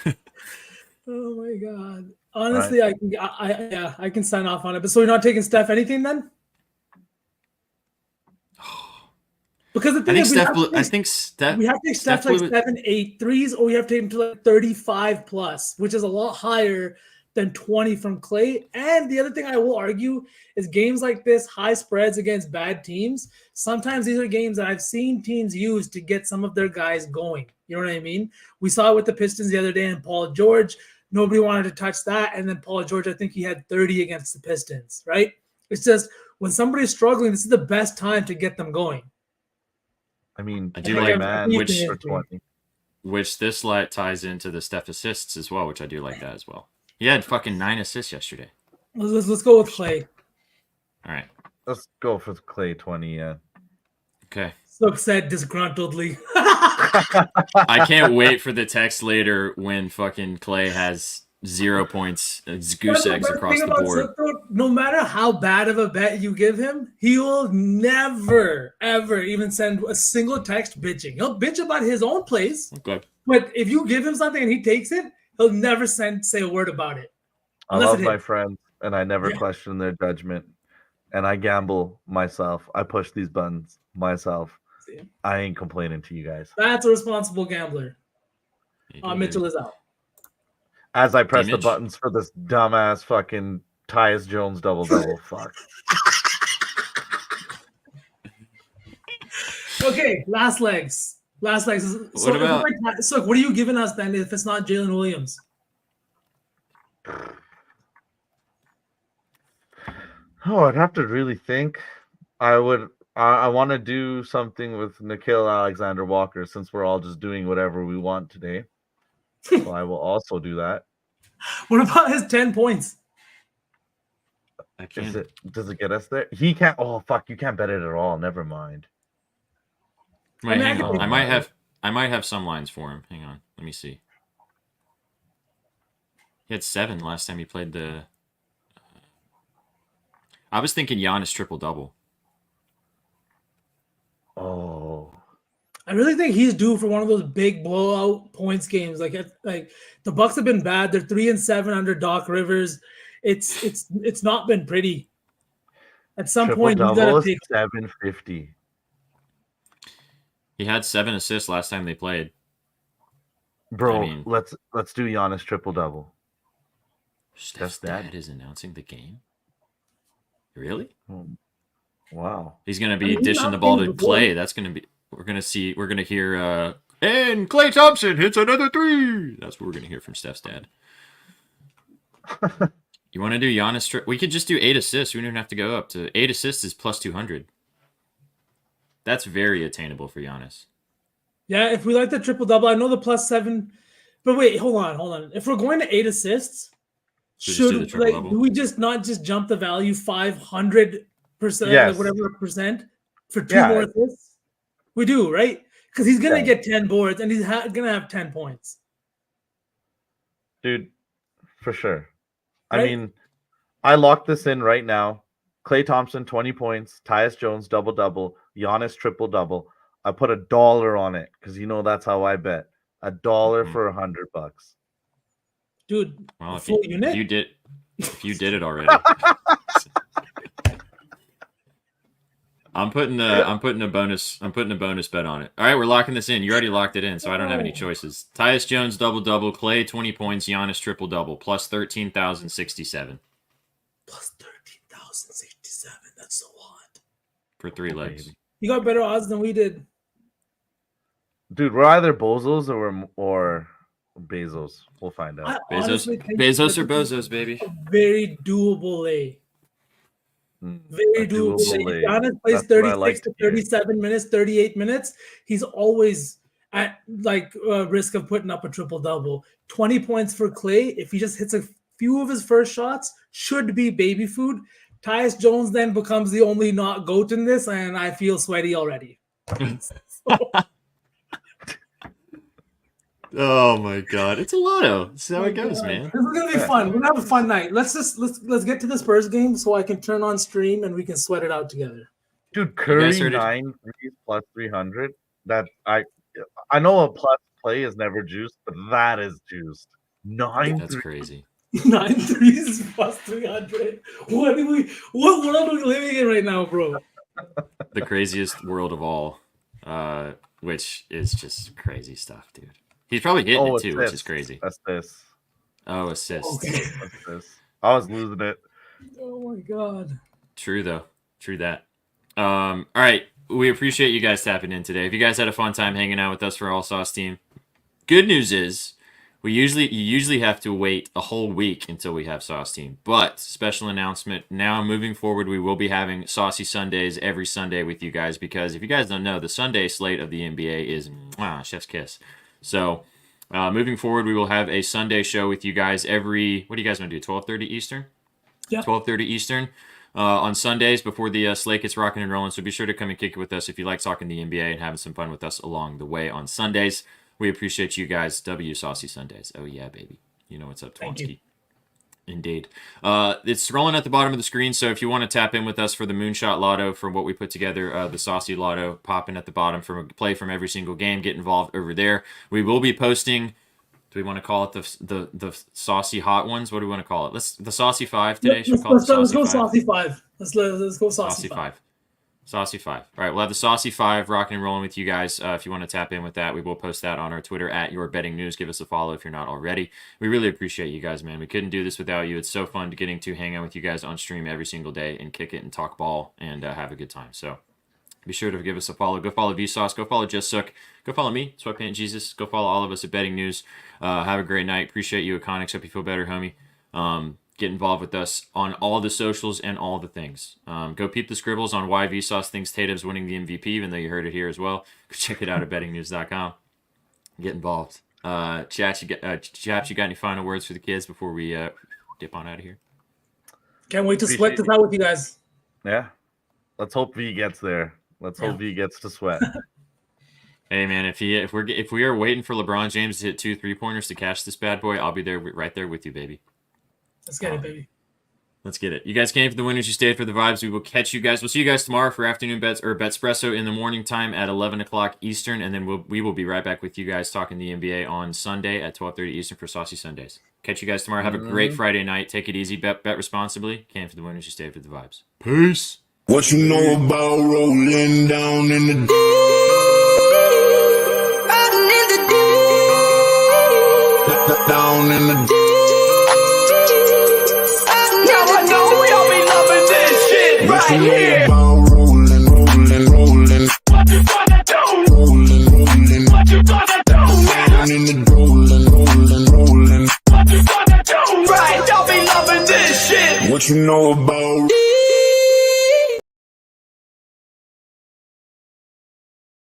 Oh my god! Honestly, I can sign off on it. But so you're not taking Steph anything then? Because the thing is, we have to take Steph like 7, 8 threes, or we have to take him to like 35 plus, which is a lot higher than 20 from Klay. And the other thing I will argue is games like this, high spreads against bad teams. Sometimes these are games that I've seen teams use to get some of their guys going. You know what I mean? We saw it with the Pistons the other day and Paul George. Nobody wanted to touch that. And then Paul George, I think he had 30 against the Pistons, right? It's just when somebody's struggling, this is the best time to get them going. I mean, I do like man, which for 20. Which this ties into the Steph assists as well, which I do like that as well. He had fucking 9 assists yesterday. Let's go with Klay. All right. Let's go for Klay 20. Yeah. Okay. Sook said disgruntledly. I can't wait for the text later when fucking Klay has 0 points, goose eggs across the board. Sook, though, no matter how bad of a bet you give him, he will never, ever even send a single text bitching. He'll bitch about his own plays, Okay. but if you give him something and he takes it, he'll never say a word about it. I love my friends, and I never question their judgment. And I gamble myself. I push these buttons myself. See? I ain't complaining to you guys. That's a responsible gambler. Mitchell is out. As I press the Image. buttons for this dumbass fucking Tyus Jones double. Fuck. Okay, last legs. So, what are you giving us then if it's not Jalen Williams? Oh, I'd have to really think. I want to do something with Nickeil Alexander-Walker since we're all just doing whatever we want today. So I will also do that. What about his 10 points? I can't. Does it get us there? He can't. Oh fuck! You can't bet it at all. Never mind. Wait, I mean, I hang can on. think I might have some lines for him. Hang on. Let me see. He had 7 last time he played the. I was thinking Giannis triple double. Oh, I really think he's due for one of those big blowout points games. Like the Bucks have been bad. They're 3-7 under Doc Rivers. It's not been pretty. At some triple point, you double gotta is take. 750. He had 7 assists last time they played. Bro, I mean- let's do Giannis triple double. Steph's that. dad is announcing the game. Really? Wow. He's gonna I be mean, he's dishing not the ball been to before. Clay. That's gonna be. We're gonna hear. And Clay Thompson hits another 3. That's what we're gonna hear from Steph's dad. You want to do Giannis? We could just do 8 assists. We don't even have to go up to 8 assists. Is plus 200. That's very attainable for Giannis. Yeah, if we like the triple double, I know the +7. But wait, hold on. If we're going to 8 assists, So just do the should triple double? do we just not just jump the value 500%, Yes. whatever percent, for 2 Yeah. more assists? We do, right? Because he's gonna Yeah. get 10 boards and he's gonna have 10 points. Dude, for sure. I Right? mean, I locked this in right now. Klay Thompson, 20 points. Tyus Jones, double-double. Giannis, triple-double. I put $1 on it because that's how I bet. $1 Mhm. for $100. Dude, Well, a if full you unit? did it already. I'm putting a bonus bet on it. All right, we're locking this in. You already locked it in, so I don't have any choices. Tyus Jones double-double, Clay 20 points, Giannis triple-double, plus 13,067 Plus 13,067. That's a lot. for 3 legs. Baby. You got better odds than we did. Dude, we're either Bozos or Bezos. We'll find out. I Bezos, honestly think Bezos that or this is Bozos, baby. a very doable lay. Very A doable. doable If lay. Giannis plays That's what I 36 like to to hear. 37 minutes, 38 minutes, he's always at risk of putting up a triple double. 20 points for Clay. If he just hits a few of his first shots, should be baby food. Tyus Jones then becomes the only not GOAT in this, and I feel sweaty already. Oh my god, it's a lotto. That's how it goes, man. This is gonna be fun. We're gonna have a fun night. Let's get to the Spurs game so I can turn on stream and we can sweat it out together. Dude, Curry heard it. 9 threes plus 300. That I know a plus play is never juiced, but that is juiced. 9 That's threes. crazy. 9 threes plus 300. What world are we living in right now, bro? The craziest world of all, which is just crazy stuff, dude. He's probably hitting it too, which is assists. crazy. That's this. Oh, assists. Okay. That's this. I was losing it. Oh my god. True though. True that. All right. We appreciate you guys tapping in today. If you guys had a fun time hanging out with us for All Sauce Team, good news is you usually have to wait a whole week until we have Sauce Team. But special announcement, now moving forward, we will be having Saucy Sundays every Sunday with you guys, because if you guys don't know, the Sunday slate of the NBA is chef's kiss. So moving forward, we will have a Sunday show with you guys every, what do you guys want to do, 12:30 Eastern? Yeah. 12:30 Eastern on Sundays before the slate gets rocking and rolling. So be sure to come and kick it with us if you like talking the NBA and having some fun with us along the way on Sundays. We appreciate you guys. W Saucy Sundays. Oh, yeah, baby. You know what's up, Thank you. Twonsky. Indeed. It's scrolling at the bottom of the screen, so if you want to tap in with us for the Moonshot Lotto, for what we put together, the Saucy Lotto, popping at the bottom from a play from every single game, get involved over there. We will be posting, do we want to call it the Saucy Hot Ones? What do we want to call it? The Saucy 5 today. Should we call it the Let's go Saucy 5? Saucy 5. Let's go Saucy 5. Saucy 5. All right, we'll have the Saucy 5 rocking and rolling with you guys. If you want to tap in with that, we will post that on our Twitter at Your Betting News. Give us a follow if you're not already. We really appreciate you guys, man. We couldn't do this without you. It's so fun getting to hang out with you guys on stream every single day and kick it and talk ball and have a good time. So be sure to give us a follow. Go follow Vsauce. Go follow Just Sook. Go follow me, Sweatpant Jesus. Go follow all of us at Betting News. Have a great night. Appreciate you, Iconics. Hope you feel better, homie. Get involved with us on all the socials and all the things. Go peep the scribbles on why Vsauce thinks Tatum's winning the MVP, even though you heard it here as well. Go check it out at bettingnews.com. Get involved. Chaps, you got any final words for the kids before we dip on out of here? Can't wait to sweat this out with you guys. Yeah. Let's hope V gets there. Let's hope V gets to sweat. Hey man, if we are waiting for LeBron James to hit 2 3-pointers to cash this bad boy, I'll be there right there with you, baby. Let's get it, baby. Let's get it. You guys came for the winners. You stayed for the vibes. We will catch you guys. We'll see you guys tomorrow for afternoon bets or Betspresso in the morning time at 11 o'clock Eastern, and then we will be right back with you guys talking the NBA on Sunday at 12:30 Eastern for Saucy Sundays. Catch you guys tomorrow. Have a great Friday night. Take it easy. Bet responsibly. Came for the winners. You stayed for the vibes. Peace. What you know about rolling down in the deep? Riding in the deep. Down in the deep. Now I know y'all be loving this shit right here. Rolling. What you gonna do? Rolling. What you gonna do? Down in the rolling. What you gonna do? Right, y'all be loving this shit. What you know about